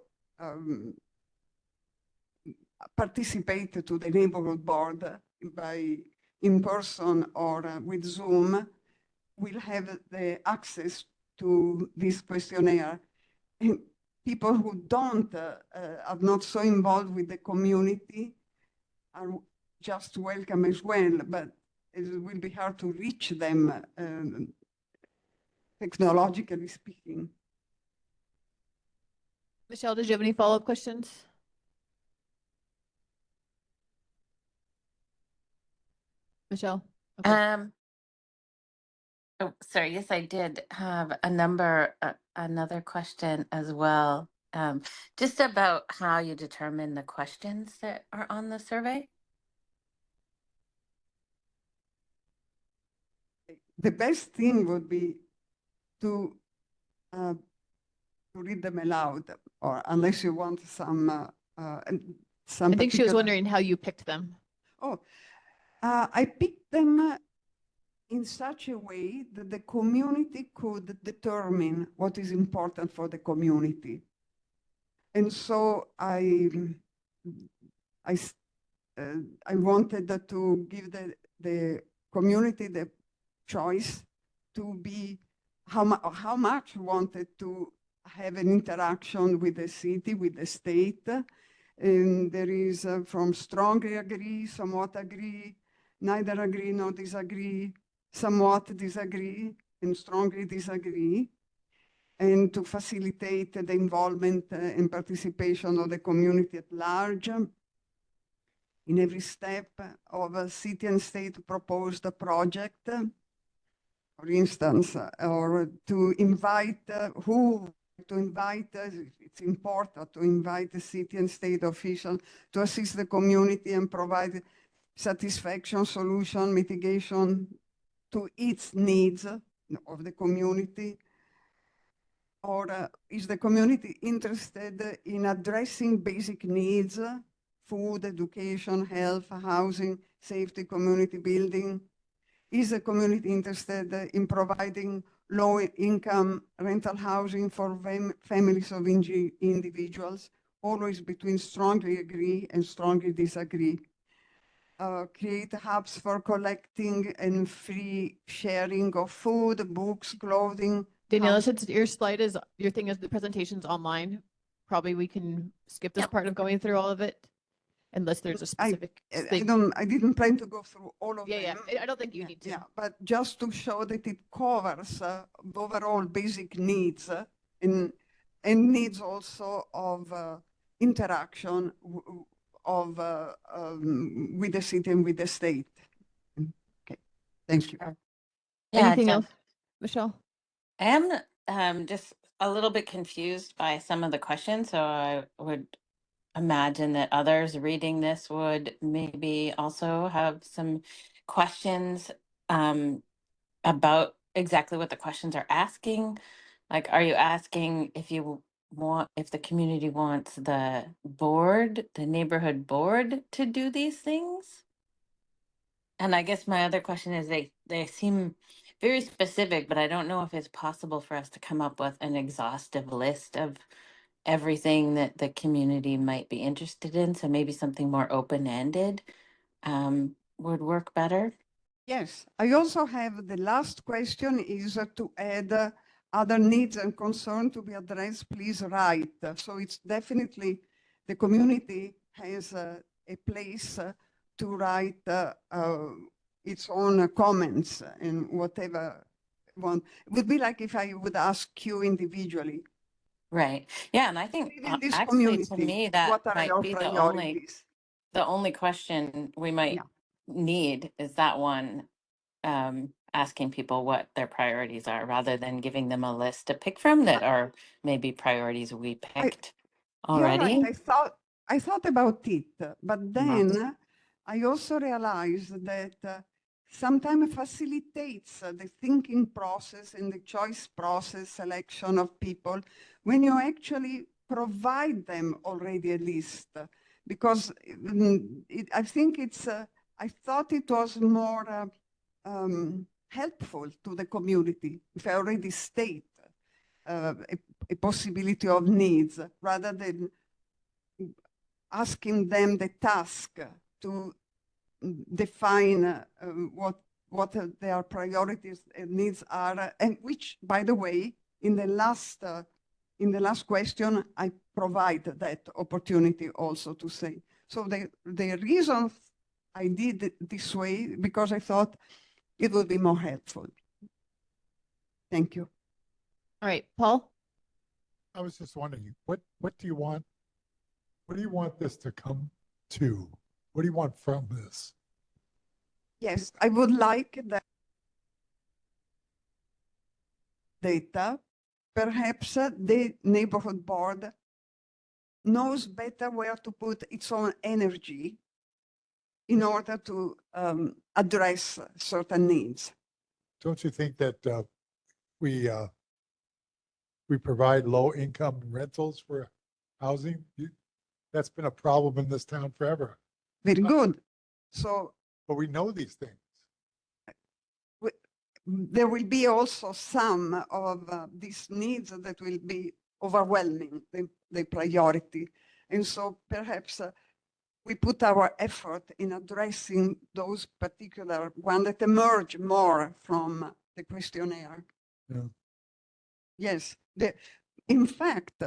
participate to the neighborhood board by in person or with Zoom will have the access to this questionnaire. And people who don't are not so involved with the community are just welcome as well, but it will be hard to reach them technologically speaking. Michelle, did you have any follow-up questions? Michelle? Okay. Oh, sorry. Yes, I did have another question as well. Just about how you determine the questions that are on the survey. The best thing would be to read them aloud, or unless you want some I think she was wondering how you picked them. Oh, I picked them in such a way that the community could determine what is important for the community. And so I wanted to give the community the choice to be how much wanted to have an interaction with the city, with the state. And there is from strongly agree, somewhat agree, neither agree nor disagree, somewhat disagree, and strongly disagree, and to facilitate the involvement and participation of the community at large in every step of a city and state proposed project, for instance, or to invite it's important to invite the city and state officials to assist the community and provide satisfaction, solution, mitigation to its needs of the community. Or is the community interested in addressing basic needs, food, education, health, housing, safety, community building? Is the community interested in providing low-income rental housing for families of individuals? Always between strongly agree and strongly disagree. Create hubs for collecting and free sharing of food, books, clothing. Daniela, since your slide is, your thing is the presentation's online, probably we can skip this part of going through all of it. Unless there's a specific thing. I didn't plan to go through all of them. Yeah, I don't think you need to. Yeah, but just to show that it covers the overall basic needs and needs also of interaction with the city and with the state. Okay, thank you. Yeah, Anything else, Michelle? I am just a little bit confused by some of the questions, so I would imagine that others reading this would maybe also have some questions about exactly what the questions are asking. Like, are you asking if the community wants the neighborhood board to do these things? And I guess my other question is they seem very specific, but I don't know if it's possible for us to come up with an exhaustive list of everything that the community might be interested in. So maybe something more open-ended would work better. Yes, I also have the last question is to add other needs and concerns to be addressed, please write. So it's definitely the community has a place to write its own comments and whatever one. It would be like if I would ask you individually. Right. Yeah, and I think In this actually to community, me that what are might your be priorities? the only question we might need is that one, asking people what their priorities are rather than giving them a list to pick from that are maybe priorities we picked already. You're right. I thought about it, but then I also realized that sometimes facilitates the thinking process and the choice process, selection of people, when you actually provide them already a list. because I think I thought it was more helpful to the community if I already state a possibility of needs rather than asking them the task to define what their priorities and needs are, and which, by the way, in the last question, I provide that opportunity also to say. So the reason I did it this way, because I thought it would be more helpful. Thank you. All right, Paul? I was just wondering, what do you want? What do you want this to come to? What do you want from this? Yes, I would like that data. Perhaps the neighborhood board knows better where to put its own energy in order to address certain needs. Don't you think that we provide low income rentals for housing? That's been a problem in this town forever. Very good. So, but we know these things. There will be also some of these needs that will be overwhelming the priority. And so perhaps we put our effort in addressing those particular ones that emerge more from the questionnaire. Yeah. Yes, in fact,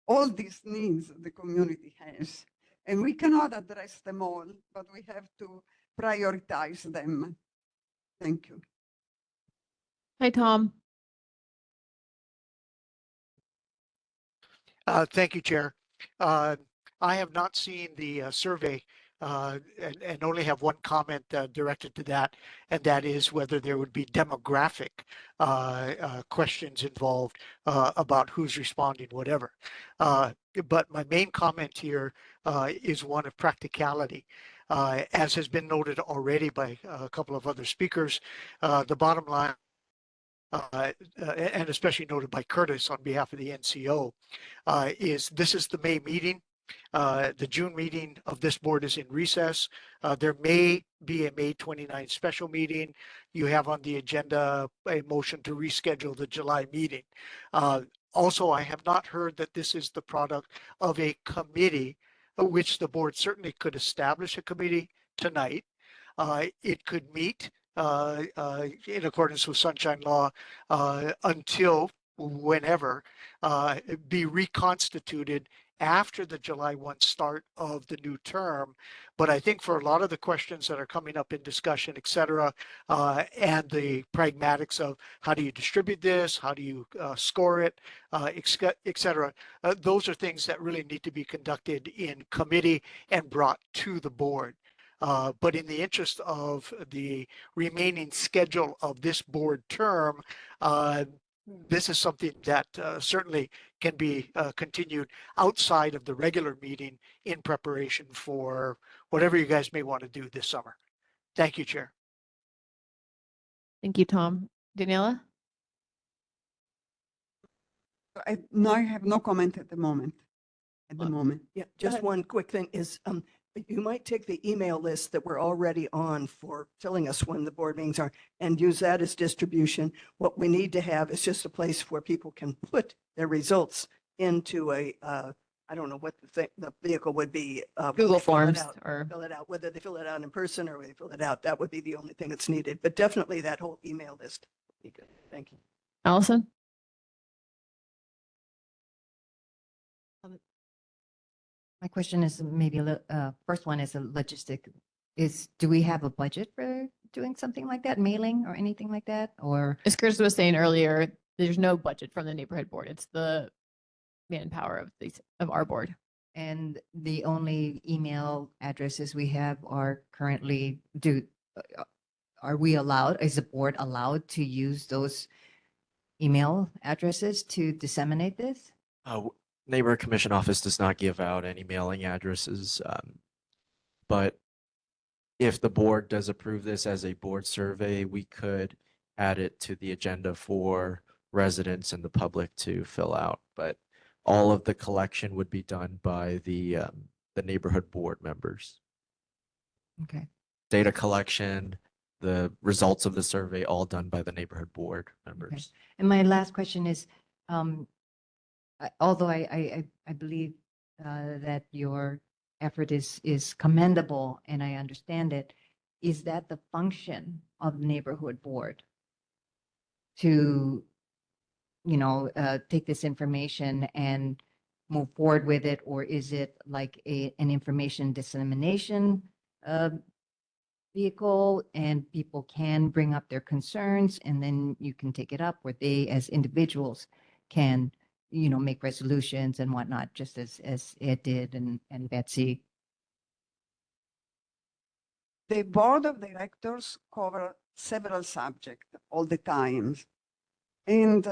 all these needs the community has, and we cannot address them all, but we have to prioritize them. Thank you. Hi, Tom. Thank you, Chair. I have not seen the survey and only have one comment directed to that, and that is whether there would be demographic questions involved about who's responding, whatever. But my main comment here is one of practicality. As has been noted already by a couple of other speakers, the bottom line, and especially noted by Curtis on behalf of the NCO, is this is the May meeting. The June meeting of this board is in recess. There may be a May 29th special meeting. You have on the agenda a motion to reschedule the July meeting. Also, I have not heard that this is the product of a committee, which the board certainly could establish a committee tonight. It could meet in accordance with Sunshine Law until whenever be reconstituted after the July 1 start of the new term. But I think for a lot of the questions that are coming up in discussion, et cetera, and the pragmatics of how do you distribute this, how do you score it, et cetera, those are things that really need to be conducted in committee and brought to the board. But in the interest of the remaining schedule of this board term, this is something that certainly can be continued outside of the regular meeting in preparation for whatever you guys may want to do this summer. Thank you, Chair. Thank you, Tom. Daniela? I have no comment at the moment. Yeah, just one quick thing is you might take the email list that we're already on for telling us when the board meetings are and use that as distribution. What we need to have is just a place where people can put their results into a, I don't know what the vehicle would be. Google Forms or fill it out, whether they fill it out in person or they fill it out, that would be the only thing that's needed. But definitely that whole email list would be good. Thank you. Allison? My question is maybe first one is a logistic. Do we have a budget for doing something like that, mailing or anything like that? Or as Chris was saying earlier, there's no budget from the neighborhood board. It's the manpower of our board. And the only email addresses we have are currently are we allowed, is the board allowed to use those email addresses to disseminate this? Neighborhood Commission Office does not give out any mailing addresses, but if the board does approve this as a board survey, we could add it to the agenda for residents and the public to fill out. But all of the collection would be done by the the neighborhood board members. Okay. Data collection, the results of the survey, all done by the neighborhood board members. And my last question is, although I believe that your effort is commendable and I understand it, is that the function of the neighborhood board to, take this information and move forward with it, or is it like an information dissemination vehicle and people can bring up their concerns and then you can take it up, where they as individuals can, make resolutions and whatnot, just as Ed did and Betsy? The board of directors cover several subjects all the time. And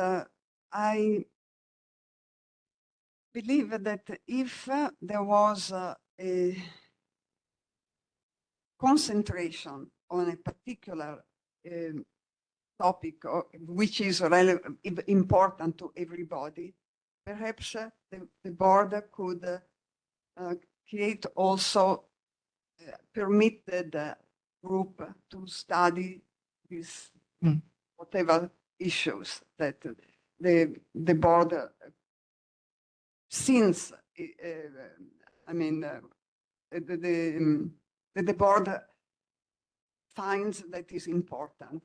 I believe that if there was a concentration on a particular topic which is important to everybody, perhaps the board could create also permitted group to study these whatever issues that the board since the board finds that is important.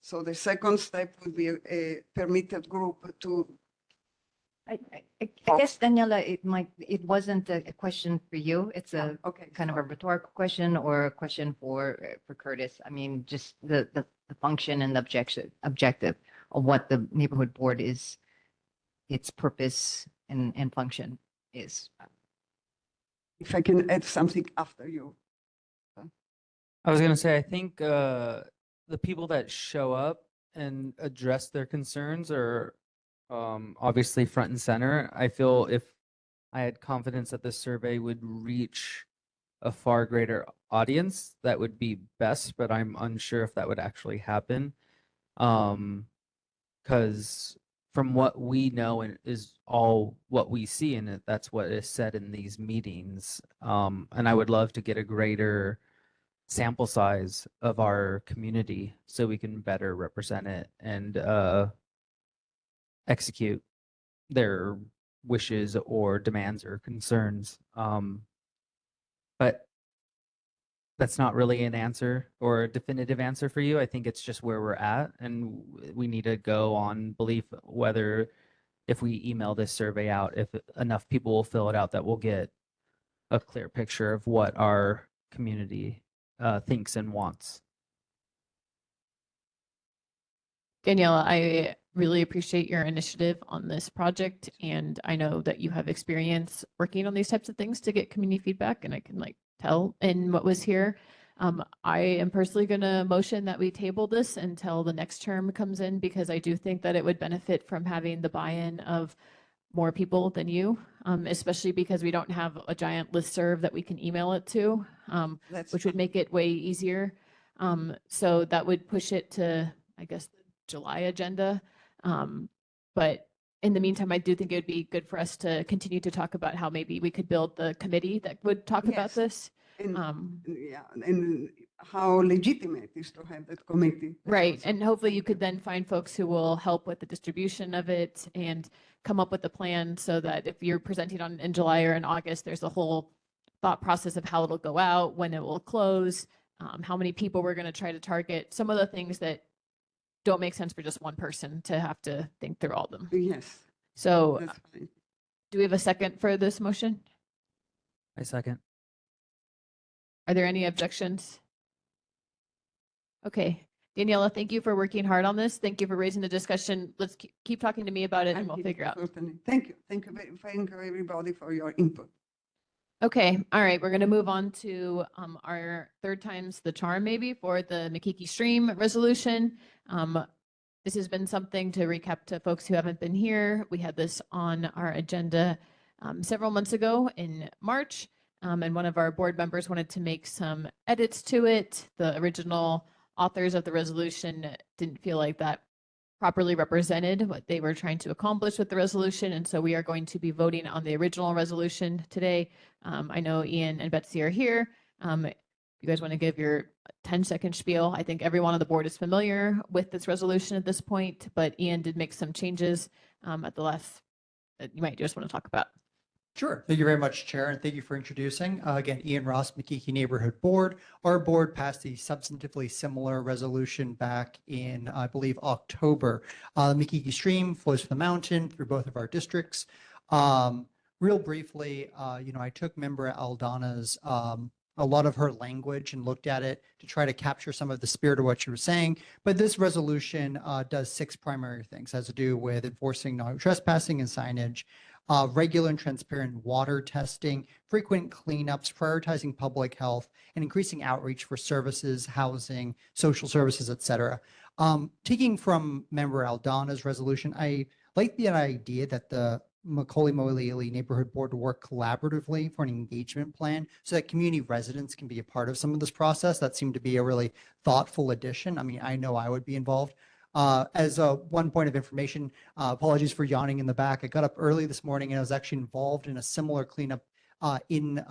So the second step would be a permitted group to. I guess, Daniela, it wasn't a question for you. It's a kind of a rhetorical question or a question for Curtis. I mean, just the function and the objective of what the neighborhood board is, its purpose and function is. If I can add something after you. I was going to say, I think the people that show up and address their concerns are obviously front and center. I feel if I had confidence that this survey would reach a far greater audience, that would be best, but I'm unsure if that would actually happen. Because from what we know and is all what we see in it, that's what is said in these meetings. And I would love to get a greater sample size of our community so we can better represent it and execute their wishes or demands or concerns. But that's not really an answer or a definitive answer for you. I think it's just where we're at, and we need to go on belief whether if we email this survey out, if enough people will fill it out, that we'll get a clear picture of what our community thinks and wants. Daniela, I really appreciate your initiative on this project, and I know that you have experience working on these types of things to get community feedback, and I can tell in what was here. I am personally going to motion that we table this until the next term comes in, because I do think that it would benefit from having the buy-in of more people than you, especially because we don't have a giant listserv that we can email it to, which would make it way easier. So that would push it to, I guess, the July agenda. But in the meantime, I do think it would be good for us to continue to talk about how maybe we could build the committee that would talk about this. And how legitimate is to have that committee. Right. And hopefully you could then find folks who will help with the distribution of it and come up with a plan so that if you're presenting in July or in August, there's a whole thought process of how it'll go out, when it will close, how many people we're going to try to target, some of the things that don't make sense for just one person to have to think through all of them. Yes. So That's fine. do we have a second for this motion? I second. Are there any objections? Okay. Daniela, thank you for working hard on this. Thank you for raising the discussion. Let's keep talking to me about it and we'll figure out. Certainly. Thank you. Thank you everybody for your input. Okay. All right. We're going to move on to our third time's the charm, maybe, for the Makiki Stream resolution. This has been something to recap to folks who haven't been here. We had this on our agenda several months ago in March, and one of our board members wanted to make some edits to it. The original authors of the resolution didn't feel like that properly represented what they were trying to accomplish with the resolution. And so we are going to be voting on the original resolution today. I know Ian and Betsy are here. You guys want to give your 10-second spiel? I think everyone on the board is familiar with this resolution at this point, but Ian did make some changes at the last that you might just want to talk about. Sure. Thank you very much, Chair, and thank you for introducing. Again, Ian Ross, McKeekee Neighborhood Board. Our board passed a substantively similar resolution back in, I believe, October. The McKeekee Stream flows from the mountain through both of our districts. Real briefly, I took Member Aldana's a lot of her language and looked at it to try to capture some of the spirit of what she was saying. But this resolution does 6 primary things. It has to do with enforcing non-trespassing and signage, regular and transparent water testing, frequent cleanups, prioritizing public health, and increasing outreach for services, housing, social services, etc. Taking from Member Aldana's resolution, I like the idea that the McCully Mōʻiliʻili Neighborhood Board to work collaboratively for an engagement plan so that community residents can be a part of some of this process. That seemed to be a really thoughtful addition. I mean, I know I would be involved. As one point of information, apologies for yawning in the back. I got up early this morning and I was actually involved in a similar cleanup in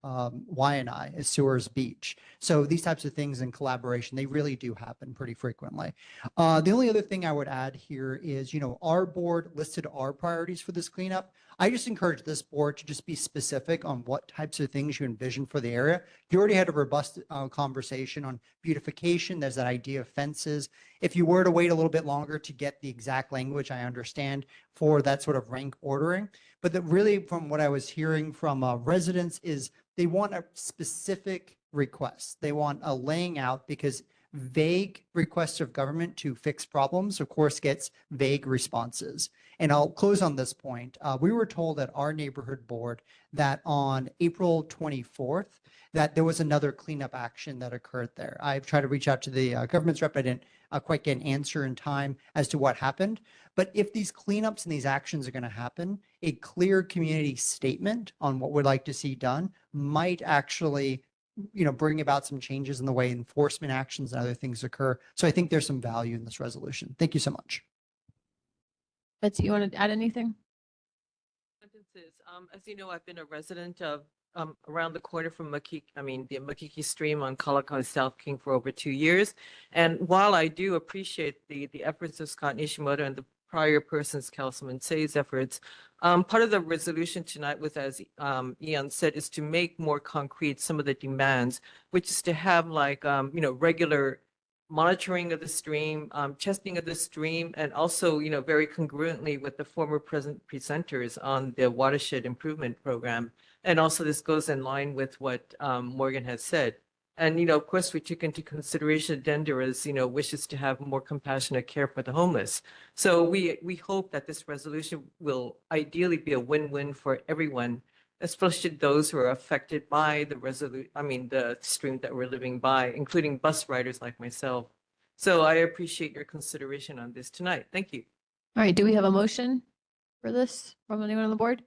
Waianae at Sewers Beach. So these types of things in collaboration, they really do happen pretty frequently. The only other thing I would add here is, our board listed our priorities for this cleanup. I just encourage this board to just be specific on what types of things you envision for the area. You already had a robust conversation on beautification. There's that idea of fences. If you were to wait a little bit longer to get the exact language, I understand for that sort of rank ordering. But really from what I was hearing from residents is they want a specific request. They want a laying out because vague requests of government to fix problems, of course, gets vague responses. And I'll close on this point. We were told at our neighborhood board that on April 24th, that there was another cleanup action that occurred there. I've tried to reach out to the government's rep. I didn't quite get an answer in time as to what happened. But if these cleanups and these actions are going to happen, a clear community statement on what we'd like to see done might actually bring about some changes in the way enforcement actions and other things occur. So I think there's some value in this resolution. Thank you so much. Betsy, you want to add anything? Sentences. As you know, I've been a resident of around the corner from the McKeekee Stream on Kalakaua South King for over 2 years. And while I do appreciate the efforts of Scott Nishimoto and the prior person's, Councilman Say's efforts, part of the resolution tonight was, as Ian said, is to make more concrete some of the demands, which is to have regular monitoring of the stream, testing of the stream, and also, very congruently with the former presenters on the watershed improvement program. And also this goes in line with what Morgan has said. And, of course, we took into consideration Denderah's, wishes to have more compassionate care for the homeless. So we hope that this resolution will ideally be a win-win for everyone, especially those who are affected by the stream that we're living by, including bus riders like myself. So I appreciate your consideration on this tonight. Thank you. All right. Do we have a motion for this from anyone on the board?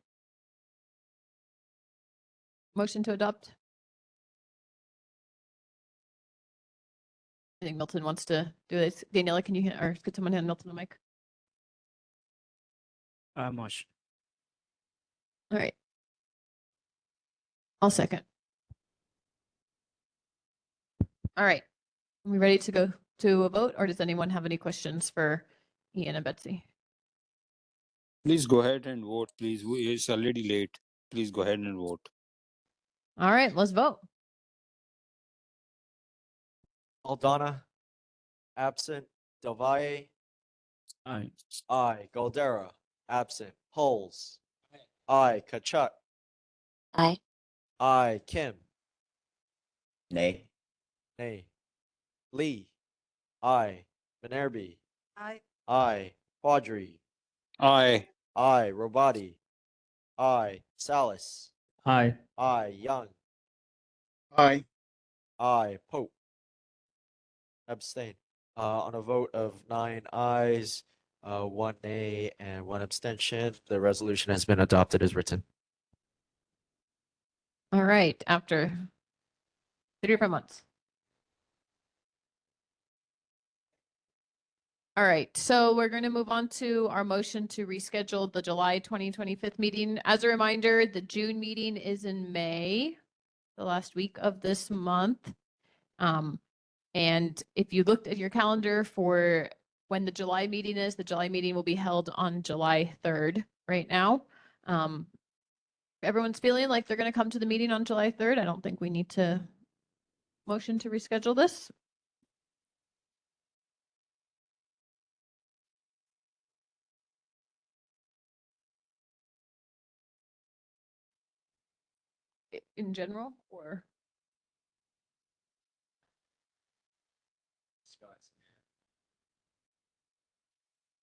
Motion to adopt? I think Milton wants to do this. Daniela, can you or could someone hand Milton the mic? Motion. All right. I'll second. All right. Are we ready to go to a vote, or does anyone have any questions for Ian and Betsy? Please go ahead and vote, please. It's already late. Please go ahead and vote. All right, let's vote. Aldana, absent. Del Valle, Aye. aye. Goldera, absent. Holes, aye. Kachuk, Aye. aye. Kim, Nay. nay. Lee, aye. Benerby, Aye. aye. Quadri, Aye. aye. Robati, aye. Salas, Aye. aye. Young, Aye. aye. Pope, abstain. On a vote of 9 ayes, 1 nay, and 1 abstention, the resolution has been adopted as written. All right, after 3 or 4 months. All right, so we're going to move on to our motion to reschedule the July 2025 meeting. As a reminder, the June meeting is in May, the last week of this month. And if you looked at your calendar for when the July meeting is, the July meeting will be held on July 3rd right now. Everyone's feeling like they're going to come to the meeting on July 3rd. I don't think we need to motion to reschedule this. In general, or?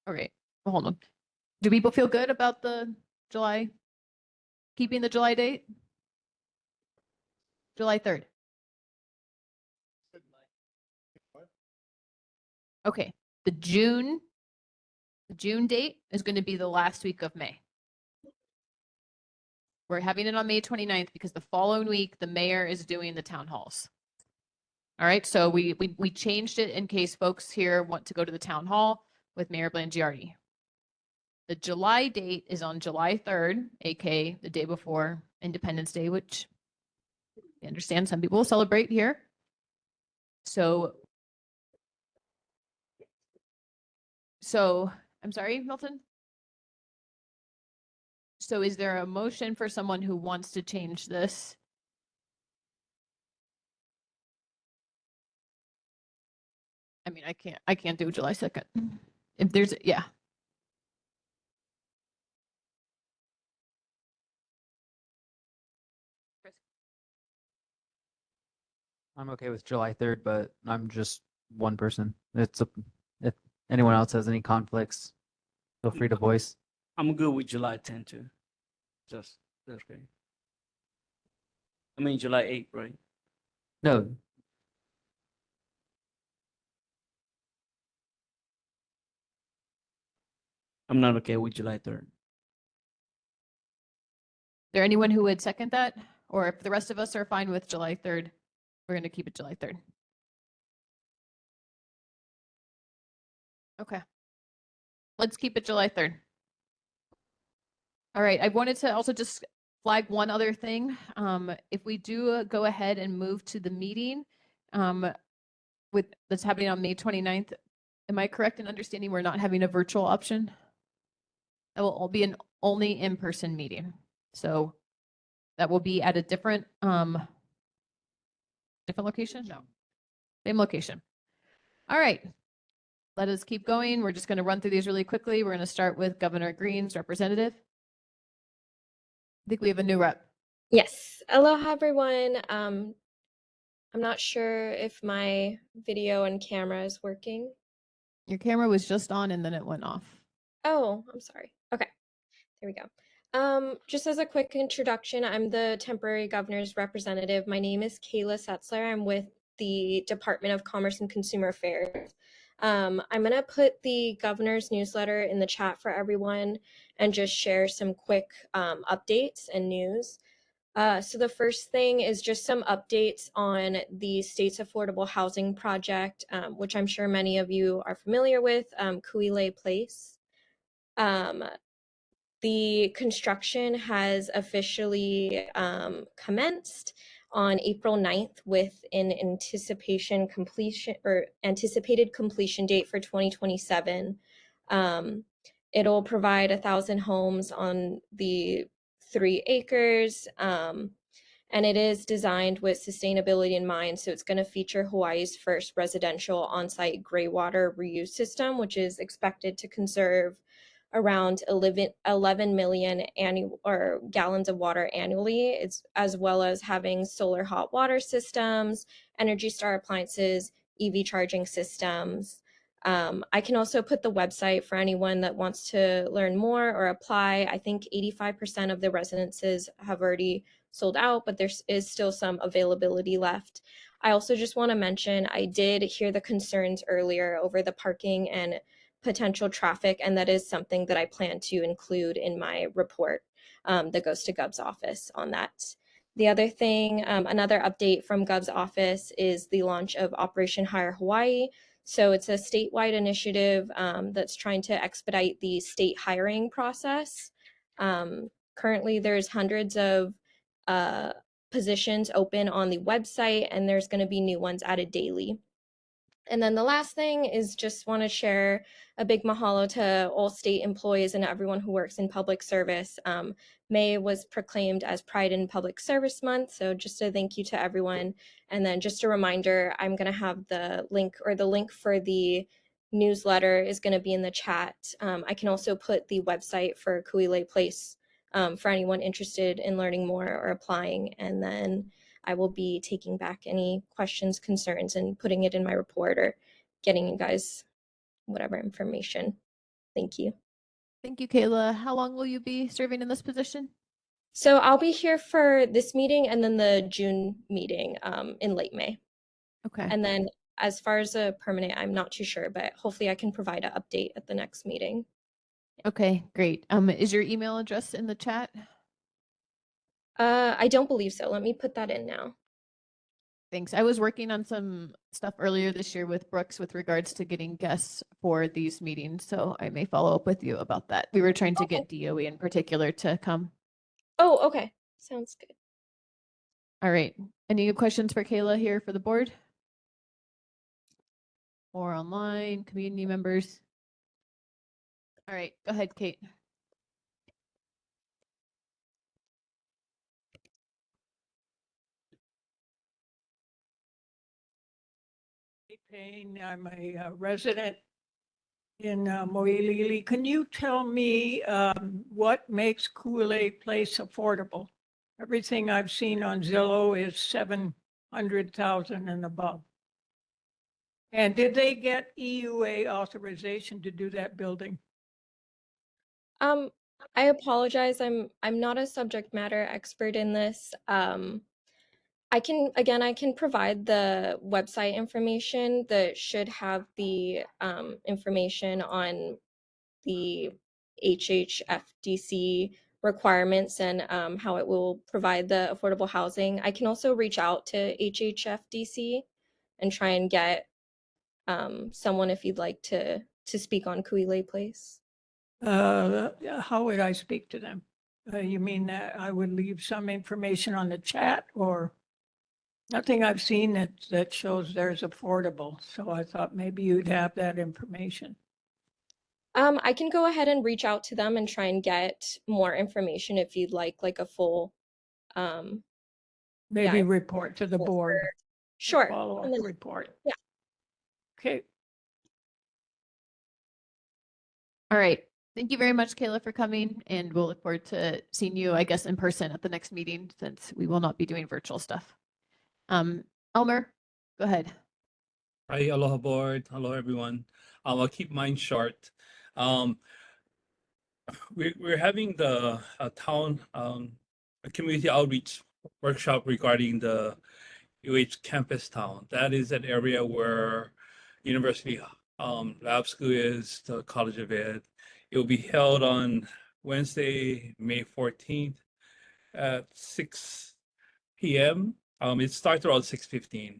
Okay, well, hold on. Do people feel good about the July, keeping the July date? July 3rd. Okay, the June date is going to be the last week of May. We're having it on May 29th because the following week, the mayor is doing the town halls. All right, so we changed it in case folks here want to go to the town hall with Mayor Blangiardi. The July date is on July 3rd, aka the day before Independence Day, which I understand some people will celebrate here. So I'm sorry, Milton? So is there a motion for someone who wants to change this? I mean, I can't do July 2nd. If there's, yeah. I'm okay with July 3rd, but I'm just one person. If anyone else has any conflicts, feel free to voice. I'm good with July 10 too. That's great. I mean, July 8th, right? No, I'm not okay with July 3rd. Is there anyone who would second that? Or if the rest of us are fine with July 3rd, we're going to keep it July 3rd. Okay. Let's keep it July 3rd. All right, I wanted to also just flag one other thing. If we do go ahead and move to the meeting with that's happening on May 29th, am I correct in understanding we're not having a virtual option? That will all be an only in-person meeting. So that will be at a different location? No, same location. All right, let us keep going. We're just going to run through these really quickly. We're going to start with Governor Green's representative. I think we have a new rep. Yes. Aloha, everyone. I'm not sure if my video and camera is working. Your camera was just on and then it went off. Oh, I'm sorry. Okay, there we go. Just as a quick introduction, I'm the temporary governor's representative. My name is Kayla Setzler. I'm with the Department of Commerce and Consumer Affairs. I'm going to put the governor's newsletter in the chat for everyone and just share some quick updates and news. So the first thing is just some updates on the state's affordable housing project, which I'm sure many of you are familiar with, Mōʻiliʻili Place. The construction has officially commenced on April 9th with an anticipated completion date for 2027. It'll provide 1,000 homes on the 3 acres. And it is designed with sustainability in mind. So it's going to feature Hawaii's first residential on-site gray water reuse system, which is expected to conserve around 11 million gallons of water annually. It's as well as having solar hot water systems, Energy Star appliances, EV charging systems. I can also put the website for anyone that wants to learn more or apply. I think 85% of the residences have already sold out, but there is still some availability left. I also just want to mention, I did hear the concerns earlier over the parking and potential traffic, and that is something that I plan to include in my report that goes to Gov's office on that. The other thing, another update from Gov's office is the launch of Operation Hire Hawaii. So it's a statewide initiative that's trying to expedite the state hiring process. Currently, there's hundreds of positions open on the website, and there's going to be new ones added daily. And then the last thing is just want to share a big mahalo to all state employees and everyone who works in public service. May was proclaimed as Pride in Public Service Month, so just a thank you to everyone. And then just a reminder, I'm going to have the link for the newsletter is going to be in the chat. I can also put the website for Kuilei Place for anyone interested in learning more or applying. And then I will be taking back any questions, concerns, and putting it in my report or getting you guys whatever information. Thank you. Thank you, Kayla. How long will you be serving in this position? So I'll be here for this meeting and then the June meeting in late May. Okay. And then as far as a permanent, I'm not too sure, but hopefully I can provide an update at the next meeting. Okay, great. Is your email address in the chat? I don't believe so. Let me put that in now. Thanks. I was working on some stuff earlier this year with Brooks with regards to getting guests for these meetings, so I may follow up with you about that. We were trying to get DOE in particular to come. Oh, okay. Sounds good. All right. Any questions for Kayla here for the board? Or online, community members? All right, go ahead, Kate. Payne, I'm a resident in Mōʻiliʻili. Can you tell me what makes Kuilei Place affordable? Everything I've seen on Zillow is 700,000 and above. And did they get EUA authorization to do that building? I apologize. I'm not a subject matter expert in this. I can provide the website information that should have the information on the HHFDC requirements and how it will provide the affordable housing. I can also reach out to HHFDC and try and get someone if you'd like to speak on Kuilei Place. How would I speak to them? You mean that I would leave some information on the chat, or? Nothing I've seen that shows there's affordable, so I thought maybe you'd have that information. I can go ahead and reach out to them and try and get more information if you'd like a full maybe report to the board. Sure. Follow-up report. Yeah. Okay. All right. Thank you very much, Kayla, for coming, and we'll look forward to seeing you, I guess, in person at the next meeting, since we will not be doing virtual stuff. Elmer, go ahead. Hi, aloha board. Hello, everyone. I'll keep mine short. We're having the town a community outreach workshop regarding the UH campus town. That is an area where University Lab School is, the College of Ed. It will be held on Wednesday, May 14th at 6 p.m. It starts around 6:15.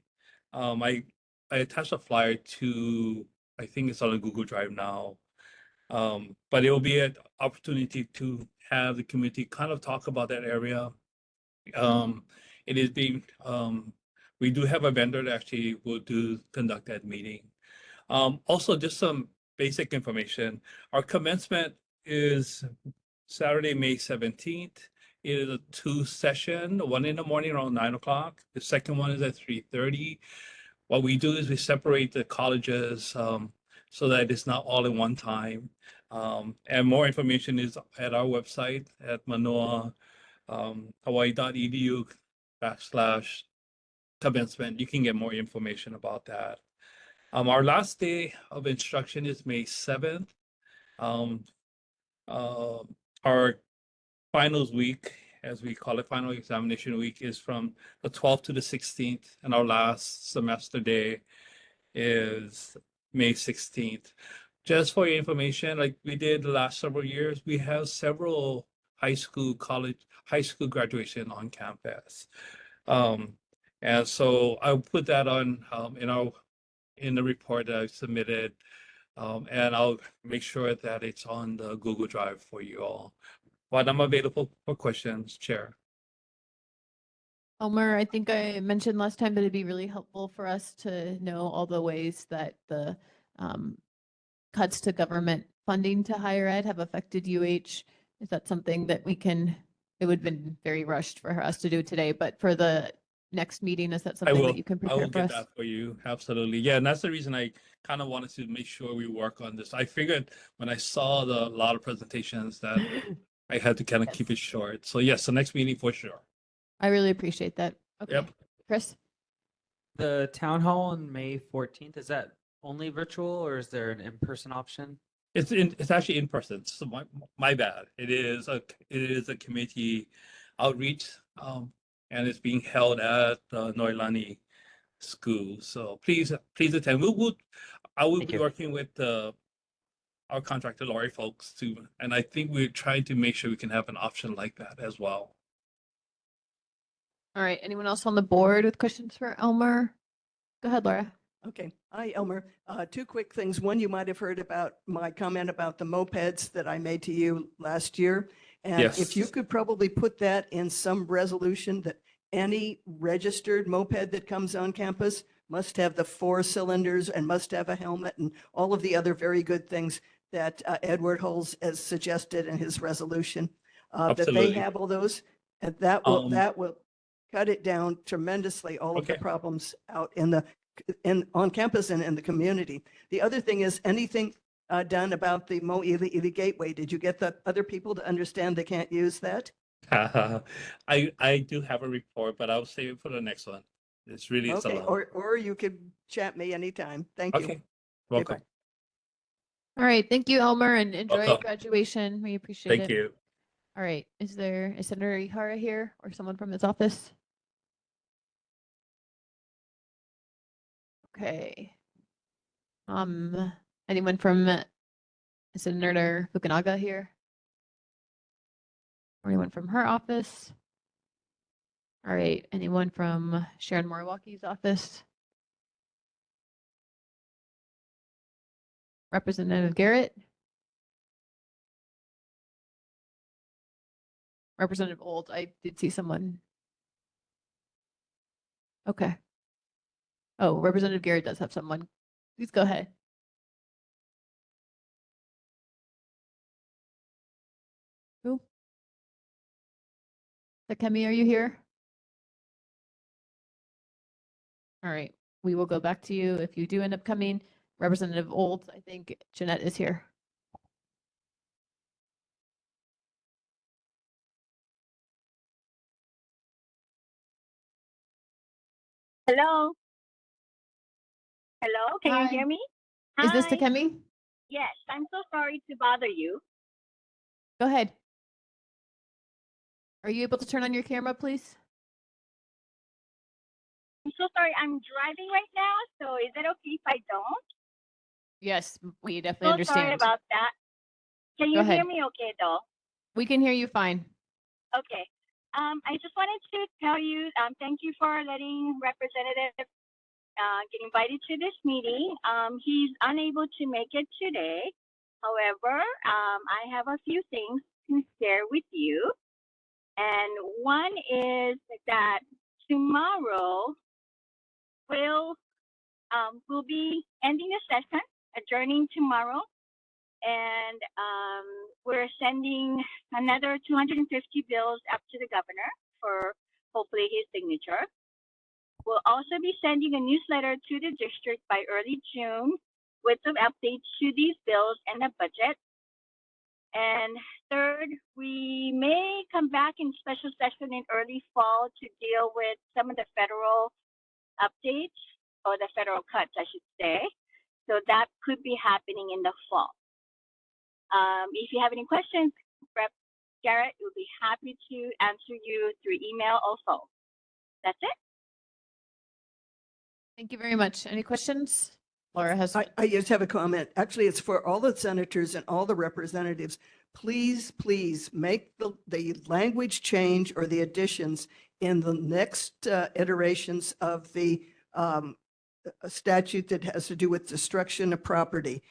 I attached a flyer to, I think it's on a Google Drive now. But it will be an opportunity to have the community kind of talk about that area. It is being, we do have a vendor that actually will conduct that meeting. Also, just some basic information. Our commencement is Saturday, May 17th. It is a 2-session, one in the morning around 9 o'clock. The second one is at 3:30. What we do is we separate the colleges so that it's not all in one time. And more information is at our website at manoa.hawaii.edu/commencement. You can get more information about that. Our last day of instruction is May 7th. Our finals week, as we call it, final examination week, is from the 12th to the 16th, and our last semester day is May 16th. Just for your information, like we did the last several years, we have several high school graduation on campus. And so I'll put that on in in the report that I've submitted. And I'll make sure that it's on the Google Drive for you all. But I'm available for questions, Chair. Elmer, I think I mentioned last time that it'd be really helpful for us to know all the ways that the cuts to government funding to higher ed have affected UH. Is that something that we can, it would have been very rushed for us to do today, but for the next meeting, is that something that you can I will prepare for get us? that for you. Absolutely. Yeah, and that's the reason I kind of wanted to make sure we work on this. I figured when I saw a lot of presentations that I had to kind of keep it short. So yes, the next meeting for sure. I really appreciate that. Okay. Yep. Chris? The town hall on May 14th, is that only virtual or is there an in-person option? It's actually in person. So my bad. It is a community outreach, and it's being held at the Mōʻiliʻili school. So please attend. I will be working with our contractor Lori folks too, and I think we're trying to make sure we can have an option like that as well. All right. Anyone else on the board with questions for Elmer? Go ahead, Laura. Okay. Hi, Elmer. Two quick things. One, you might have heard about my comment about the mopeds that I made to you last year. And if you Yes. could probably put that in some resolution that any registered moped that comes on campus must have the 4 cylinders and must have a helmet and all of the other very good things that Edward Hulse has suggested in his resolution. That they Absolutely. have all those, and that will cut it down tremendously, all of the problems out on campus and in the community. The other thing is anything done about the Mōʻiliʻili Gateway. Did you get the other people to understand they can't use that? I do have a report, but I'll save it for the next one. It's a Okay, lot. or you could chat me anytime. Thank you. Okay. Welcome. bye. All right. Thank you, Elmer, and enjoy Welcome. graduation. We appreciate it. Thank you. All right. Is Senator Ihara here or someone from his office? Okay. Anyone from Senator Fukunaga here? Or anyone from her office? All right. Anyone from Sharon Moriwaki's office? Representative Garrett? Representative Old, I did see someone. Okay. Oh, Representative Garrett does have someone. Please go ahead. Who? Takemi, are you here? All right, we will go back to you if you do end up coming. Representative Old, I think Jeanette is here. Hello. Hello, can Hi. you hear me? Is this Hi. Takemi? Yes, I'm so sorry to bother you. Go ahead. Are you able to turn on your camera, please? I'm so sorry. I'm driving right now, so is it okay if I don't? Yes, we definitely So understand. sorry about that. Can Go you hear ahead. me okay though? We can hear you fine. Okay. I just wanted to tell you, thank you for letting Representative get invited to this meeting. He's unable to make it today. However, I have a few things to share with you. And one is that tomorrow we'll be ending the session, adjourning tomorrow, and we're sending another 250 bills up to the governor for hopefully his signature. We'll also be sending a newsletter to the district by early June with some updates to these bills and the budget. And third, we may come back in special session in early fall to deal with some of the federal updates or the federal cuts, I should say. So that could be happening in the fall. If you have any questions, Rep. Garrett will be happy to answer you through email or phone. That's it. Thank you very much. Any questions? Laura has. I just have a comment. Actually, it's for all the senators and all the representatives. Please, please make the language change or the additions in the next iterations of the a statute that has to do with destruction of property.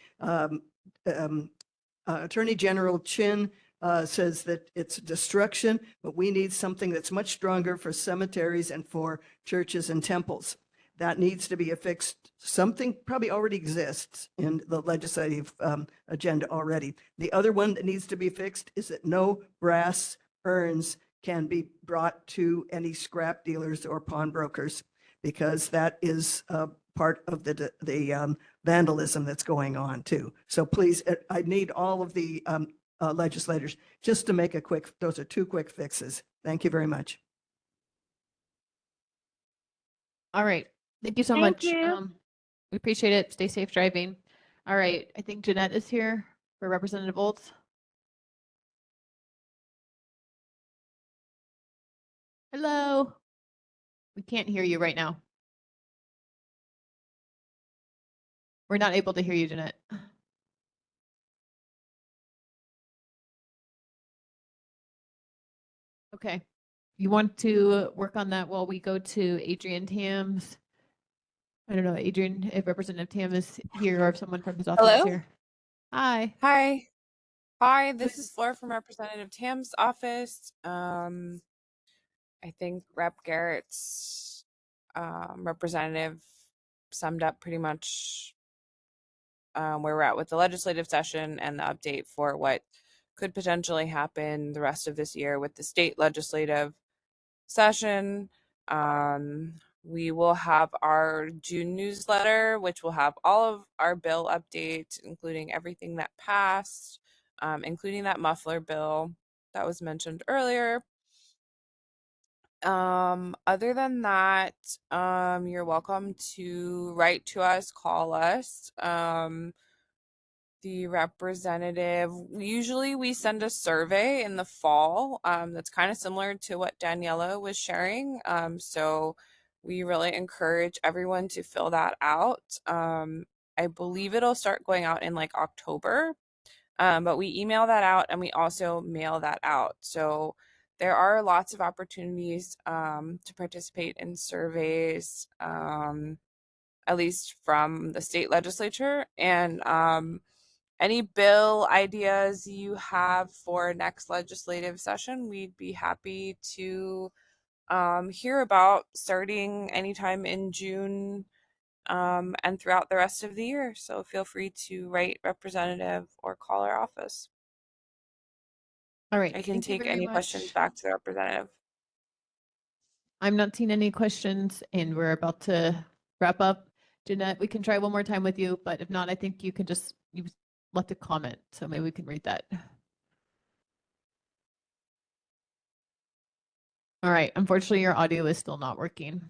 Attorney General Chin says that it's destruction, but we need something that's much stronger for cemeteries and for churches and temples. That needs to be affixed. Something probably already exists in the legislative agenda already. The other one that needs to be fixed is that no brass urns can be brought to any scrap dealers or pawnbrokers, because that is part of the vandalism that's going on too. So please, I need all of the legislators just to make a quick, those are 2 quick fixes. Thank you very much. All right. Thank you so Thank much. you. We appreciate it. Stay safe driving. All right. I think Jeanette is here for Representative Olds. Hello. We can't hear you right now. We're not able to hear you, Jeanette. Okay. You want to work on that while we go to Adrian Tam's? I don't know, Adrian, if Representative Tam is here or if someone from his office is Hello? here. Hi. Hi, this is Flora from Representative Tam's office. I think Rep Garrett's representative summed up pretty much where we're at with the legislative session and the update for what could potentially happen the rest of this year with the state legislative session. We will have our June newsletter, which will have all of our bill updates, including everything that passed, including that muffler bill that was mentioned earlier. Other than that, you're welcome to write to us, call us. The representative, usually we send a survey in the fall that's kind of similar to what Daniela was sharing. So we really encourage everyone to fill that out. I believe it'll start going out in like October, but we email that out and we also mail that out. So there are lots of opportunities to participate in surveys, at least from the state legislature. And any bill ideas you have for next legislative session, we'd be happy to hear about starting anytime in June and throughout the rest of the year. So feel free to write Representative or call our office. All right. I can Thank you take very any much. questions back to the representative. I'm not seeing any questions and we're about to wrap up. Jeanette, we can try one more time with you, but if not, I think you can just, you left a comment, so maybe we can read that. All right. Unfortunately, your audio is still not working.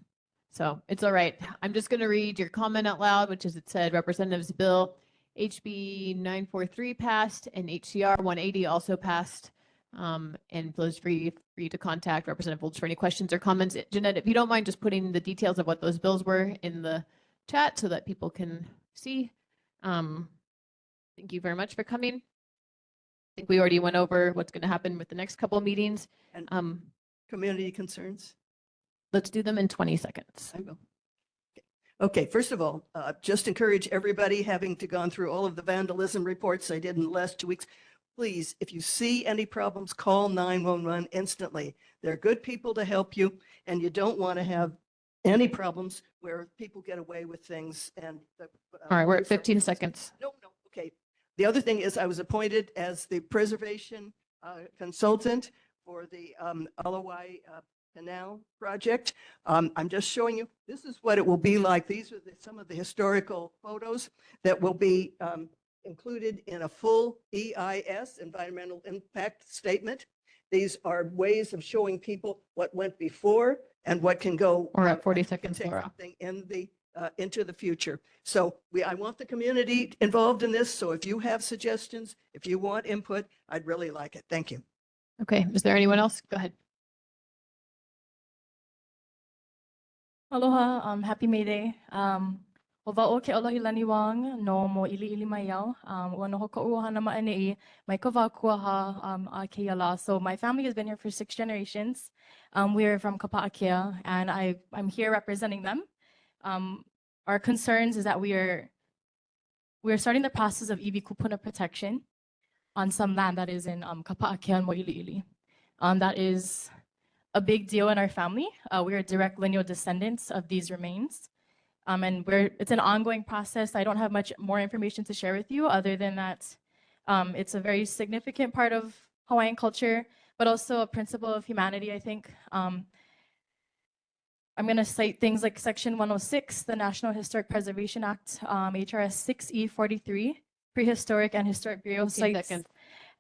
So it's all right. I'm just going to read your comment out loud, which is it said Representatives Bill HB 943 passed and HCR 180 also passed. And feels free to contact Representative Olds for any questions or comments. Jeanette, if you don't mind just putting the details of what those bills were in the chat so that people can see. Thank you very much for coming. I think we already went over what's going to happen with the next couple of meetings. And community concerns? Let's do them in 20 seconds. I will. Okay, first of all, just encourage everybody, having gone through all of the vandalism reports I did in the last 2 weeks, please, if you see any problems, call 911 instantly. They're good people to help you, and you don't want to have any problems where people get away with things. And all right, we're at 15 seconds. No, okay. The other thing is I was appointed as the preservation consultant for the Alawai Canal project. I'm just showing you, this is what it will be like. These are some of the historical photos that will be included in a full EIS, environmental impact statement. These are ways of showing people what went before and what can go. We're at 40 seconds, Laura. Something in the into the future. So I want the community involved in this. So if you have suggestions, if you want input, I'd really like it. Thank you. Okay, is there anyone else? Go ahead. Aloha, happy May Day. Ova ke alohi lani wang no Mōʻiliʻili mai iau. Ua no hoka uohana ma'anei mai ka wākuaha a ke ala. So my family has been here for 6 generations. We're from Kapa'akea and I'm here representing them. our concerns is that we are starting the process of iwi kupuna protection on some land that is in Kapa'akea and Mōʻiliʻili. That is a big deal in our family. We are direct lineal descendants of these remains. And it's an ongoing process. I don't have much more information to share with you other than that it's a very significant part of Hawaiian culture, but also a principle of humanity, I think. I'm going to cite things like Section 106, the National Historic Preservation Act, HRS 6E43, prehistoric and historic burial sites.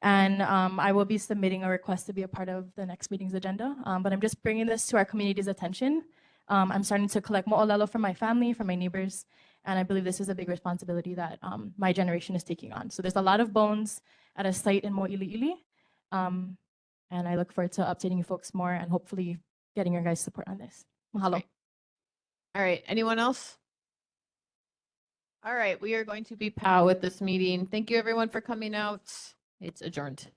And I will be submitting a request to be a part of the next meeting's agenda. But I'm just bringing this to our community's attention. I'm starting to collect mo'olelo from my family, from my neighbors, and I believe this is a big responsibility that my generation is taking on. So there's a lot of bones at a site in Mōʻiliʻili, and I look forward to updating you folks more and hopefully getting your guys' support on this. Mahalo. All right, anyone else? All right, we are going to be POW with this meeting. Thank you everyone for coming out. It's adjourned.